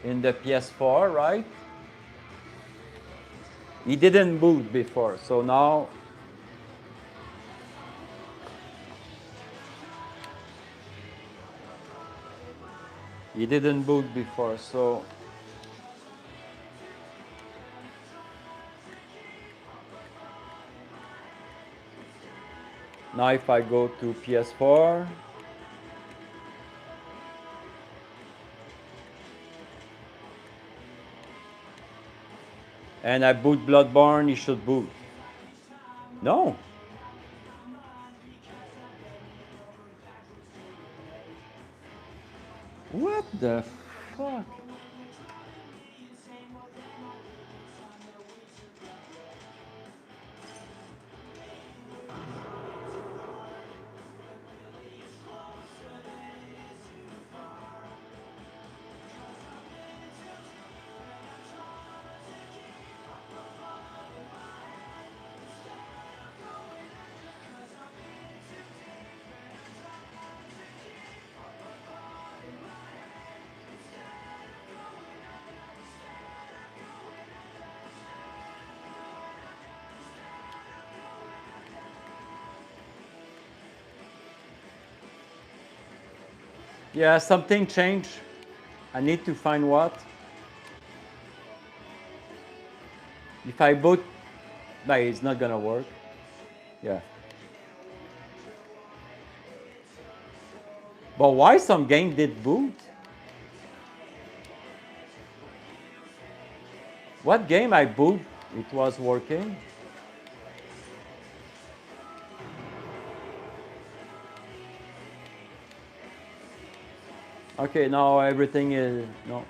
in the PS4, right? It didn't boot before, so now it didn't boot before, so now if I go to PS4, and I boot Bloodborne, it should boot. No. What the fuck? Yeah, something changed. I need to find what. If I boot, like, it's not gonna work. Yeah. But why some game did boot? What game I boot, it was working. Okay, now everything is, no.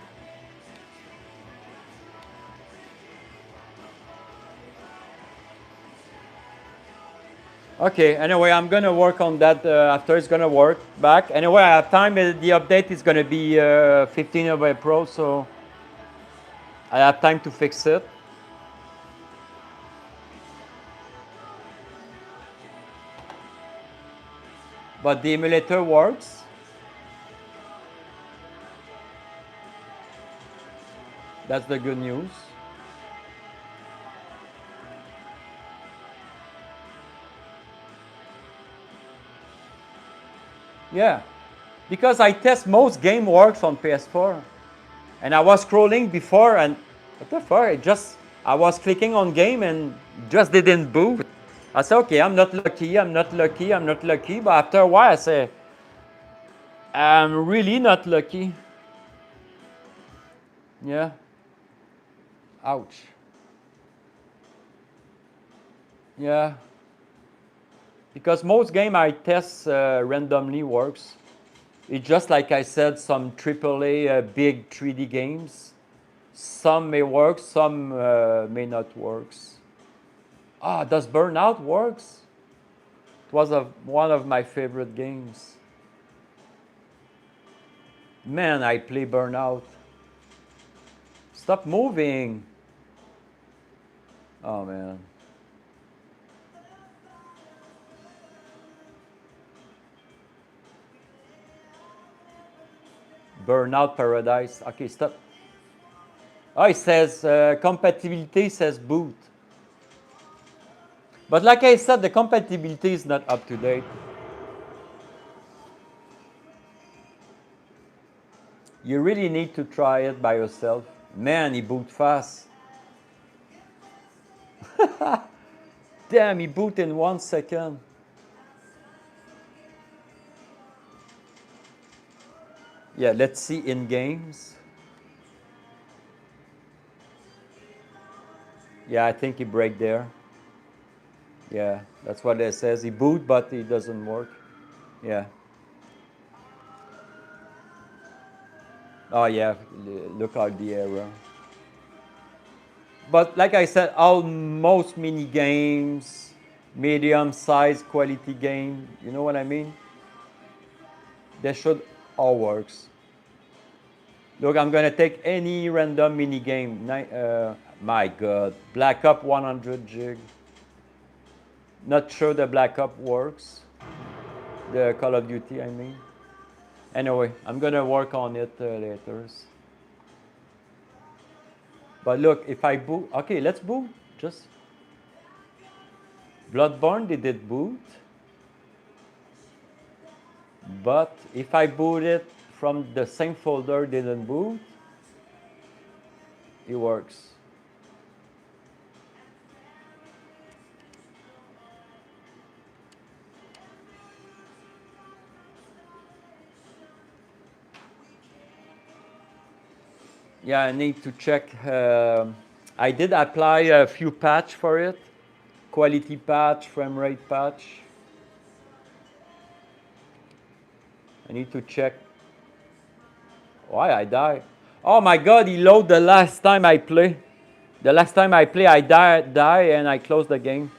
Okay, anyway, I'm gonna work on that after it's gonna work back. Anyway, I have time, the update is gonna be 15 of April, so I have time to fix it. But the emulator works. That's the good news. Yeah, because I test most game works on PS4. And I was scrolling before and what the fuck? I was clicking on game and just didn't boot. I said, okay, I'm not lucky, I'm not lucky, I'm not lucky. But after a while I say, I'm really not lucky. Yeah. Ouch. Yeah. Because most game I test randomly works. It's just like I said, some AAA big 3D games. Some may work, some may not work. Ah, does Burnout works? It was one of my favorite games. Man, I play Burnout. Stop moving. Oh man. Burnout Paradise. Okay, stop. Oh, it says compatibility says boot. But like I said, the compatibility is not up to date. You really need to try it by yourself. Man, he boot fast. Damn, he boot in 1 second. Yeah, let's see in games. Yeah, I think he break there. Yeah, that's what it says. He boot, but it doesn't work. Yeah. Oh yeah, look at the error. But like I said, most mini games, medium size quality game, you know what I mean? They should all works. Look, I'm gonna take any random mini game. My God, Black Ops 100 gig. Not sure the Black Ops works. The Call of Duty, I mean. Anyway, I'm gonna work on it later. But look, if I boot, okay, let's boot. Just Bloodborne, they did boot. But if I boot it from the same folder, didn't boot, it works. Yeah, I need to check. I did apply a few patch for it. Quality patch, frame rate patch. I need to check. Why I die? Oh my God, he loaded the last time I play. The last time I play, I die and I closed the game.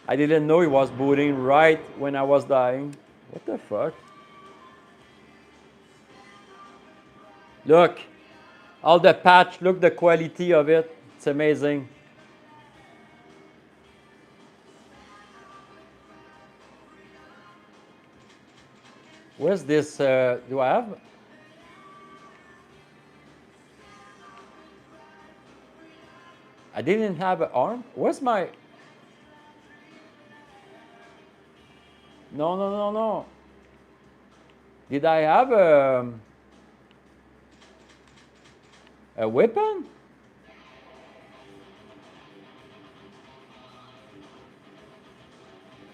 I didn't know it was booting right when I was dying. What the fuck? Look, all the patch, look the quality of it. It's amazing. Where's this? Do I have? I didn't have an arm. Where's my? No, no, no, no. Did I have a weapon?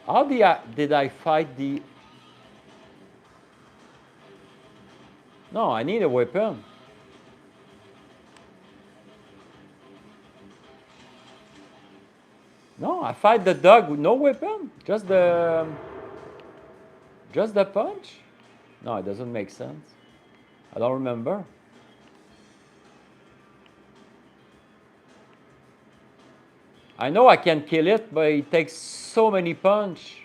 How did I fight the... No, I need a weapon. No, I fight the dog with no weapon. Just the punch. No, it doesn't make sense. I don't remember. I know I can kill it, but it takes so many punch.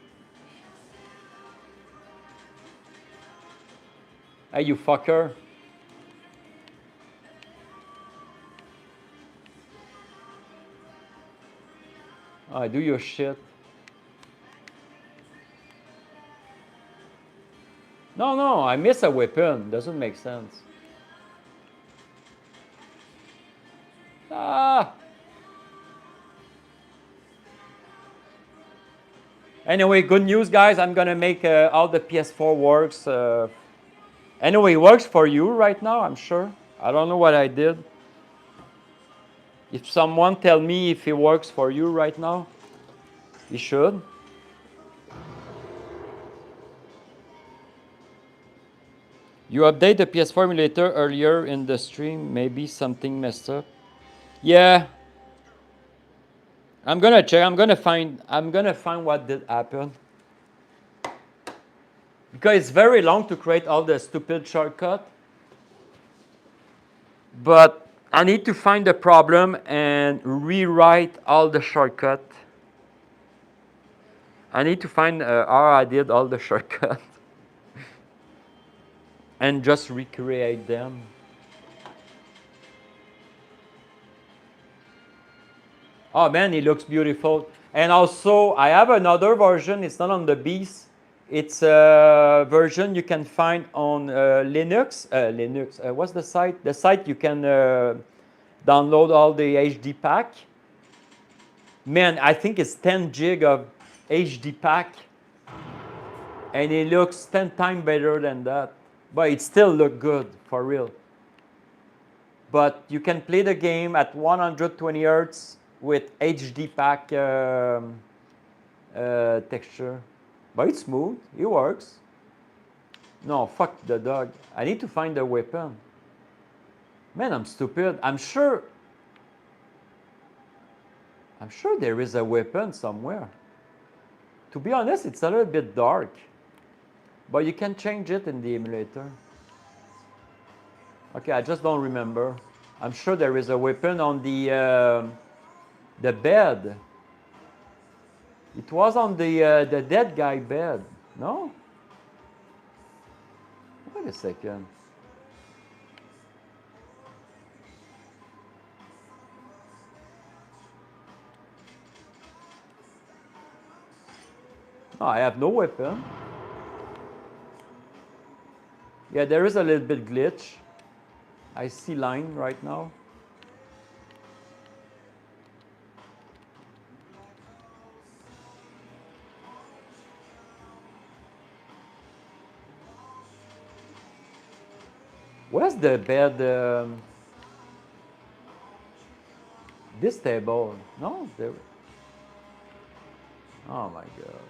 Hey, you fucker. Oh, do your shit. No, I miss a weapon. Doesn't make sense. Ah! Anyway, good news, guys. I'm gonna make all the PS4 works. Anyway, it works for you right now, I'm sure. I don't know what I did. If someone tell me if it works for you right now, it should. You update the PS4 emulator earlier in the stream. Maybe something messed up. Yeah. I'm gonna check. I'm gonna find what did happen. Because it's very long to create all the stupid shortcut. But I need to find the problem and rewrite all the shortcut. I need to find how I did all the shortcut. And just recreate them. Oh man, it looks beautiful. And also, I have another version. It's not on the Beast. It's a version you can find on Linux. What's the site? The site you can download all the HD pack. Man, I think it's 10 gig of HD pack. And it looks 10 times better than that. But it still looks good, for real. But you can play the game at 120 Hz with HD pack texture. But it's smooth, it works. No, fuck the dog. I need to find a weapon. Man, I'm stupid. I'm sure there is a weapon somewhere. To be honest, it's a little bit dark. But you can change it in the emulator. Okay, I just don't remember. I'm sure there is a weapon on the bed. It was on the dead guy bed, no? Wait a second. Oh, I have no weapon. Yeah, there is a little bit glitch. I see line right now. Where's the bed? This table? No, there. Oh my god.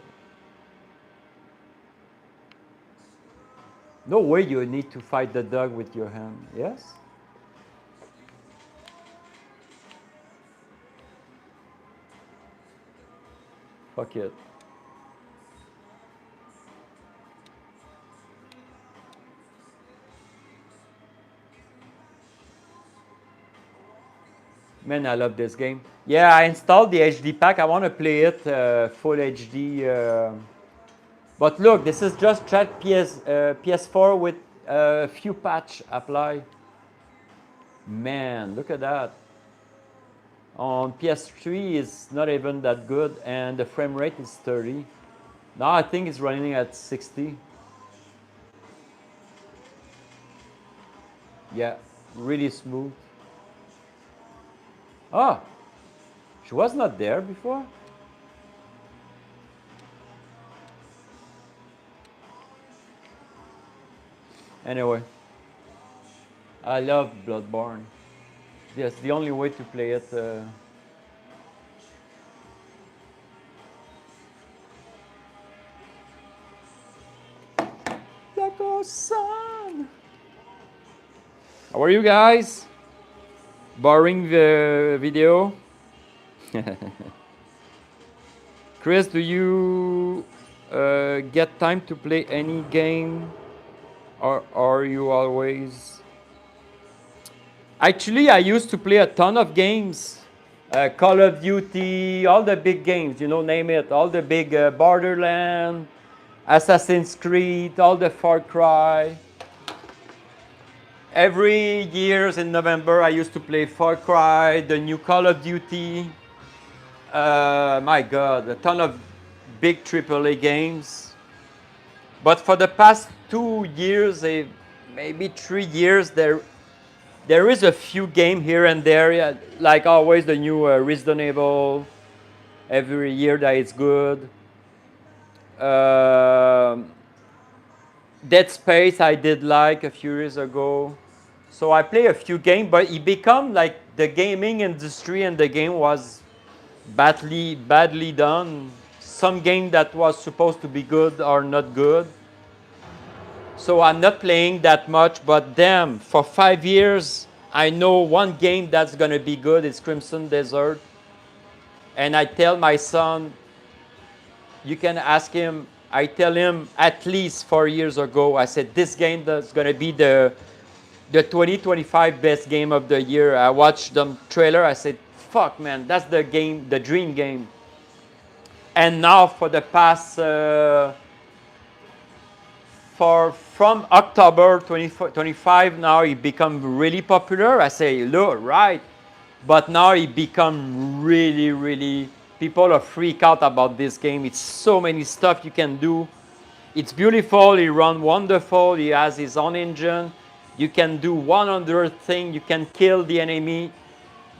No way you need to fight the dog with your hand. Yes? Fuck it. Man, I love this game. Yeah, I installed the HD pack. I want to play it full HD. But look, this is just chat PS4 with a few patch apply. Man, look at that. On PS3 it's not even that good and the frame rate is 30. Now I think it's running at 60. Yeah, really smooth. Oh, she was not there before? Anyway, I love Bloodborne. Yes, the only way to play it. Son. How are you guys? Boring video. Chris, do you get time to play any game, or are you always? Actually, I used to play a ton of games. Call of Duty, all the big games, you know, name it. All the big Borderlands, Assassin's Creed, all the Far Cry. Every years in November, I used to play Far Cry, the new Call of Duty. My God, a ton of big AAA games. But for the past 2 years, maybe 3 years, there is a few games here and there. Yeah, like always, the new Resident Evil. Every year that it's good. Dead Space I did like a few years ago. So I play a few games, but it become like the gaming industry and the game was badly done. Some game that was supposed to be good are not good. So I'm not playing that much, but damn, for 5 years, I know one game that's gonna be good. It's Crimson Desert. And I tell my son, you can ask him, I tell him at least 4 years ago, I said, this game that's gonna be the 2025 best game of the year. I watched the trailer, I said, fuck man, that's the game, the dream game. And now for the past, from October 2025, now it become really popular. I say, look, right. But now it become really, people are freak out about this game. It's so many stuff you can do. It's beautiful, it runs wonderful, he has his own engine. You can do 100 things, you can kill the enemy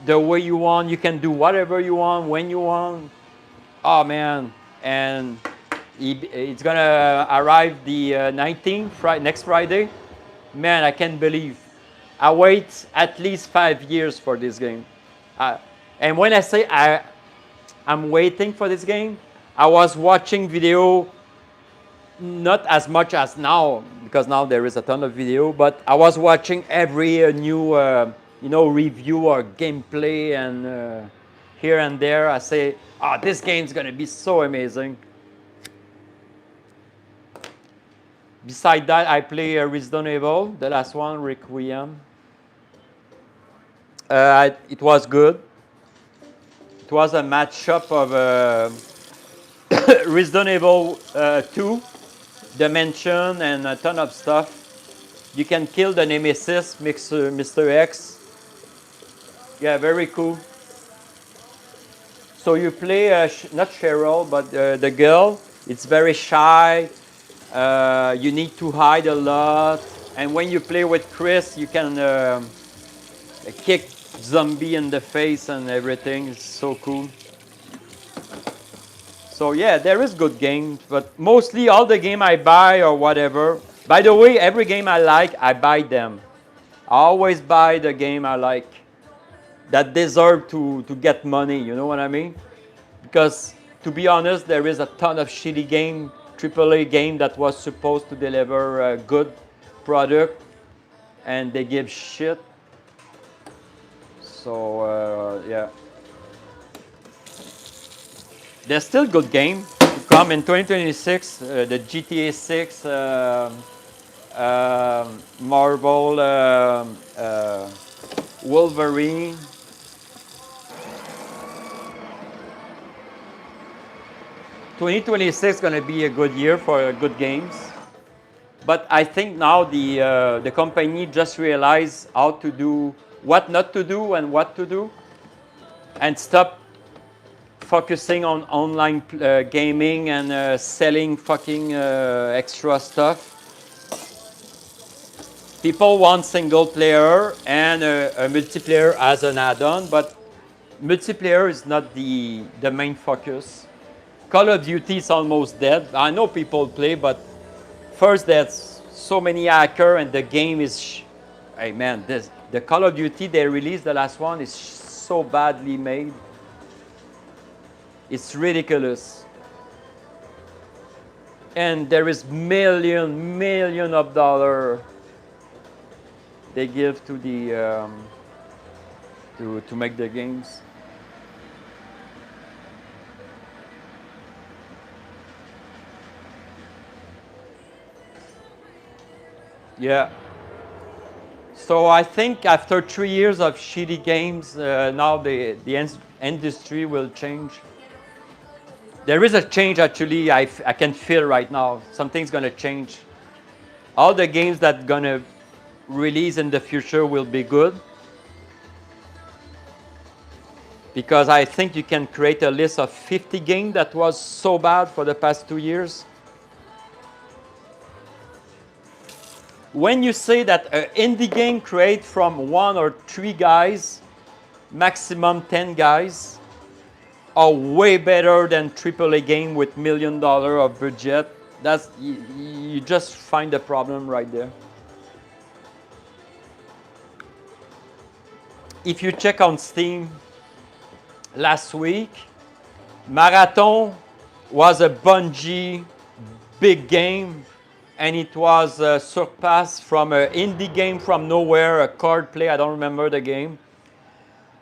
the way you want, you can do whatever you want, when you want. Oh man, and it's gonna arrive the 19th, next Friday. Man, I can't believe. I wait at least 5 years for this game. And when I say I'm waiting for this game, I was watching video, not as much as now, because now there is a ton of video, but I was watching every new review or gameplay, and here and there I say, oh, this game's gonna be so amazing. Beside that, I play Resident Evil, the last one, Requiem. It was good. It was a matchup of Resident Evil 2, Dimension, and a ton of stuff. You can kill the Nemesis, Mr. X. Yeah, very cool. So you play, not Cheryl, but the girl. It's very shy. You need to hide a lot. And when you play with Chris, you can kick zombie in the face and everything. It's so cool. So yeah, there is good games, but mostly all the game I buy or whatever. By the way, every game I like, I buy them. I always buy the game I like that deserve to get money, you know what I mean? Because to be honest, there is a ton of shitty game, AAA game that was supposed to deliver a good product and they give shit. So yeah. There's still good game to come in 2026. The GTA 6, Marvel, Wolverine. '26 is going to be a good year for good games. But I think now the company just realized how to do, what not to do and what to do, and stop focusing on online gaming and selling fucking extra stuff. People want single player and a multiplayer as an add-on, but multiplayer is not the main focus. Call of Duty is almost dead. I know people play, but first that's so many hackers, and the game is, hey man, the Call of Duty they released, the last one, is so badly made. It's ridiculous. And there is million of dollars they give to the to make the games. Yeah. So I think after 3 years of shitty games, now the industry will change. There is a change actually. I can feel right now. Something's gonna change. All the games that gonna release in the future will be good. Because I think you can create a list of 50 games that was so bad for the past 2 years. When you say that an indie game created from 1 or 3 guys, maximum 10 guys, are way better than AAA game with $1 million of budget, that's you just find the problem right there. If you check on Steam last week, Marathon was a Bungie big game, and it was surpassed from an indie game from nowhere, a card play, I don't remember the game.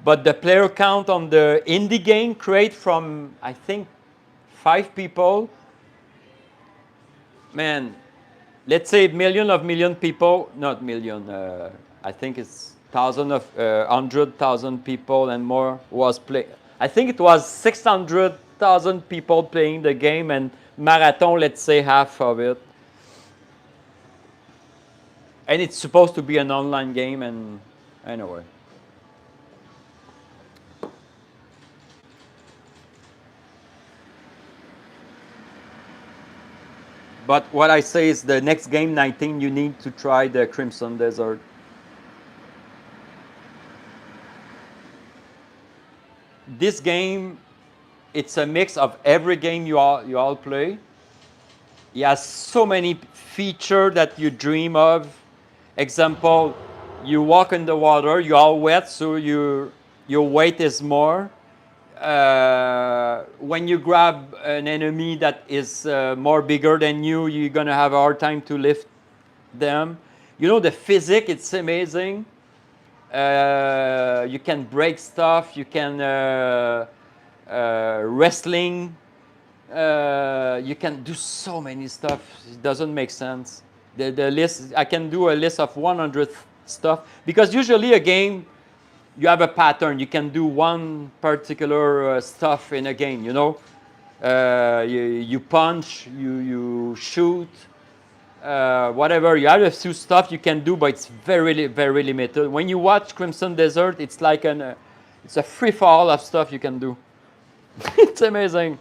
But the player count on the indie game created from, I think, 5 people. Man, let's say million people, not million, I think it's 100,000 people and more was play. I think it was 600,000 people playing the game, and Marathon, let's say half of it. And it's supposed to be an online game, and anyway. But what I say is the next game 19, you need to try the Crimson Desert. This game, it's a mix of every game you all play. It has so many features that you dream of. Example, you walk in the water, you're all wet, so your weight is more. When you grab an enemy that is more bigger than you, you're gonna have a hard time to lift them. You know, the physics, it's amazing. You can break stuff, you can wrestling, you can do so many stuff. It doesn't make sense. The list, I can do a list of 100 stuff, because usually a game, you have a pattern. You can do one particular stuff in a game, you know. You punch, you shoot, whatever. You have a few stuff you can do, but it's very limited. When you watch Crimson Desert, it's like it's a free fall of stuff you can do. It's amazing.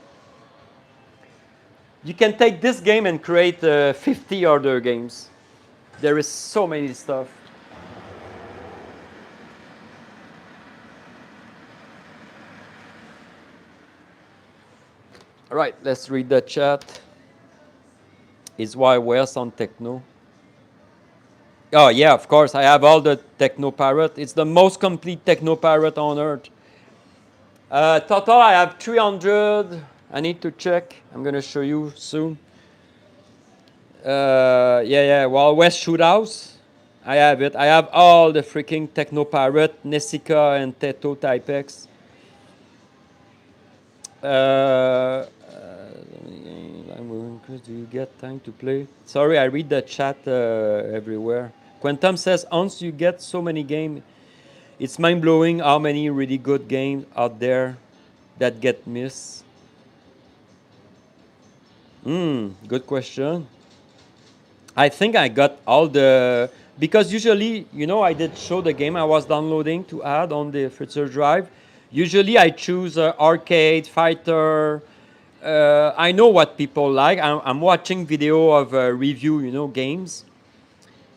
You can take this game and create 50 other games. There is so many stuff. All right, let's read the chat. Is why West on Techno? Oh yeah, of course. I have all the Techno Parrot. It's the most complete Techno Parrot on earth. Total, I have 300. I need to check. I'm gonna show you soon. Yeah. Wild West Shoothouse. I have it. I have all the freaking Techno Parrot, Nessica, and Teto Type X. Do you get time to play? Sorry, I read the chat everywhere. Quantum says, once you get so many games, it's mind-blowing how many really good games out there that get missed. Good question. I think I got all the... Because usually, you know, I did show the game I was downloading to add on the Fritzer drive. Usually I choose arcade, fighter. I know what people like. I'm watching video of review, you know, games.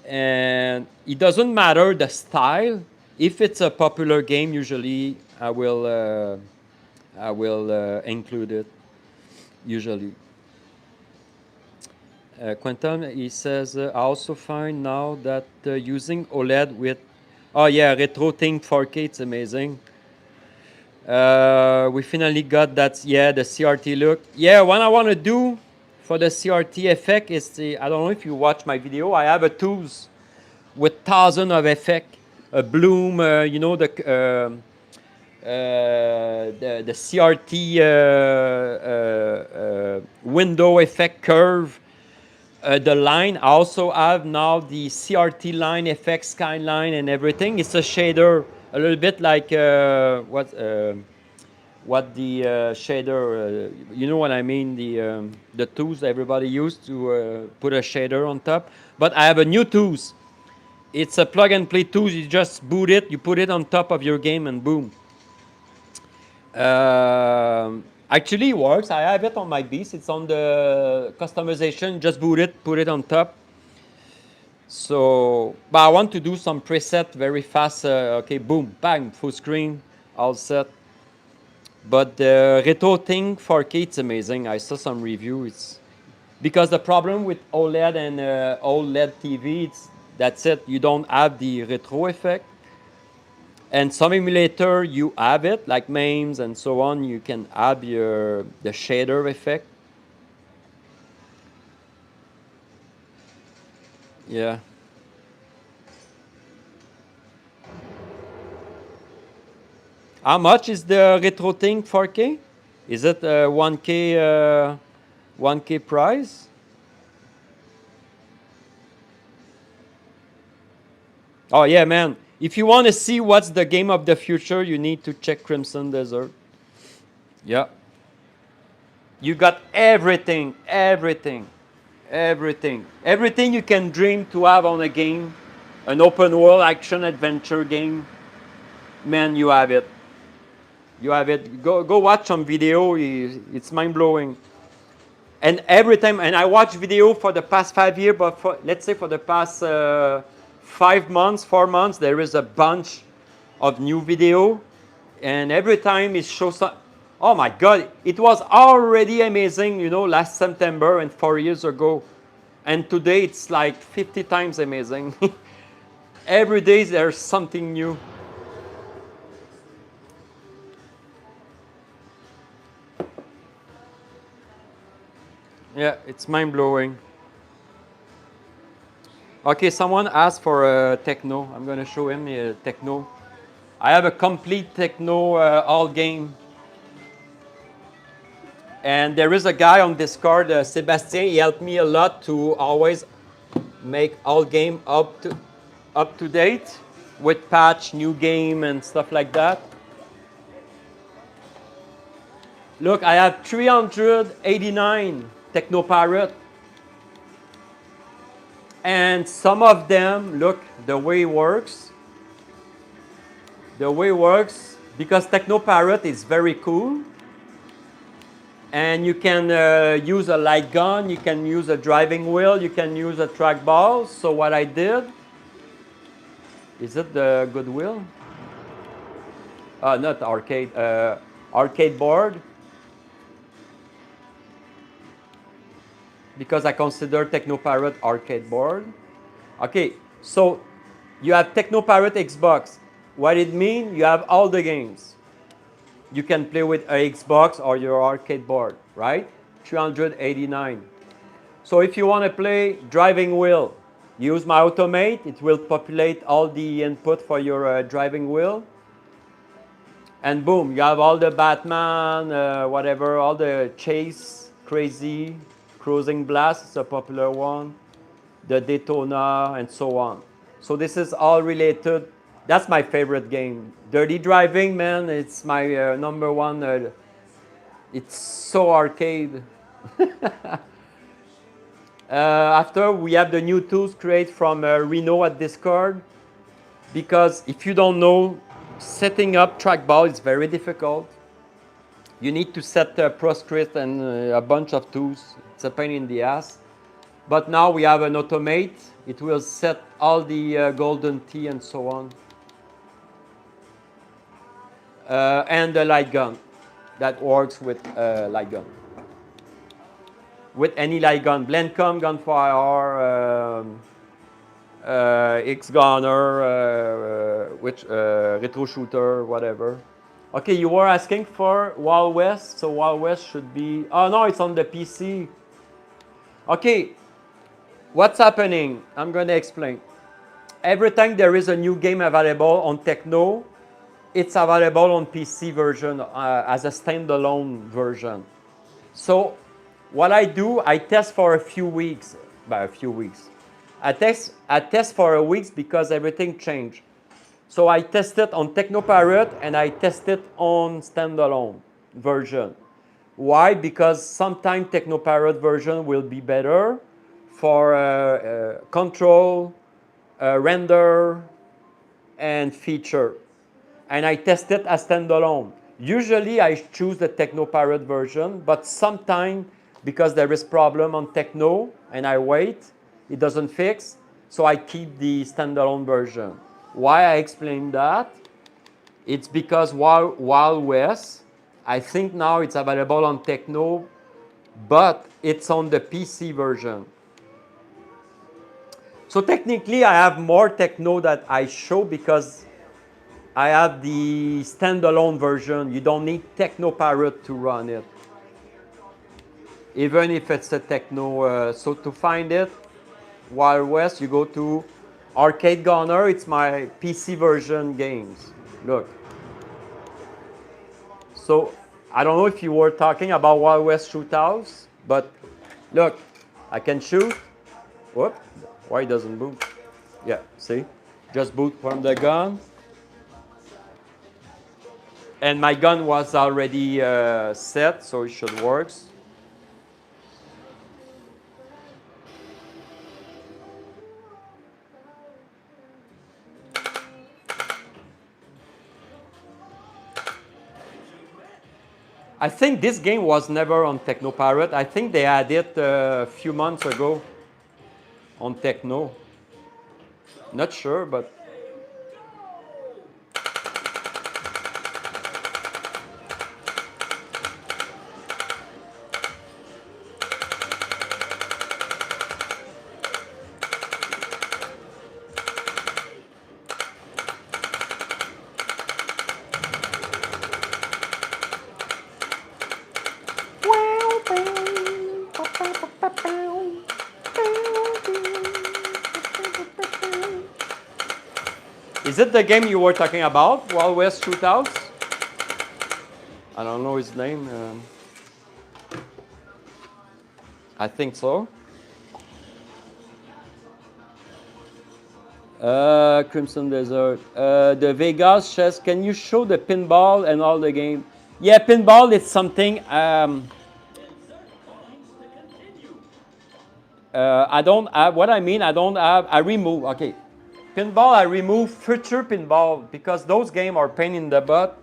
And it doesn't matter the style. If it's a popular game, usually I will include it. Usually. Quentin, he says, I also find now that using OLED with, oh yeah, RetroThink 4K, it's amazing. We finally got that, yeah, the CRT look. Yeah, what I want to do for the CRT effect is the, I don't know if you watch my video, I have a tools with thousands of effect, a bloom, you know, the CRT window effect curve, the line. I also have now the CRT line effect skyline and everything. It's a shader, a little bit like what the shader, you know what I mean, the tools everybody used to put a shader on top. But I have a new tools. It's a plug and play tools. You just boot it, you put it on top of your game, and boom. Actually, it works. I have it on my Beast. It's on the customization. Just boot it, put it on top. So, but I want to do some preset very fast. Okay, boom, bang, full screen, all set. But the RetroThink 4K, it's amazing. I saw some review. It's because the problem with OLED and OLED TV, that's it. You don't have the retro effect. And some emulator, you have it, like MAMEs and so on. You can add the shader effect. Yeah. How much is the RetroThink 4K? Is it 1K price? Oh yeah, man. If you want to see what's the game of the future, you need to check Crimson Desert. Yeah. You got everything, everything, everything. Everything you can dream to have on a game. An open world action adventure game. Man, you have it. You have it. Go watch some video. It's mind blowing. And every time, and I watch video for the past 5 years, but let's say for the past 5 months, 4 months, there is a bunch of new video, and every time it shows some. Oh my God, it was already amazing, you know, last September and 4 years ago, and today it's like 50 times amazing. Every day there's something new. Yeah, it's mind blowing. Okay, someone asked for a techno. I'm gonna show him a techno. I have a complete techno all game. And there is a guy on Discord, Sebastien. He helped me a lot to always make all game up to date with patch, new game, and stuff like that. Look, I have 389 Techno Parrot. And some of them, look, the way it works. The way it works, because Techno Parrot is very cool. And you can use a light gun, you can use a driving wheel, you can use a trackball. So what I did, is it the Goodwill? Not arcade, arcade board. Because I consider Technoparrot arcade board. Okay, so you have Technoparrot Xbox. What it means, you have all the games. You can play with a Xbox or your arcade board, right? 389. So if you want to play driving wheel, use my automate. It will populate all the input for your driving wheel. And boom, you have all the Batman, whatever, all the chase, crazy, cruising blast is a popular one, the Daytona, and so on. So this is all related. That's my favorite game. Dirty Driving, man, it's my number one. It's so arcade. After, we have the new tools created from Reno at Discord. Because if you don't know, setting up trackball is very difficult. You need to set proscript and a bunch of tools. It's a pain in the ass. But now we have an automate. It will set all the golden T and so on. And the light gun that works with light gun. with any light gun, Blancom, Gunfire, X-Gunner, Retro Shooter, whatever. Okay, you were asking for Wild West, so Wild West should be, oh no, it's on the PC. Okay, what's happening? I'm going to explain. Every time there is a new game available on Techno, it's available on PC version as a standalone version. So what I do, I test for a few weeks. I test for a week because everything changed. So I test it on TechnoParrot and I test it on standalone version. Why? Because sometimes TechnoParrot version will be better for control, render, and feature. And I test it as standalone. Usually I choose the TechnoParrot version, but sometimes because there is problem on Techno and I wait, it doesn't fix, so I keep the standalone version. Why I explain that? It's because Wild West, I think now it's available on Techno, but it's on the PC version. So technically I have more Techno that I show because I have the standalone version. You don't need TechnoParrot to run it, even if it's a Techno. So to find it, Wild West, you go to Arcade Gunner. It's my PC version games. Look. So I don't know if you were talking about Wild West shootouts, but look, I can shoot. Whoop. Why it doesn't boot? Yeah, see? Just boot from the gun. And my gun was already set, so it should work. I think this game was never on TechnoParrot. I think they had it a few months ago on Techno. Not sure, but is it the game you were talking about, Wild West Shootouts? I don't know his name. I think so. Crimson Desert. The Vegas chess. Can you show the pinball and all the game? Yeah, pinball is something. I don't have. What I mean, I don't have. I remove. Okay, pinball. I remove future pinball because those games are pain in the butt.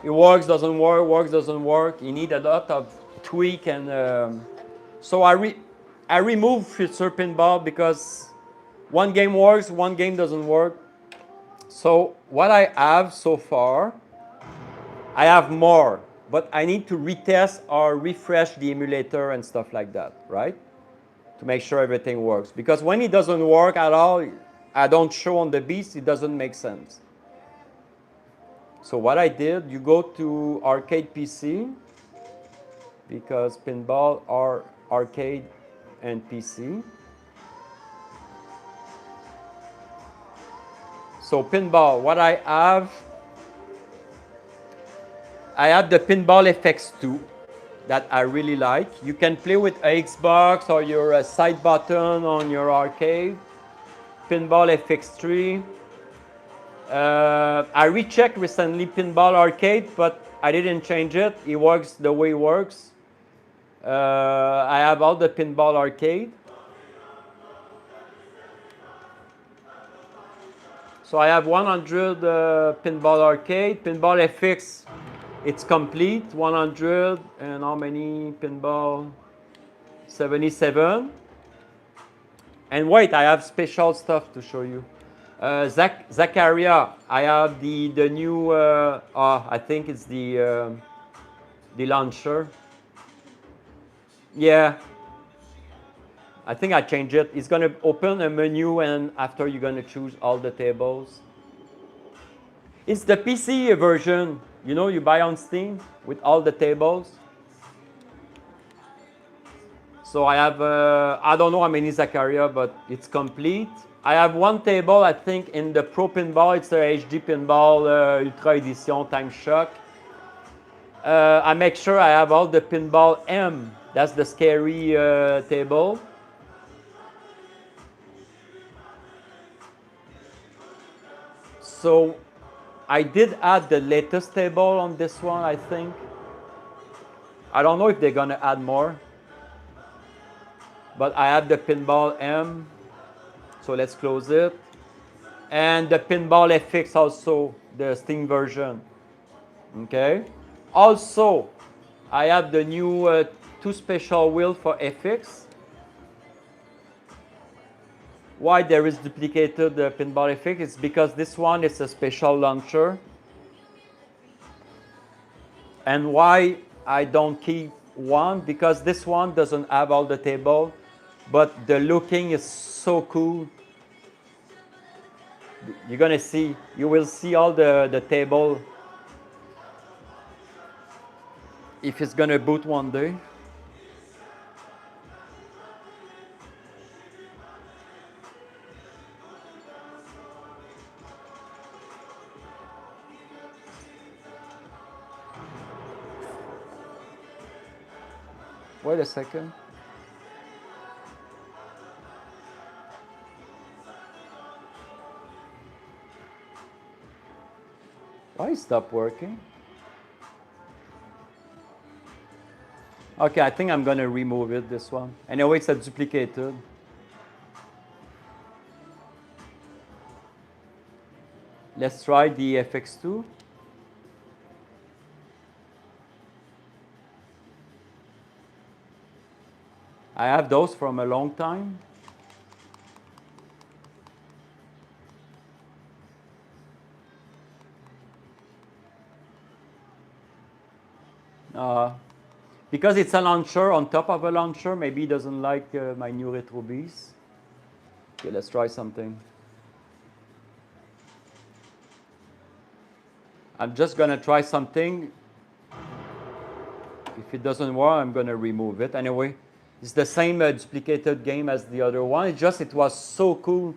It works, doesn't work. Works, doesn't work. You need a lot of tweak and. So I remove future pinball because one game works, one game doesn't work. So what I have so far, I have more, but I need to retest or refresh the emulator and stuff like that, right? To make sure everything works. Because when it doesn't work at all, I don't show on the Beast, it doesn't make sense. So what I did, you go to Arcade PC, because pinball are arcade and PC. So pinball, what I have the Pinball FX2 that I really like. You can play with a Xbox or your side button on your arcade. Pinball FX3. I rechecked recently Pinball Arcade, but I didn't change it. It works the way it works. I have all the Pinball Arcade. So I have 100 Pinball Arcade. Pinball FX, it's complete. 100 and how many pinball? 77. And wait, I have special stuff to show you. Zaccaria, I have the new, I think it's the launcher. Yeah, I think I changed it. It's going to open a menu, and after you're going to choose all the tables. It's the PC version, you know, you buy on Steam with all the tables. So I have, I don't know how many Zaccaria, but it's complete. I have one table, I think, in the Pro Pinball. It's a HD Pinball Ultra Edition Time Shock. I make sure I have all the Pinball M. That's the scary table. So I did add the latest table on this one, I think. I don't know if they're gonna add more. But I have the Pinball M. So let's close it. And the Pinball FX also, the Steam version. Okay. Also, I have the new 2 special wheels for FX. Why there is duplicated Pinball FX? It's because this one is a special launcher. And why I don't keep one? Because this one doesn't have all the table, but the looking is so cool. You're gonna see, you will see all the table if it's gonna boot one day. Wait a second. Why it stopped working? Okay, I think I'm gonna remove it, this one. Anyway, it's a duplicated. Let's try the FX2. I have those from a long time. Because it's a launcher on top of a launcher, maybe he doesn't like my new RetroBeast. Okay, let's try something. I'm just gonna try something. If it doesn't work, I'm gonna remove it. Anyway, it's the same duplicated game as the other one. It's just, it was so cool,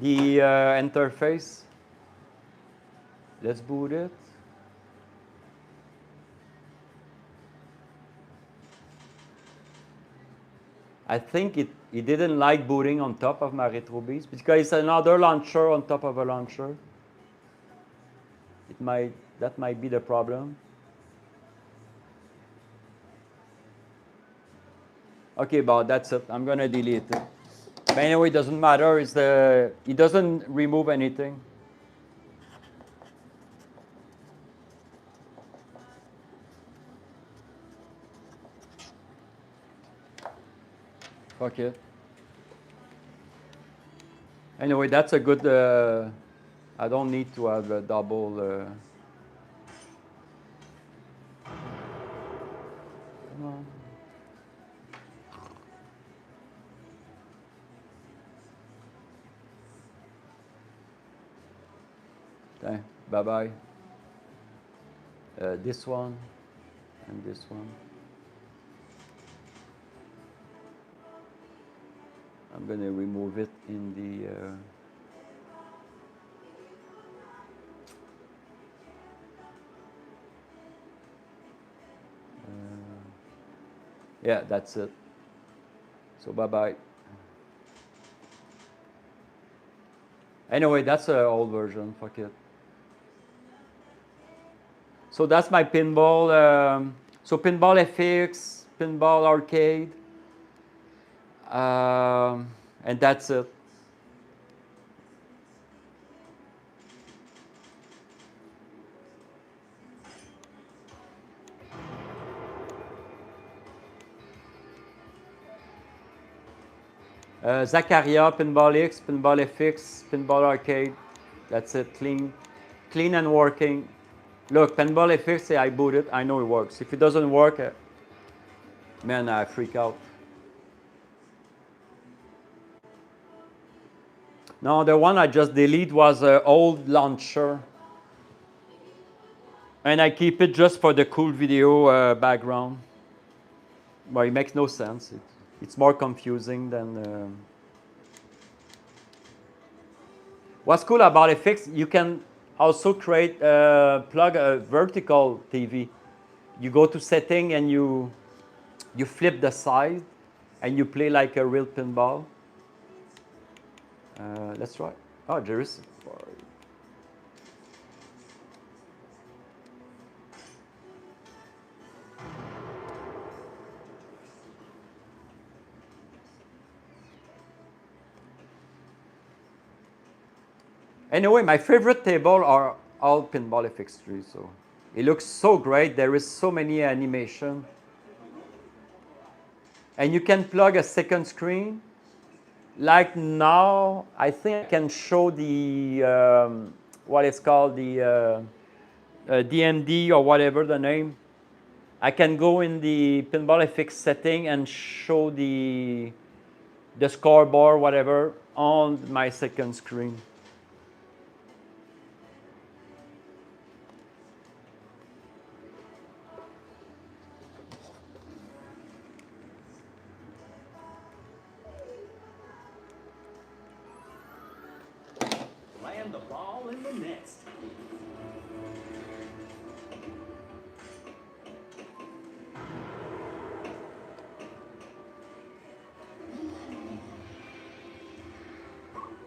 the interface. Let's boot it. I think it didn't like booting on top of my RetroBeast because it's another launcher on top of a launcher. That might be the problem. Okay, but that's it. I'm gonna delete it. But anyway, it doesn't matter. It doesn't remove anything. Fuck it. Anyway, that's a good. I don't need to have a double. Come on. Okay, bye-bye. This one and this one. I'm going to remove it in the... yeah, that's it. So bye-bye. Anyway, that's an old version, fuck it. So that's my pinball. So Pinball FX, Pinball Arcade. And that's it. Zaccaria, Pinball X, Pinball FX, Pinball Arcade. That's it, clean and working. Look, Pinball FX, I boot it, I know it works. If it doesn't work, man, I freak out. No, the one I just delete was an old launcher. And I keep it just for the cool video background. But it makes no sense. It's more confusing than... What's cool about FX, you can also plug a vertical TV. You go to setting and you flip the side and you play like a real pinball. Let's try. Oh, there is. Anyway, my favorite table are all pinball FX3. So it looks so great. There is so many animation. And you can plug a second screen. Like now, I think I can show the, what it's called, the DMD or whatever the name. I can go in the Pinball FX setting and show the scoreboard, whatever, on my second screen. Land the ball in the nest.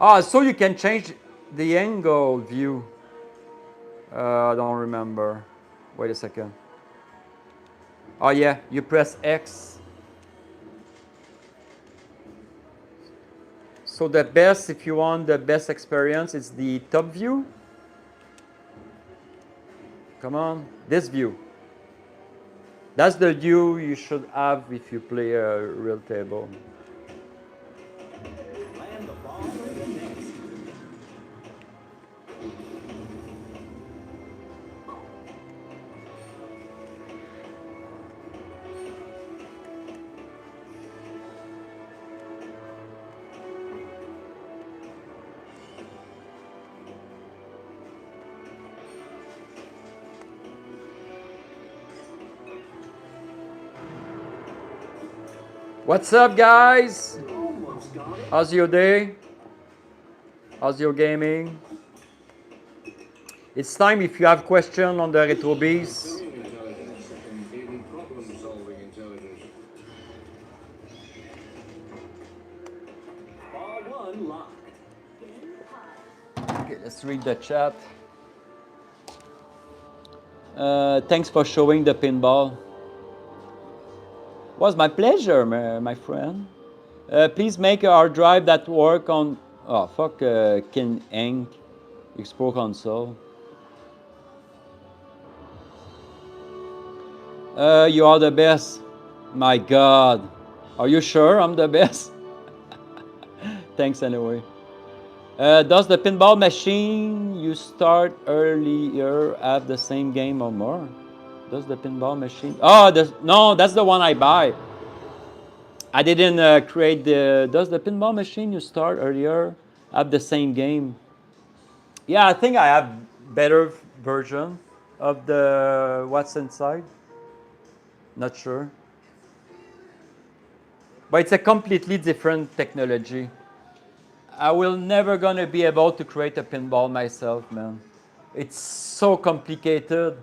Ah, so you can change the angle view. I don't remember. Wait a second. Oh yeah, you press X. So the best, if you want the best experience, it's the top view. Come on, this view. That's the view you should have if you play a real table. Land the ball in the nest. What's up, guys? Almost got it. How's your day? How's your gaming? It's time if you have questions on the RetroBeast. Intelligence and even problem-solving intelligence. Ball one locked. Okay, let's read the chat. Thanks for showing the pinball. It was my pleasure, my friend. Please make a hard drive that work on... Oh, fuck, King Ink Expo console. You are the best. My God. Are you sure I'm the best? Thanks anyway. Does the pinball machine you start earlier have the same game or more? Does the pinball machine... Oh, no, that's the one I buy. I didn't create the... Does the pinball machine you start earlier have the same game? Yeah, I think I have better version of the what's inside. Not sure. But it's a completely different technology. I will never gonna be able to create a pinball myself, man. It's so complicated.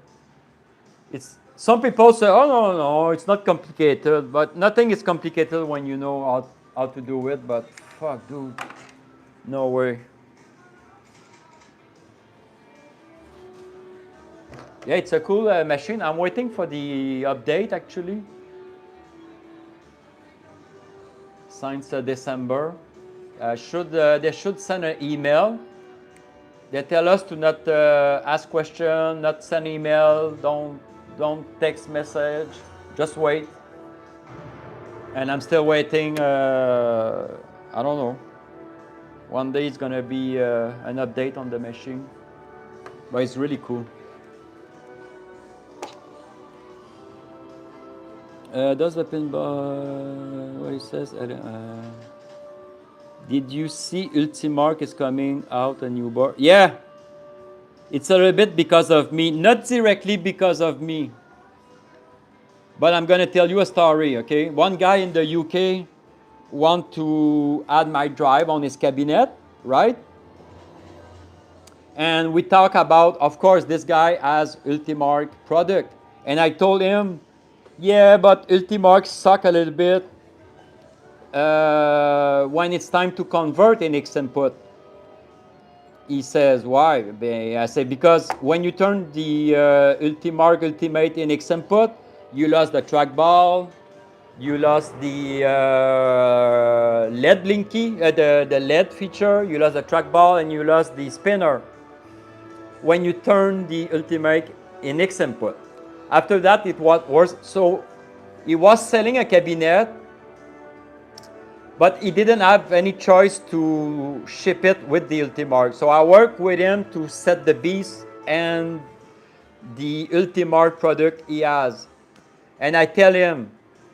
Some people say, oh no, it's not complicated, but nothing is complicated when you know how to do it, but fuck, dude, no way. Yeah, it's a cool machine. I'm waiting for the update actually. Since December. They should send an email. They tell us to not ask questions, not send email, don't text message, just wait. And I'm still waiting. I don't know. One day it's gonna be an update on the machine, but it's really cool. Does the pinball? What it says? Did you see Ultimark is coming out a new board? Yeah, it's a little bit because of me, not directly because of me. But I'm gonna tell you a story, okay? One guy in the UK want to add my drive on his cabinet, right? And we talk about, of course, this guy has Ultimark product. And I told him, yeah, but Ultimark suck a little bit when it's time to convert in X input. He says, why? I say, because when you turn the Ultimark Ultimate in X input, you lost the trackball, you lost the LED blinky, the LED feature, you lost the trackball, and you lost the spinner when you turn the Ultimate in X input. After that, it was worse. So he was selling a cabinet, but he didn't have any choice to ship it with the Ultimark. So I worked with him to set the Beast and the Ultimark product he has. And I tell him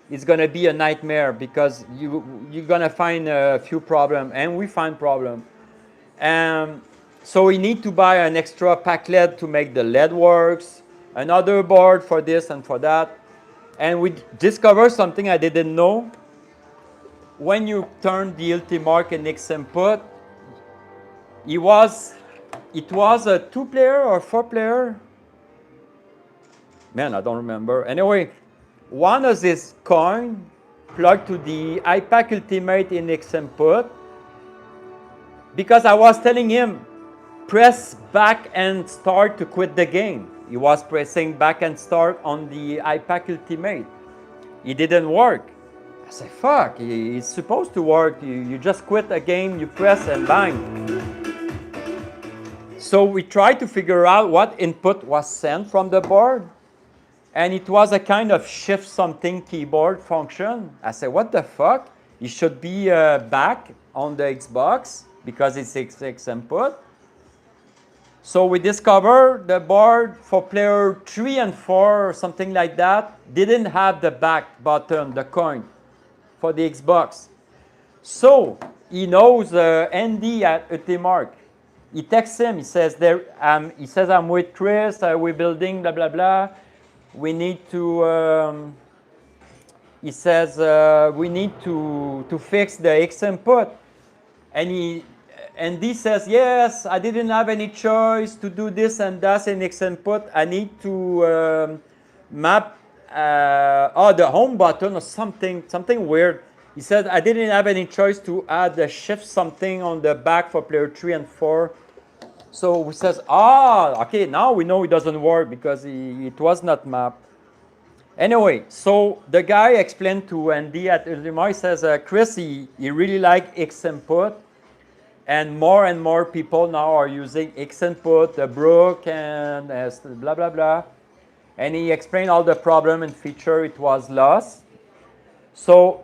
it's gonna be a nightmare because you're gonna find a few problems, and we find problems. So we need to buy an extra pack LED to make the LED works, another board for this and for that. And we discovered something I didn't know. When you turn the Ultimark in X input, it was a 2-player or 4-player. Man, I don't remember. Anyway, one of this coin plugged to the iPack Ultimate in X input, because I was telling him, press back and start to quit the game. He was pressing back and start on the iPack Ultimate. It didn't work. I said, fuck, it's supposed to work. You just quit a game, you press and bang. So we tried to figure out what input was sent from the board. And it was a kind of shift something keyboard function. I said, what the fuck? It should be back on the Xbox because it's X input. So we discovered the board for player 3 and 4 or something like that didn't have the back button, the coin for the Xbox. So he knows Andy at Ultimark. He texts him. He says, I'm with Chris. We're building blah blah blah. We need to. He says we need to fix the X input, and he says, yes, I didn't have any choice to do this and that in X input. I need to map the home button or something weird. He said, I didn't have any choice to add the shift something on the back for player 3 and 4. So we says, okay, now we know it doesn't work because it was not mapped. Anyway, so the guy explained to Andy at Ultimark, he says, Chris, he really liked X input. And more people now are using X input, Brook, and blah, blah, blah. And he explained all the problem and feature it was lost. So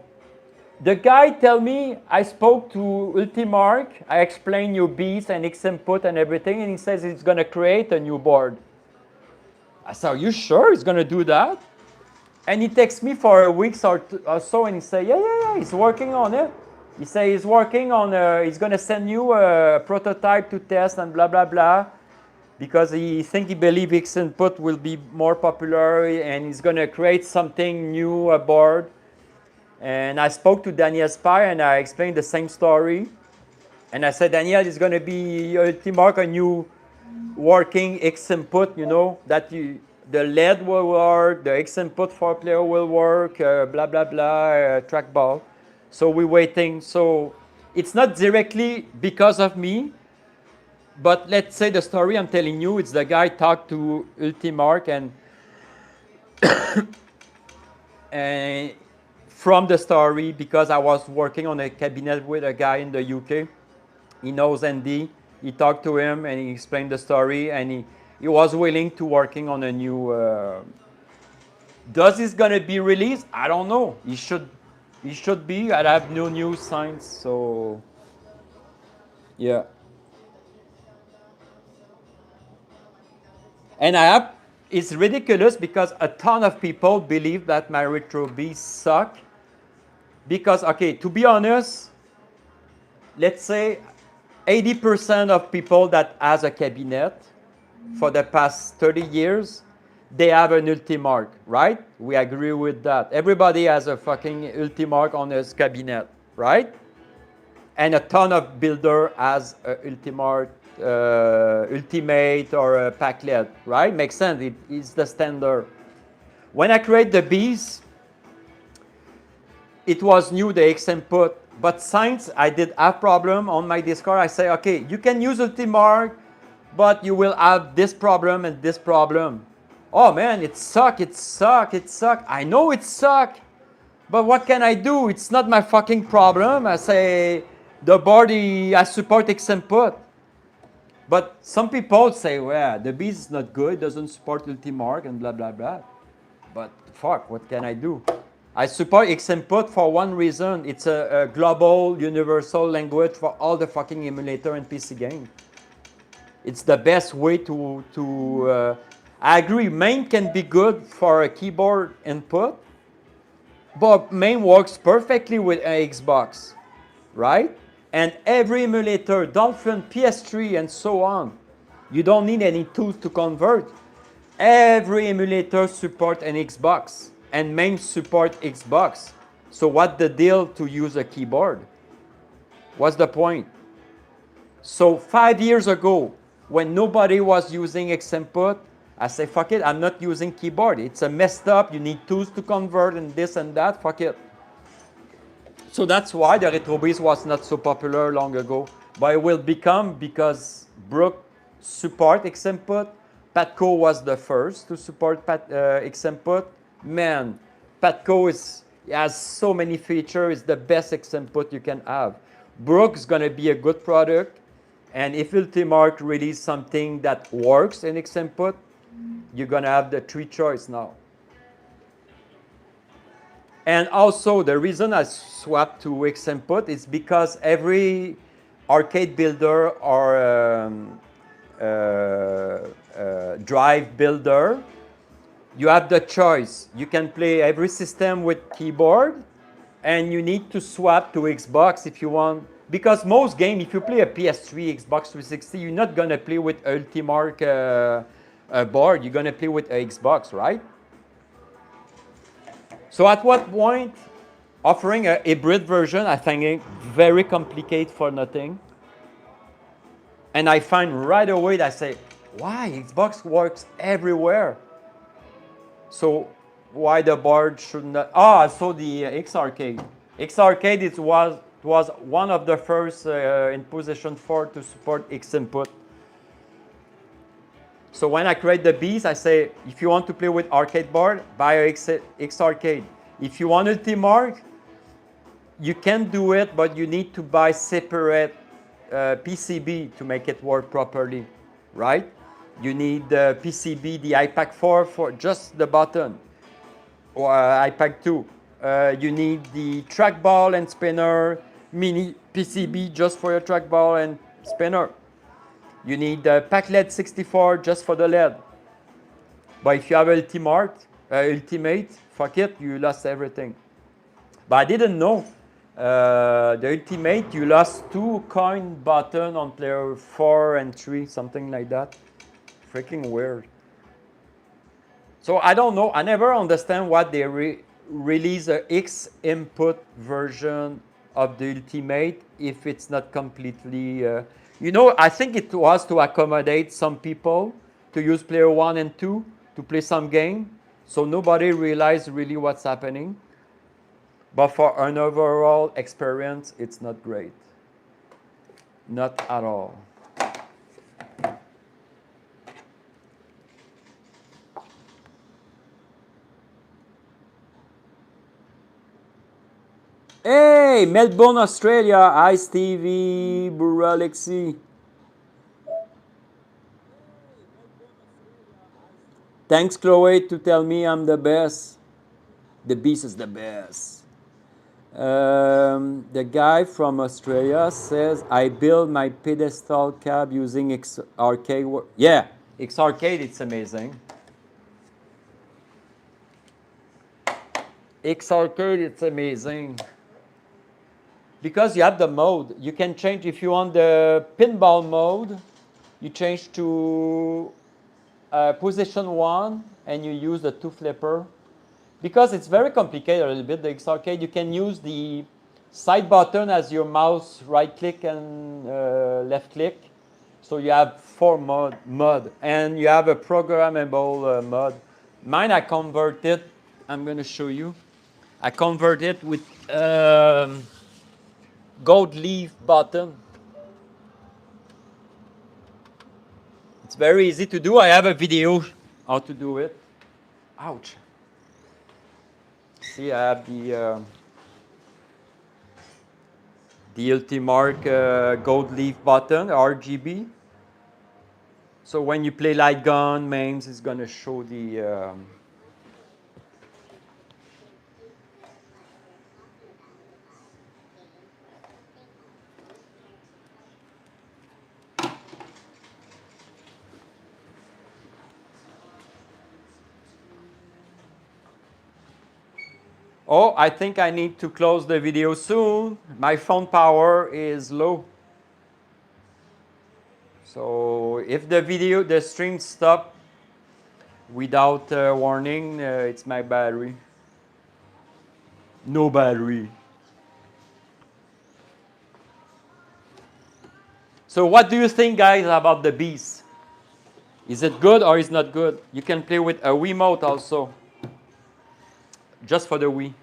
the guy tell me, I spoke to Ultimark, I explained new Beast and X input and everything, and he says he's going to create a new board. I said, are you sure he's going to do that? And he texts me for a week or so, and he said, yeah, he's working on it. He said he's working on, he's going to send you a prototype to test and blah, blah, blah, because he believes X input will be more popular, and he's going to create something new, a board. And I spoke to Daniel Spy, and I explained the same story. And I said, Daniel, it's going to be Ultimark, a new working X input, that the LED will work, the X input 4-player will work, blah, blah, blah, trackball. So we're waiting. So it's not directly because of me, but let's say the story I'm telling you, it's the guy talked to Ultimark, and from the story, because I was working on a cabinet with a guy in the UK, he knows Andy, he talked to him and he explained the story, and he was willing to working on a new, does this gonna be released? I don't know, he should be. I have no new signs, so yeah. And it's ridiculous because a ton of people believe that my RetroBeast suck. Because, okay, to be honest, let's say 80% of people that has a cabinet for the past 30 years, they have an Ultimark, right? We agree with that. Everybody has a fucking Ultimark on his cabinet, right? And a ton of builder has a Ultimark, Ultimate or a Packlet, right? Makes sense. It is the standard. When I create the bees, it was new, the X input. But since I did have problem on my Discord, I say, okay, you can use Ultimark, but you will have this problem and this problem. Oh man, it suck, it suck, it suck. I know it suck, but what can I do? It's not my fucking problem. I say, the board, I support X input. But some people say, well, the bees is not good, doesn't support Ultimark and blah, blah, blah. But fuck, what can I do? I support X input for one reason. It's a global, universal language for all the fucking emulator and PC game. It's the best way to I agree, MAME can be good for a keyboard input, but MAME works perfectly with an Xbox, right? And every emulator, Dolphin, PS3, and so on, you don't need any tools to convert. Every emulator supports an Xbox, and MAME support Xbox. So what's the deal to use a keyboard? What's the point? So 5 years ago, when nobody was using X input, I say, fuck it, I'm not using keyboard. It's a messed up, you need tools to convert and this and that, fuck it. So that's why the RetroBeast was not so popular long ago. But it will become because Brook support X input. Patco was the first to support X input. Man, Patco has so many features. It's the best X input you can have. Brook's gonna be a good product. And if Ultimark release something that works in X input, you're gonna have the three choice now. And also, the reason I swapped to X input is because every arcade builder or drive builder, you have the choice. You can play every system with keyboard, and you need to swap to Xbox if you want. Because most games, if you play a PS3, Xbox 360, you're not gonna play with Ultimark board. You're gonna play with a Xbox, right? So at what point, offering a hybrid version, I find it very complicated for nothing. And I find right away that I say, why? Xbox works everywhere. So why the board should not? Oh, I saw the X Arcade. X Arcade was one of the first in position 4 to support X input. So when I create the bees, I say, if you want to play with arcade board, buy a X Arcade. If you want Ultimark, you can do it, but you need to buy separate PCB to make it work properly, right? You need the PCB, the iPack 4 for just the button, or iPack 2. You need the trackball and spinner, mini PCB just for your trackball and spinner. You need the Packlet 64 just for the LED. But if you have Ultimate, fuck it, you lost everything. But I didn't know. The Ultimate, you lost 2 coin buttons on player 4 and 3, something like that. Freaking weird. So I don't know. I never understand why they release a X input version of the Ultimate if it's not completely. You know, I think it was to accommodate some people to use player 1 and 2 to play some game. So nobody realized really what's happening. But for an overall experience, it's not great. Not at all. Hey, Melbourne, Australia. Hi, Stevie, Buralexi. Thanks, Chloe, to tell me I'm the best. The beast is the best. The guy from Australia says, I build my pedestal cab using X Arcade. Yeah, X Arcade, it's amazing. X Arcade, it's amazing. because you have the mode, you can change. If you want the pinball mode, you change to position 1 and you use the 2 flipper. Because it's very complicated a little bit, the X Arcade, you can use the side button as your mouse right click and left click. So you have 4 mode and you have a programmable mode. Mine I converted, I'm going to show you. I converted with gold leaf button. It's very easy to do. I have a video how to do it. Ouch. See, I have the Ultimark gold leaf button, RGB. So when you play light gun, MAMEs, it's going to show the Oh, I think I need to close the video soon. My phone power is low. So if the stream stop without warning, it's my battery. No battery. So what do you think, guys, about the Beast? Is it good or is not good? You can play with a Wiimote also. Just for the Wii.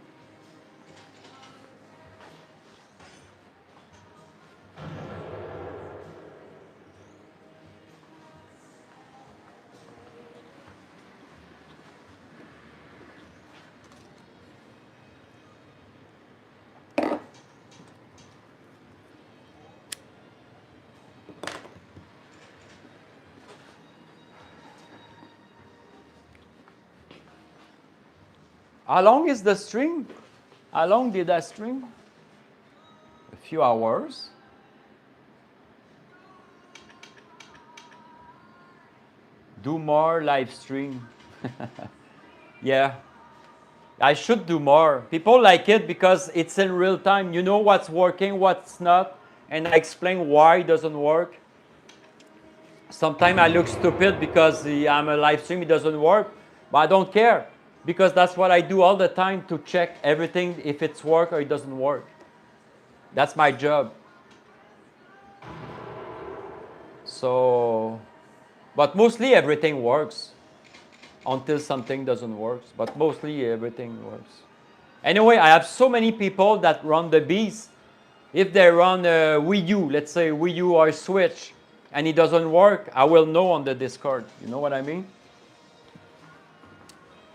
How long is the stream? How long did I stream? A few hours. Do more live stream. Yeah. I should do more. People like it because it's in real time. You know what's working, what's not, and I explain why it doesn't work. Sometimes I look stupid because I'm a live stream, it doesn't work, but I don't care. Because that's what I do all the time to check everything if it's work or it doesn't work. That's my job. So, but mostly everything works until something doesn't work. But mostly everything works. Anyway, I have so many people that run the Beast. If they run a Wii U, let's say Wii U or Switch, and it doesn't work, I will know on the Discord. You know what I mean?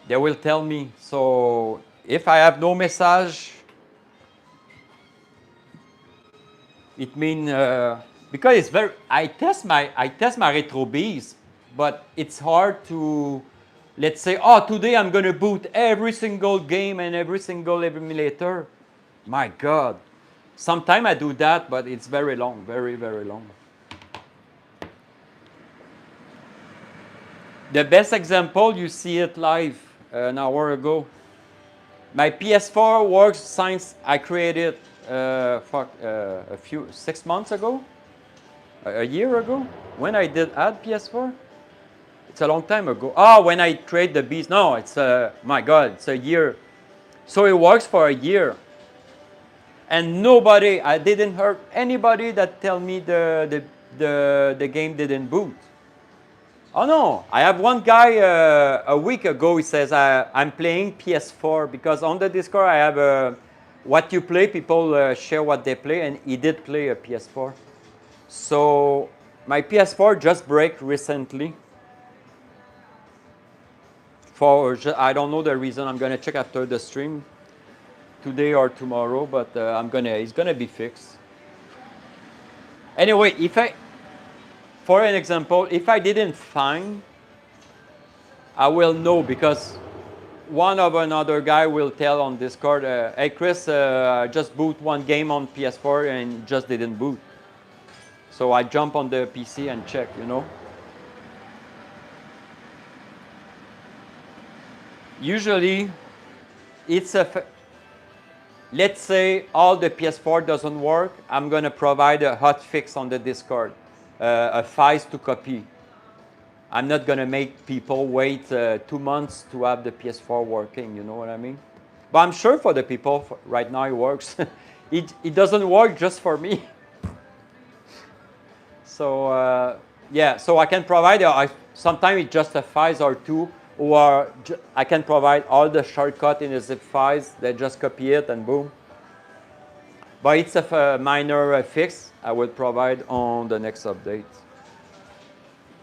They will tell me. So if I have no message, it means because it's very. I test my RetroBeast, but it's hard to, let's say, oh, today I'm gonna boot every single game and every single emulator. My God, sometimes I do that, but it's very long, very very long. The best example, you see it live an hour ago. My PS4 works since I created a few 6 months ago, a year ago, when I did add PS4. It's a long time ago. Oh, when I created the Beast. No, it's my God, it's a year. So it works for a year, and nobody, I didn't hear anybody that tell me the game didn't boot. Oh no, I have one guy a week ago, he says, I'm playing PS4 because on the Discord I have what you play, people share what they play, and he did play a PS4. So my PS4 just broke recently. For, I don't know the reason, I'm gonna check after the stream, today or tomorrow, but it's gonna be fixed. Anyway, for an example, if I didn't find, I will know because one of another guy will tell on Discord, hey Chris, just boot one game on PS4 and just didn't boot. So I jump on the PC and check, you know. Usually, it's a let's say all the PS4 doesn't work, I'm going to provide a hot fix on the Discord, a files to copy. I'm not going to make people wait 2 months to have the PS4 working, you know what I mean? But I'm sure for the people, right now it works. it doesn't work just for me. So yeah, so I can provide, sometimes it's just a files or two, or I can provide all the shortcut in the zip files. They just copy it and boom. But it's a minor fix I will provide on the next update.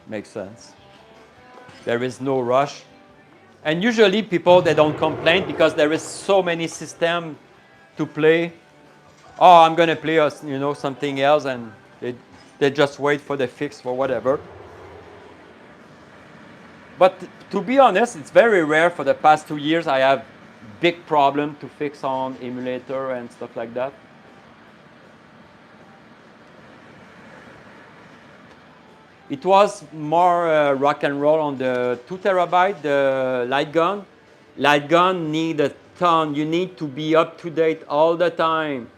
Makes sense. There is no rush. And usually people, they don't complain because there is so many systems to play. Oh, I'm going to play something else, and they just wait for the fix for whatever. But to be honest, it's very rare. For the past 2 years, I have big problem to fix on emulator and stuff like that. It was more rock and roll on the 2 terabyte, the light gun. Light gun need a ton. You need to be up to date all the time,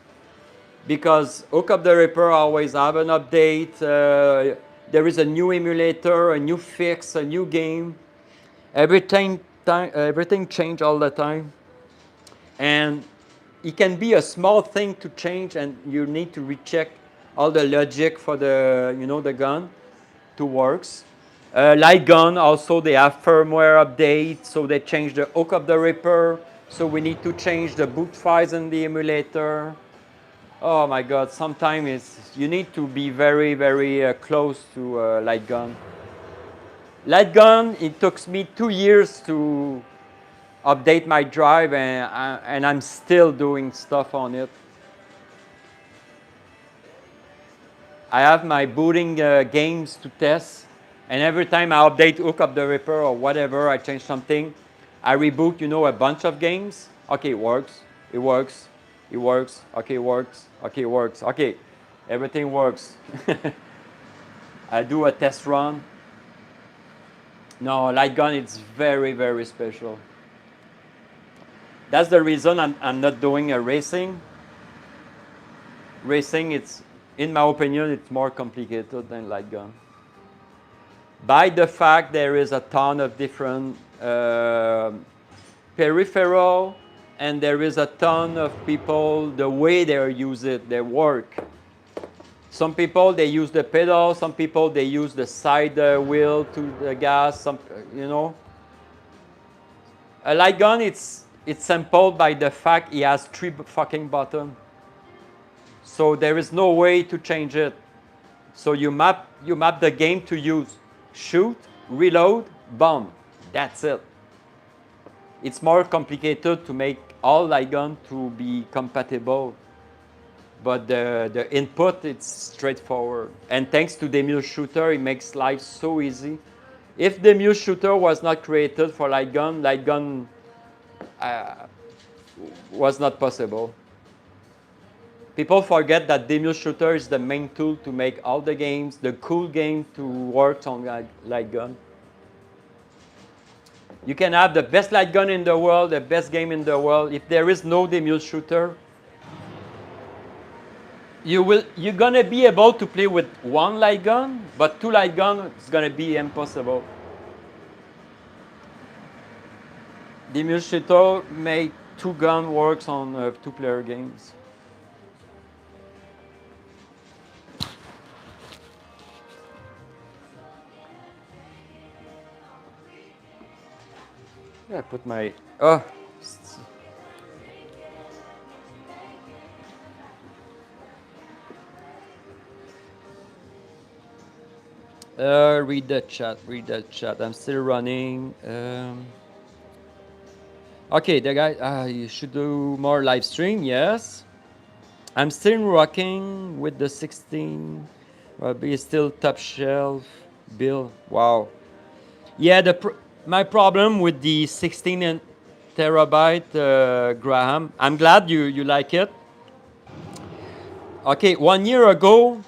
because Hook Up the Ripper always have an update. There is a new emulator, a new fix, a new game. Everything change all the time. And it can be a small thing to change, and you need to recheck all the logic for the, the gun to works. Light gun also, they have firmware updates, so they change the Hook Up the Ripper. So we need to change the boot files in the emulator. Oh my God, sometimes you need to be very, very close to light gun. Light gun, it took me 2 years to update my drive, and I'm still doing stuff on it. I have my booting games to test, and every time I update Hook Up the Ripper or whatever, I change something, I reboot, a bunch of games. Okay, it works, it works, it works, okay, it works, okay, it works, okay, everything works. I do a test run. No, light gun, it's very, very special. That's the reason I'm not doing a racing. Racing, in my opinion, it's more complicated than light gun. By the fact there is a ton of different peripheral, and there is a ton of people, the way they use it, they work. Some people, they use the pedal. Some people, they use the side wheel to the gas. A light gun, it's simple by the fact it has 3 fucking buttons. So there is no way to change it. So you map the game to use shoot, reload, bomb. That's it. It's more complicated to make all light gun to be compatible. But the input, it's straightforward. And thanks to the mule shooter, it makes life so easy. If the mule shooter was not created for light gun was not possible. People forget that the mule shooter is the main tool to make all the games, the cool game to work on light gun. You can have the best light gun in the world, the best game in the world. If there is no mule shooter, you're gonna be able to play with 1 light gun, but 2 light gun, it's gonna be impossible. The mule shooter make 2 gun works on 2-player games. Yeah, I put my read the chat. I'm still running. Okay, the guy, you should do more live stream, yes. I'm still rocking with the 16, but it's still top shelf build. Wow. Yeah, my problem with the 16 terabyte, Graham, I'm glad you like it. Okay, 1 year ago,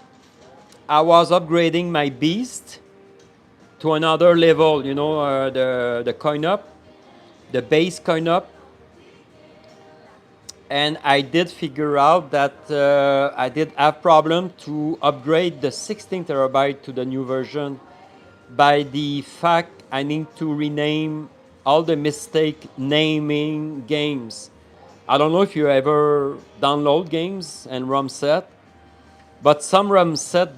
I was upgrading my Beast to another level, the coin up, the base coin up. and I did figure out that I did have problem to upgrade the 16 terabyte to the new version by the fact I need to rename all the mistake naming games. I don't know if you ever download games and ROM set, but some ROM set,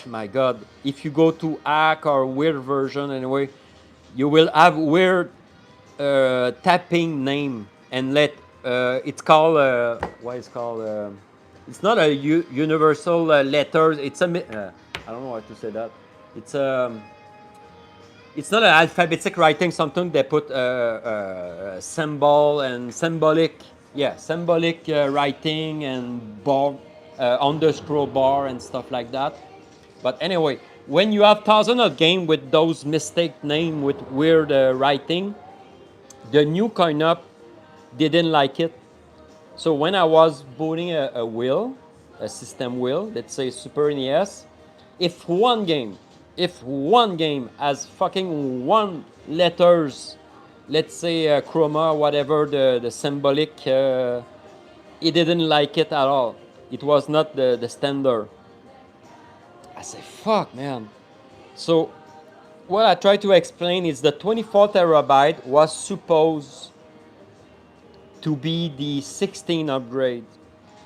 my God, if you go to hack or weird version anyway, you will have weird tapping name and let it's called what is called it's not a universal letters. It's a I don't know how to say that. It's it's not an alphabetic writing. Something they put symbol and symbolic, yeah, symbolic writing and bar underscore bar and stuff like that. But anyway, when you have thousands of game with those mistake name with weird writing, the new coin-up didn't like it. So when I was booting a wheel, a system wheel, let's say Super NES, if one game has fucking one letters, let's say chroma, whatever the symbolic, it didn't like it at all. It was not the standard. I say, fuck, man. So what I try to explain is the 24 terabyte was supposed to be the 16 upgrade,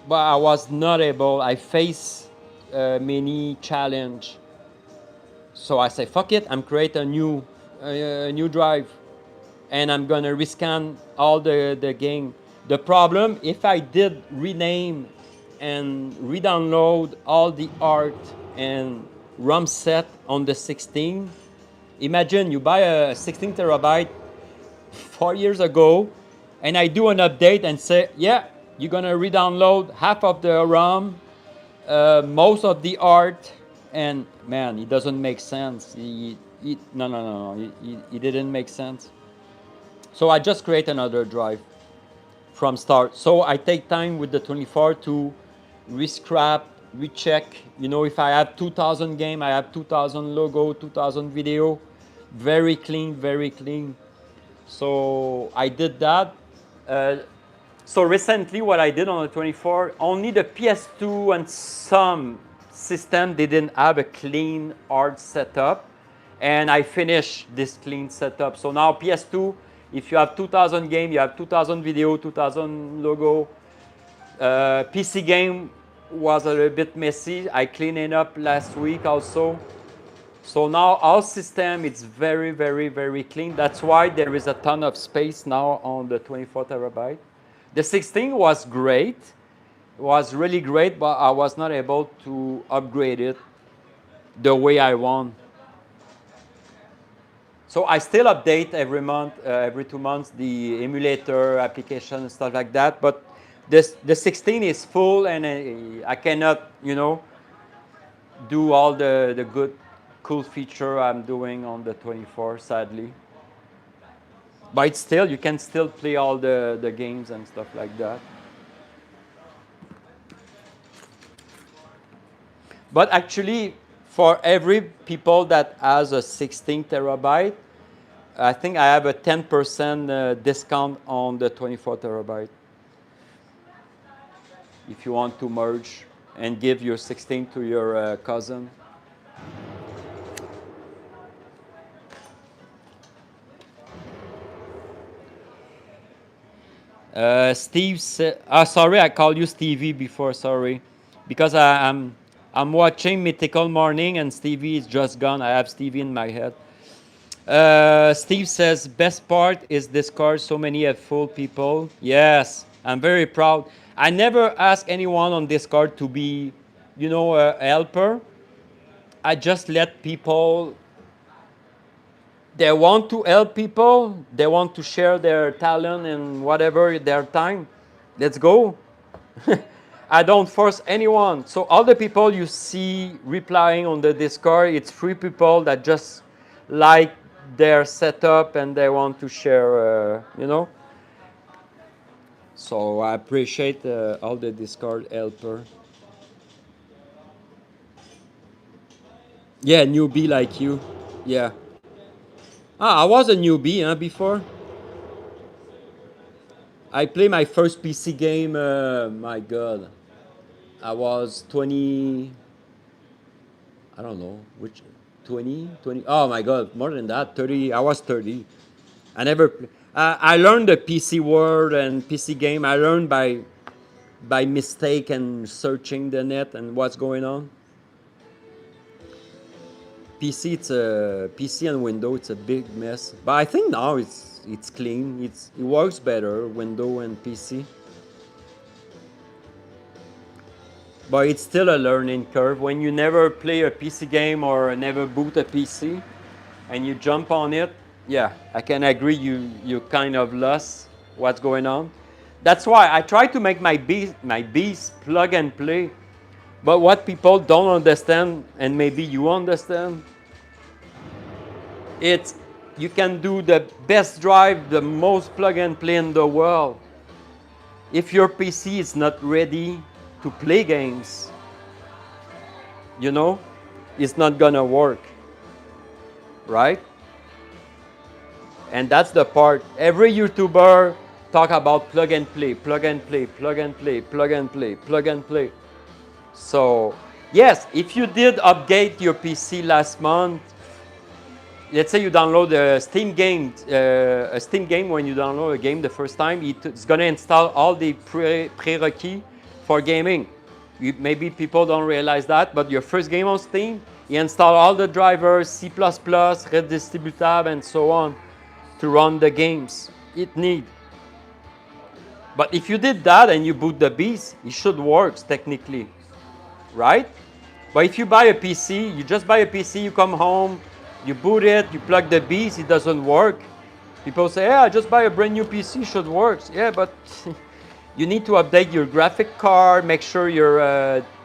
but I was not able. I faced many challenge, so I say fuck it. I'm create a new drive, and I'm gonna rescan all the game. The problem, if I did rename and re-download all the art and ROM set on the 16, imagine you buy a 16 terabyte 4 years ago, and I do an update and say, yeah, you're gonna re-download half of the ROM, most of the art, and man, it doesn't make sense. No, it didn't make sense. So I just create another drive from start. So I take time with the 24 to re-scrap, recheck. You know, if I have 2,000 game, I have 2,000 logo, 2,000 video, very clean, very clean. So I did that. So recently what I did on the 24, only the PS2 and some system didn't have a clean art setup. And I finished this clean setup. So now PS2, if you have 2,000 game, you have 2,000 video, 2,000 logo. PC game was a little bit messy. I cleaned it up last week also. So now our system is very, very, very clean. That's why there is a ton of space now on the 24 terabyte. The 16 was great. It was really great, but I was not able to upgrade it the way I want. So I still update every month, every 2 months, the emulator application and stuff like that. But the 16 is full, and I cannot, you know, do all the good, cool feature I'm doing on the 24, sadly. But it's still, you can still play all the games and stuff like that. But actually, for every people that has a 16 terabyte, I think I have a 10% discount on the 24 terabyte. If you want to merge and give your 16 to your cousin. Steve said, sorry, I called you Stevie before, sorry. Because I'm watching Mythical Morning and Stevie is just gone. I have Stevie in my head. Steve says, best part is Discord, so many helpful people. Yes, I'm very proud. I never ask anyone on Discord to be, you know, a helper. I just let people, they want to help people, they want to share their talent and whatever, their time. Let's go. I don't force anyone. So all the people you see replying on the Discord, it's 3 people that just like their setup and they want to share, you know. So I appreciate all the Discord helper. Yeah, newbie like you. Yeah. I was a newbie before. I played my first PC game, my God, I was 20, I don't know, which, 20, oh my God, more than that, 30, I was 30. I never, I learned the PC world and PC game, I learned by mistake and searching the net and what's going on. PC and Windows, it's a big mess. But I think now it's clean. It works better, Windows and PC. But it's still a learning curve. When you never play a PC game or never boot a PC and you jump on it, yeah, I can agree you kind of lost what's going on. That's why I try to make my beast plug and play. But what people don't understand, and maybe you understand, it's you can do the best drive, the most plug and play in the world. If your PC is not ready to play games, you know, it's not gonna work, right? And that's the part. Every YouTuber talk about plug and play, plug and play, plug and play, plug and play, plug and play. So yes, if you did update your PC last month, let's say you download a Steam game, when you download a game the first time, it's going to install all the prerequis for gaming. Maybe people don't realize that, but your first game on Steam, you install all the drivers, C++, redistributable, and so on to run the games it needs. But if you did that and you boot the beast, it should work technically, right? But if you buy a PC, you just buy a PC, you come home, you boot it, you plug the beast, it doesn't work. People say, yeah, just buy a brand new PC, should work. Yeah, but you need to update your graphic card, make sure your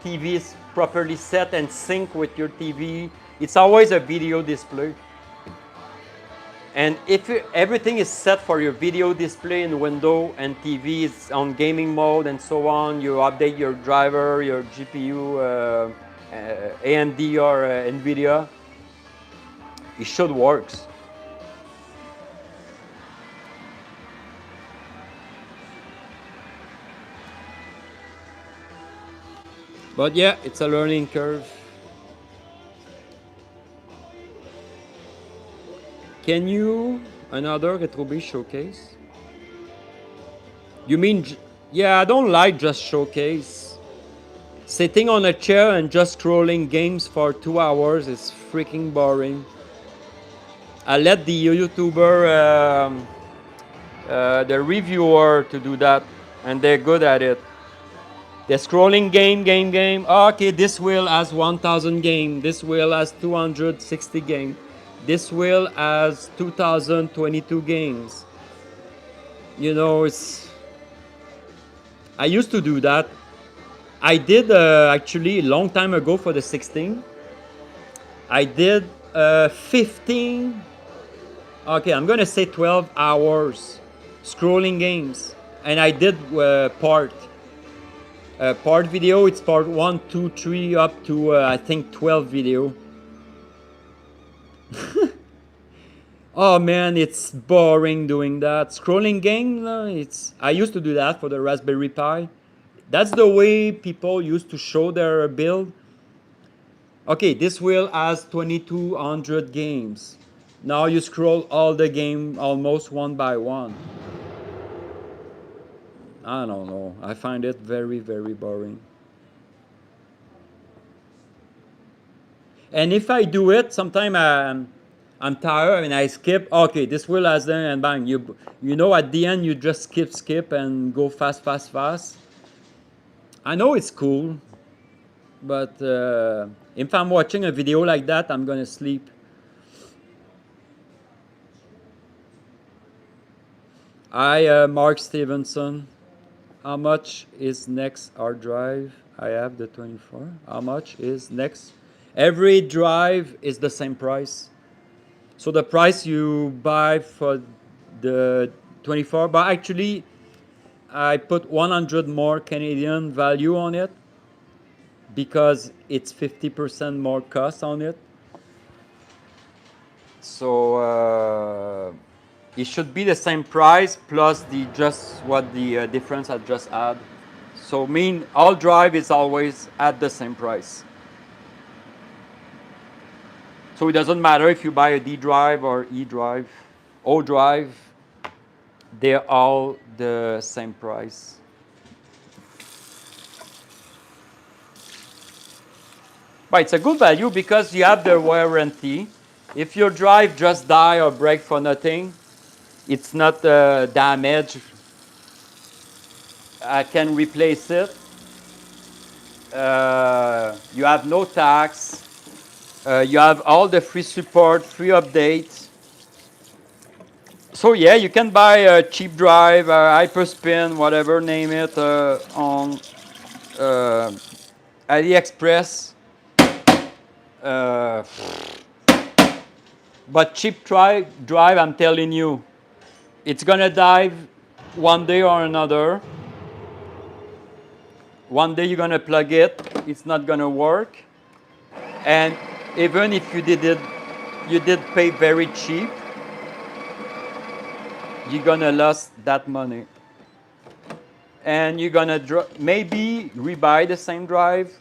TV is properly set and sync with your TV. It's always a video display. And if everything is set for your video display in Windows and TV is on gaming mode and so on, you update your driver, your GPU, AMD or NVIDIA, it should work. But yeah, it's a learning curve. Can you another RetroBeast showcase? You mean, yeah, I don't like just showcase. Sitting on a chair and just scrolling games for 2 hours is freaking boring. I let the YouTuber, the reviewer to do that, and they're good at it. They're scrolling game. Oh, okay, this wheel has 1000 game. This wheel has 260 game. This wheel has 2022 games. You know, I used to do that. I did actually a long time ago for the 16. I did 15. Okay, I'm gonna say 12 hours scrolling games, and I did part video. It's part 1, 2, 3 up to I think 12 video. Oh man, it's boring doing that. Scrolling game, I used to do that for the Raspberry Pi. That's the way people used to show their build. Okay, this wheel has 2200 games. Now you scroll all the game almost one by one. I don't know. I find it very, very boring. And if I do it, sometimes I'm tired and I skip. Okay, this wheel has done, and bang. You know, at the end you just skip and go fast. I know it's cool, but if I'm watching a video like that, I'm gonna sleep. Hi, Mark Stevenson. How much is next hard drive? I have the 24. How much is next? Every drive is the same price. So the price you buy for the 24, but actually I put 100 more Canadian value on it because it's 50% more cost on it. So it should be the same price plus the just what the difference I just add. So mean all drive is always at the same price. So it doesn't matter if you buy a D drive or E drive, O drive, they're all the same price. But it's a good value because you have the warranty. If your drive just die or break for nothing, it's not damaged. I can replace it. You have no tax. You have all the free support, free updates. So yeah, you can buy a cheap drive, Hyperspin, whatever, name it, on AliExpress. Uh, but cheap drive, I'm telling you, it's gonna die one day or another. One day you're gonna plug it, it's not gonna work. And even if you did pay very cheap, you're gonna lose that money. And you're gonna maybe rebuy the same drive,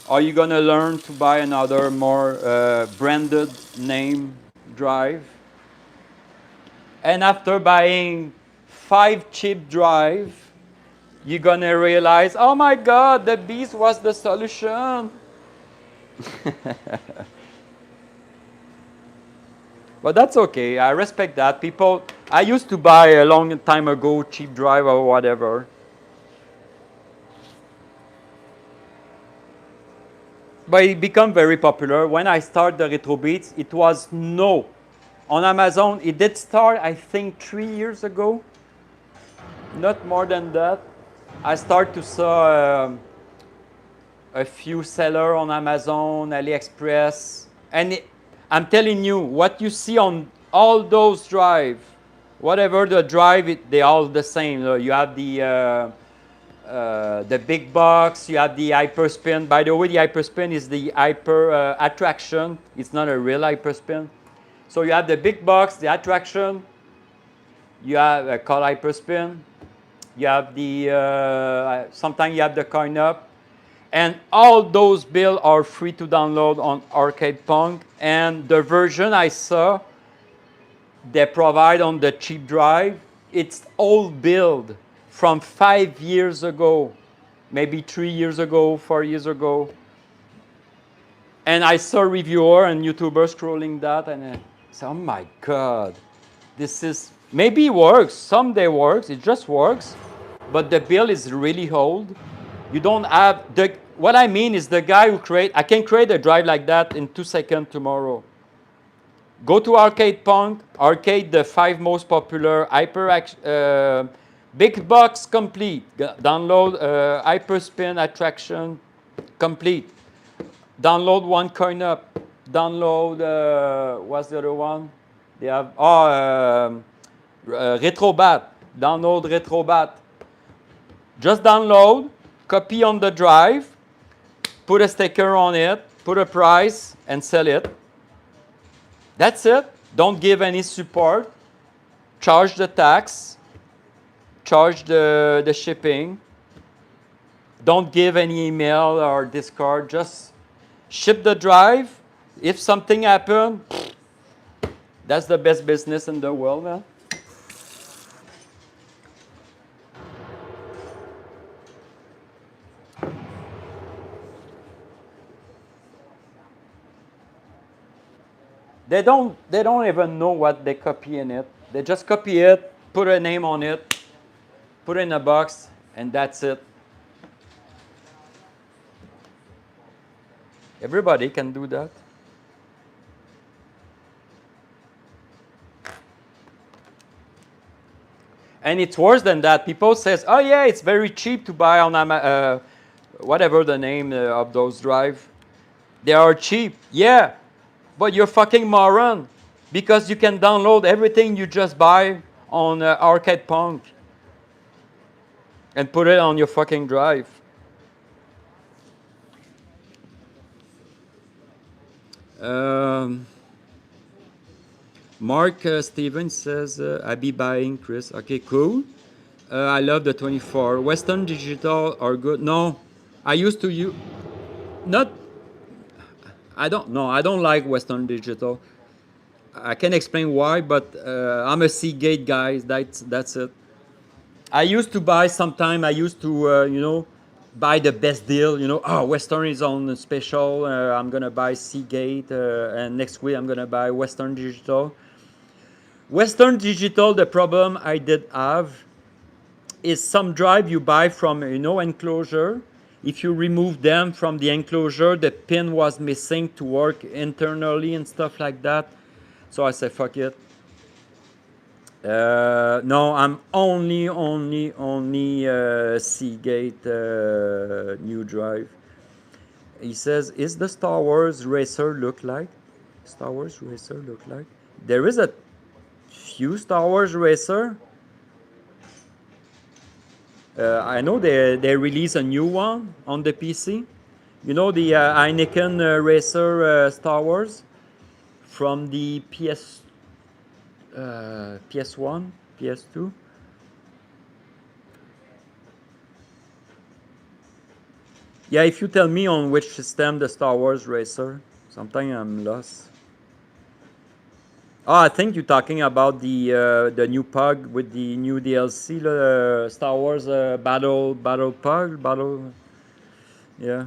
or you're gonna learn to buy another more branded name drive. And after buying 5 cheap drive, you're gonna realize, oh my God, the Beast was the solution. But that's okay. I respect that. People, I used to buy a long time ago cheap drive or whatever. But it became very popular. When I started the RetroBeast, it was no. On Amazon, it did start, I think, 3 years ago. Not more than that. I started to saw a few sellers on Amazon, AliExpress. And I'm telling you, what you see on all those drives, whatever the drive, they're all the same. You have the big box, you have the Hyperspin. By the way, the Hyperspin is the hyper attraction. It's not a real Hyperspin. So you have the big box, the attraction. You have a called Hyperspin. You have the, sometimes you have the coin up. And all those builds are free to download on Arcade Punk. And the version I saw, they provide on the cheap drive, it's old build from 5 years ago, maybe 3 years ago, 4 years ago. And I saw reviewer and YouTuber scrolling that, and I said, oh my God, this is, maybe it works, someday works, it just works, but the build is really old. You don't have, what I mean is the guy who I can create a drive like that in 2 seconds tomorrow. Go to Arcade Punk, arcade the 5 most popular big box complete. Download Hyperspin attraction complete. Download one coin up. Download what's the other one? They have RetroBat. Download RetroBat. Just download, copy on the drive, put a sticker on it, put a price, and sell it. That's it. Don't give any support. Charge the tax. Charge the shipping. Don't give any email or Discord. Just ship the drive. If something happens, that's the best business in the world, man. They don't even know what they copy in it. They just copy it, put a name on it, put it in a box, and that's it. Everybody can do that. And it's worse than that. People says, oh yeah, it's very cheap to buy on whatever the name of those drive. They are cheap. Yeah, but you're fucking moron. Because you can download everything you just buy on Arcade Punk. And put it on your fucking drive. Mark Stevens says, I be buying, Chris. Okay, cool. I love the 24. Western Digital are good. No, I used to use, not, I don't, no, I don't like Western Digital. I can explain why, but I'm a Seagate guy. That's it. I used to buy sometime. I used to, buy the best deal. Oh, Western is on special. I'm gonna buy Seagate, and next week I'm gonna buy Western Digital. Western Digital. The problem I did have is some drive you buy from enclosure. If you remove them from the enclosure, the pin was missing to work internally and stuff like that. So I said, fuck it. No, I'm only Seagate new drive. He says, is the Star Wars racer look like? Star Wars racer look like? There is a few Star Wars racer. I know they release a new one on the PC. You know the Heineken racer Star Wars from the PS1, PS2. Yeah, if you tell me on which system the Star Wars racer, sometimes I'm lost. Oh, I think you're talking about the new Pug with the new DLC, Star Wars Battle Pug Battle. Yeah.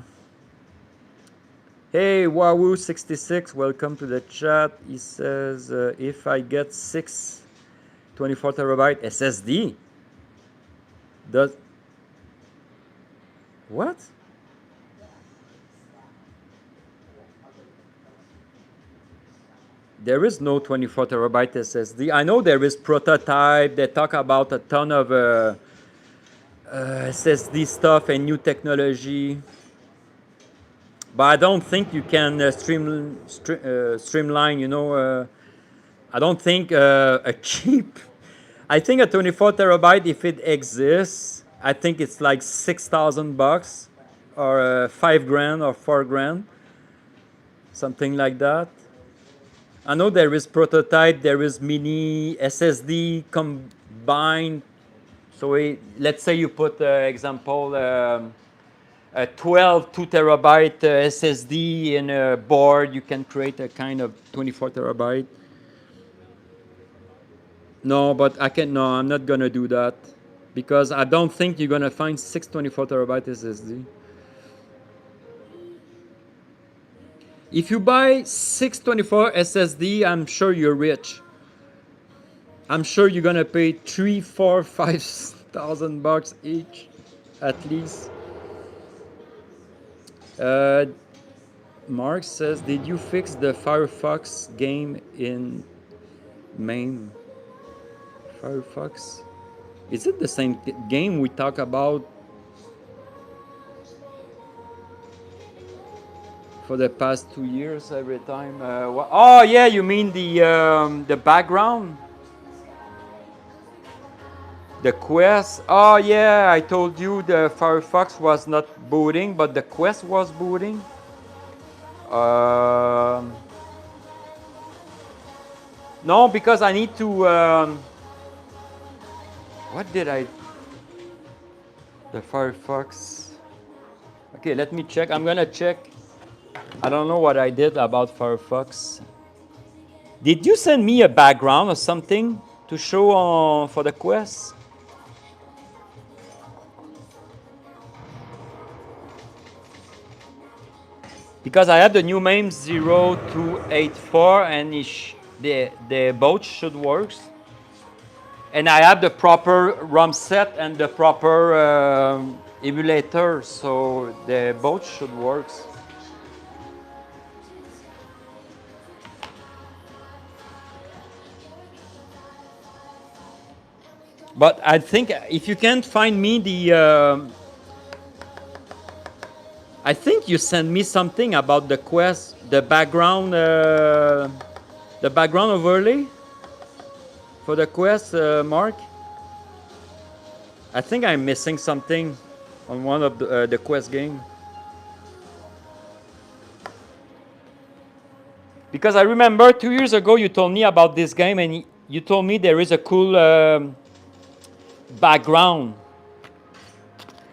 Hey, Wahoo66, welcome to the chat. He says, if I get 6 24 terabyte SSD, does what? There is no 24 terabyte SSD. I know there is prototype. They talk about a ton of SSD stuff and new technology. But I don't think you can streamline, I don't think a cheap, I think a 24 terabyte, if it exists, I think it's like $6,000 or 5 grand or 4 grand, something like that. I know there is prototype, there is mini SSD combined. So let's say you put, example, a 12 2 terabyte SSD in a board, you can create a kind of 24 terabyte. No, but I'm not gonna do that because I don't think you're gonna find 624 terabyte SSD. If you buy 624 SSD, I'm sure you're rich. I'm sure you're gonna pay 3, 4, 5,000 bucks each, at least. Mark says, did you fix the Firefox game in MAME? Firefox? Is it the same game we talk about for the past 2 years every time? Oh yeah, you mean the background, the Quest? Oh yeah, I told you the Firefox was not booting, but the Quest was booting. No, because I need to. What did I? The Firefox. Okay, let me check. I'm gonna check. I don't know what I did about Firefox. Did you send me a background or something to show for the Quest? Because I have the new MAME 0284 and the both should work. And I have the proper ROM set and the proper emulator, so the both should work. But I think if you can't find me I think you sent me something about the Quest, the background overlay for the Quest, Mark. I think I'm missing something on one of the Quest game. Because I remember 2 years ago you told me about this game and you told me there is a cool background.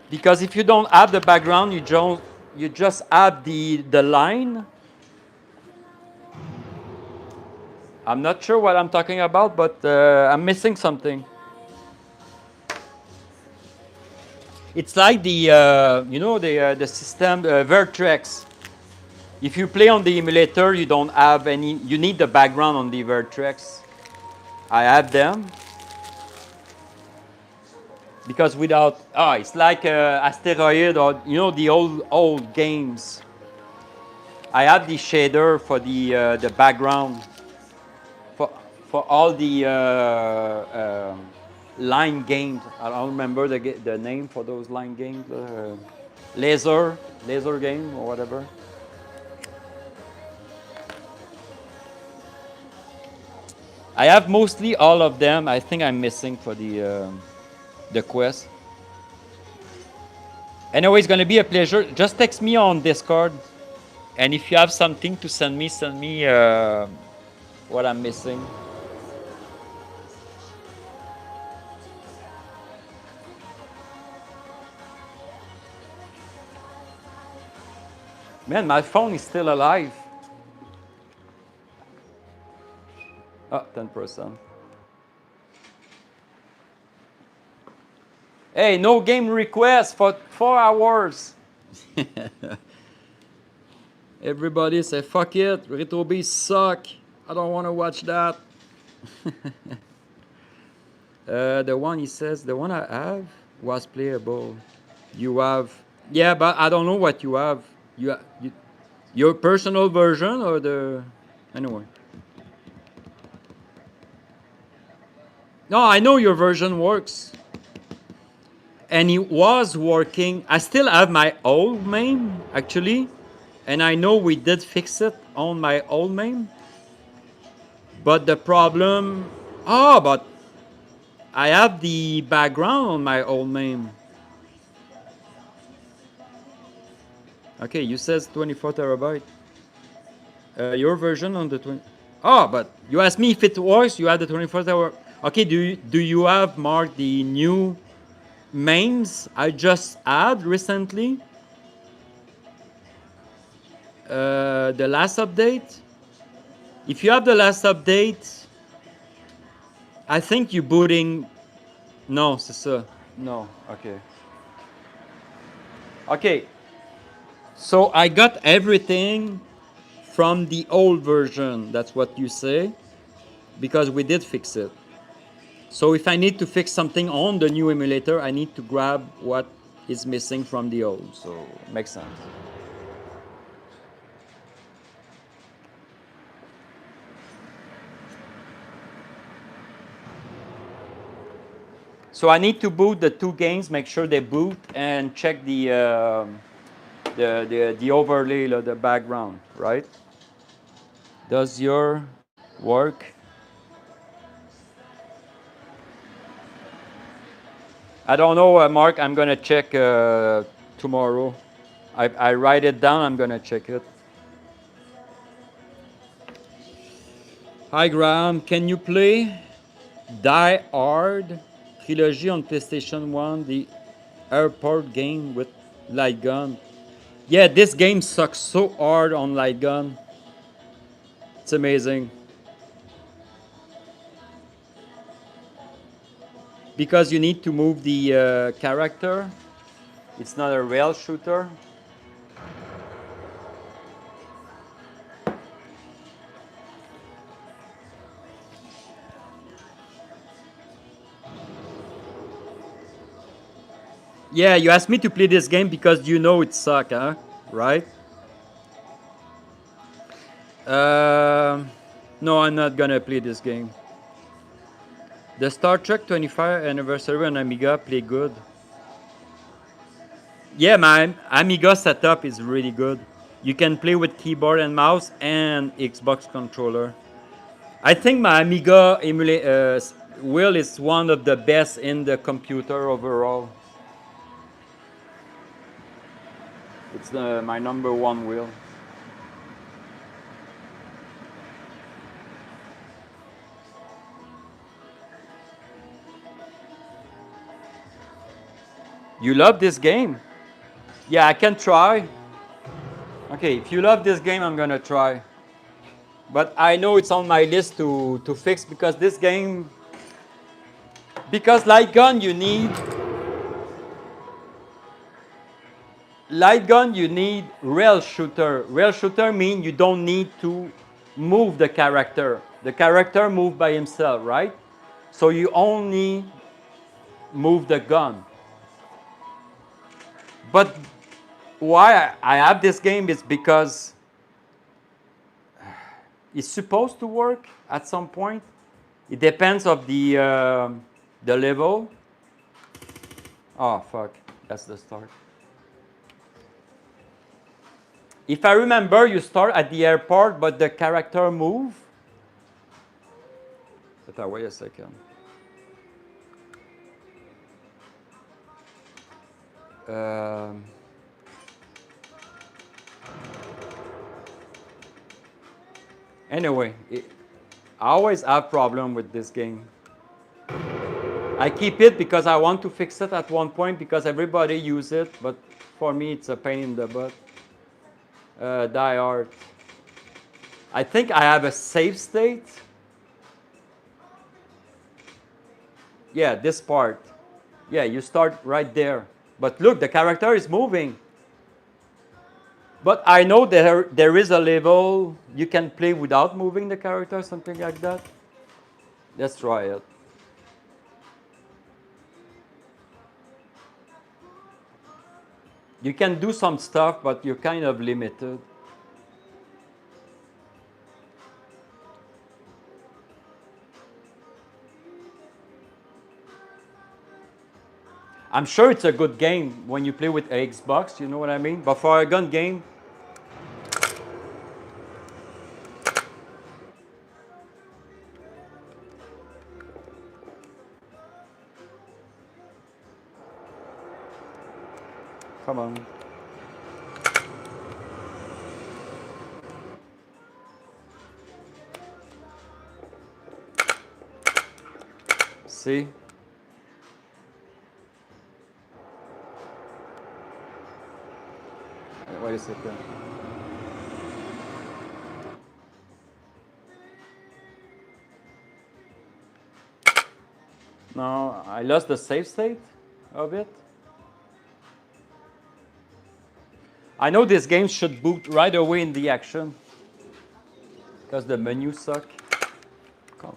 Because if you don't add the background, you just add the line. I'm not sure what I'm talking about, but I'm missing something. It's like the you know the system Vertrex. If you play on the emulator, you don't have any. You need the background on the Vertrex. I have them because without it's like Asteroid or you know the old games. I have the shader for the background for all the line games. I don't remember the name for those line games. Laser game or whatever. I have mostly all of them. I think I'm missing for the quest. Anyway, it's gonna be a pleasure. Just text me on Discord, and if you have something to send me what I'm missing. Man, my phone is still alive. Oh, 10%. Hey, no game request for 4 hours. Everybody say, fuck it, RetroBeast suck. I don't want to watch that. The one he says, the one I have was playable. You have, yeah, but I don't know what you have. Your personal version or the, anyway. No, I know your version works. And it was working. I still have my old MAME, actually. And I know we did fix it on my old MAME. But the problem... Oh, but I have the background on my old MAME. Okay, you says 24 terabyte. Your version on the 20... Oh, but you asked me if it works. You have the 24 terabyte. Okay, do you have, Mark, the new MAMEs I just add recently? The last update? If you have the last update, I think you're booting... No, c'est ça. No, okay. Okay. So I got everything from the old version. That's what you say. Because we did fix it. So if I need to fix something on the new emulator, I need to grab what is missing from the old. So makes sense. So I need to boot the 2 games, make sure they boot, and check the overlay, the background, right? Does your work? I don't know, Mark. I'm gonna check tomorrow. I write it down. I'm gonna check it. Hi Graham, can you play Die Hard Trilogy on PlayStation 1, the airport game with light gun? Yeah, this game sucks so hard on light gun. It's amazing. Because you need to move the character. It's not a rail shooter. Yeah, you asked me to play this game because you know it sucks, huh? Right? No, I'm not gonna play this game. The Star Trek 25th anniversary on Amiga play good. Yeah, my Amiga setup is really good. You can play with keyboard and mouse and Xbox controller. I think my Amiga wheel is one of the best in the computer overall. It's my #1 wheel. You love this game? Yeah, I can try. Okay, if you love this game, I'm gonna try. But I know it's on my list to fix because this game, because light gun you need rail shooter. Rail shooter means you don't need to move the character. The character moves by himself, right? So you only move the gun. But why I have this game is because it's supposed to work at some point. It depends of the level. Oh fuck, that's the start. If I remember, you start at the airport, but the character move. But wait a second. Um, anyway, I always have problem with this game. I keep it because I want to fix it at one point because everybody use it, but for me it's a pain in the butt. Die Hard. I think I have a save state. Yeah, this part. Yeah, you start right there. But look, the character is moving. But I know there is a level you can play without moving the character, something like that. Let's try it. You can do some stuff, but you're kind of limited. I'm sure it's a good game when you play with an Xbox, you know what I mean? But for a gun game, come on. See? Wait a second. No, I lost the save state of it. I know this game should boot right away in the action because the menus suck. Come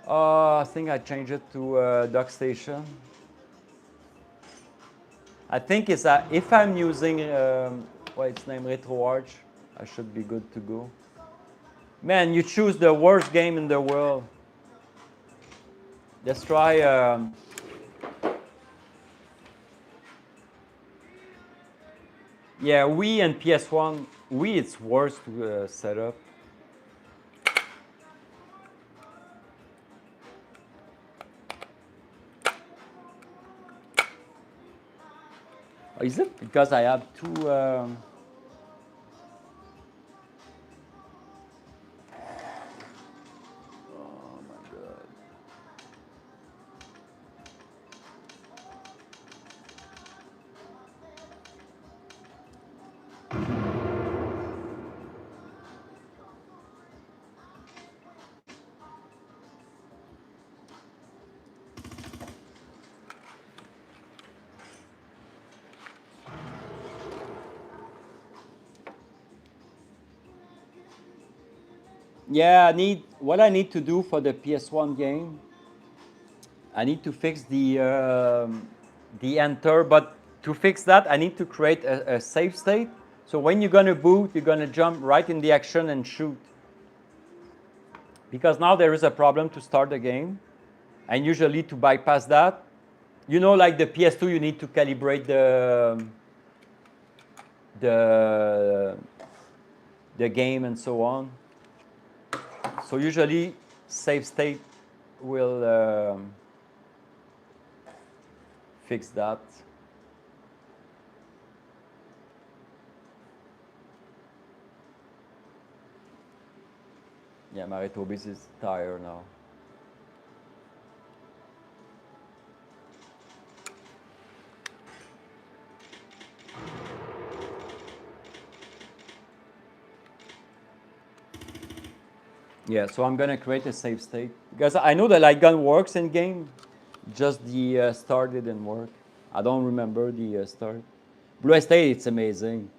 on. I think I changed it to dock station. I think it's if I'm using what's name RetroArch, I should be good to go. Man, you choose the worst game in the world. Let's try. Yeah, Wii and PS1. Wii, it's worse to set up. Is it because I have two? Oh my god. Yeah, what I need to do for the PS1 game. I need to fix the enter, but to fix that, I need to create a save state. So when you're gonna boot, you're gonna jump right in the action and shoot. Because now there is a problem to start the game, and usually to bypass that, you know, like the PS2, you need to calibrate the the game and so on. So usually save state will fix that. Yeah, my RetroBeast is tired now. Yeah, so I'm gonna create a save state because I know the light gun works in game, just the start didn't work. I don't remember the start. Blue Estate, it's amazing.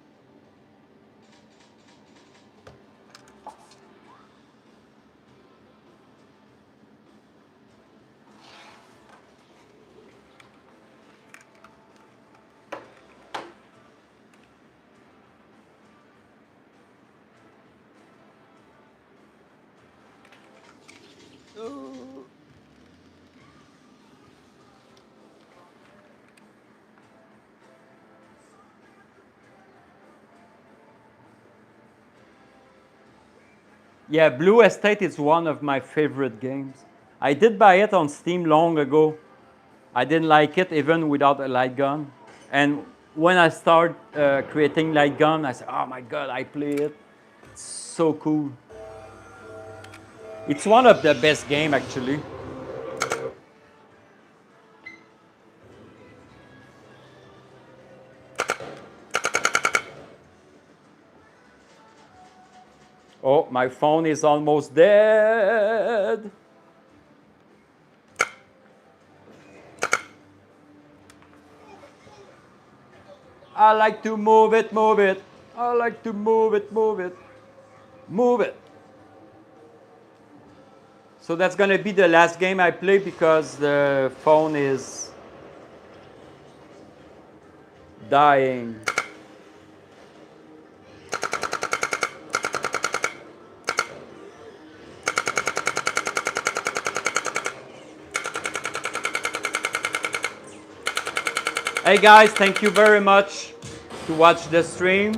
Yeah, Blue Estate is one of my favorite games. I did buy it on Steam long ago. I didn't like it even without a light gun. And when I start creating light gun, I said, oh my God, I play it. It's so cool. It's one of the best game actually. Oh, my phone is almost dead. I like to move it, move it. I like to move it, move it. Move it. So that's gonna be the last game I play because the phone is dying. Hey guys, thank you very much to watch the stream.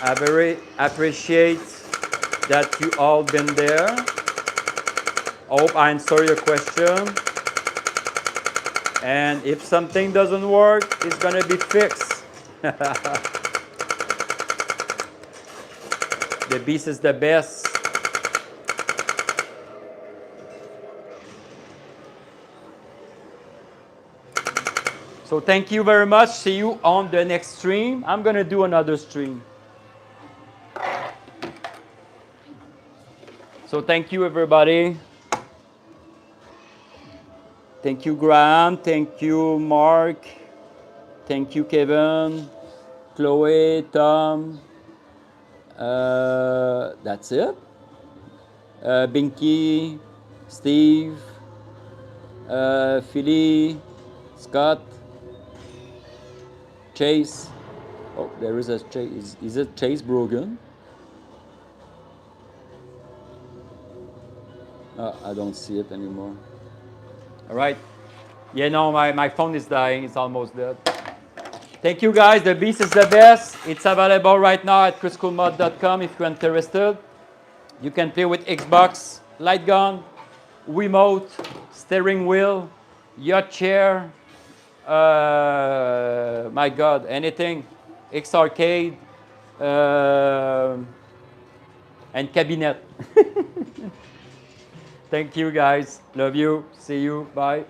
I very appreciate that you all been there. Hope I answer your question. And if something doesn't work, it's gonna be fixed. The beast is the best. So thank you very much. See you on the next stream. I'm gonna do another stream. So thank you everybody. Thank you Graham. Thank you Mark. Thank you Kevin. Chloe, Tom. That's it. Binky, Steve, Philly, Scott, Chase. Oh, there is a Chase. Is it Chase Brogan? I don't see it anymore. All right. Yeah, no, my phone is dying. It's almost dead. Thank you, guys. The Beast is the best. It's available right now at Kriscoolmod.com if you're interested. You can play with Xbox, light gun, Wiimote, steering wheel, yacht chair, my God, anything, X arcade, and cabinet. Thank you guys. Love you. See you. Bye.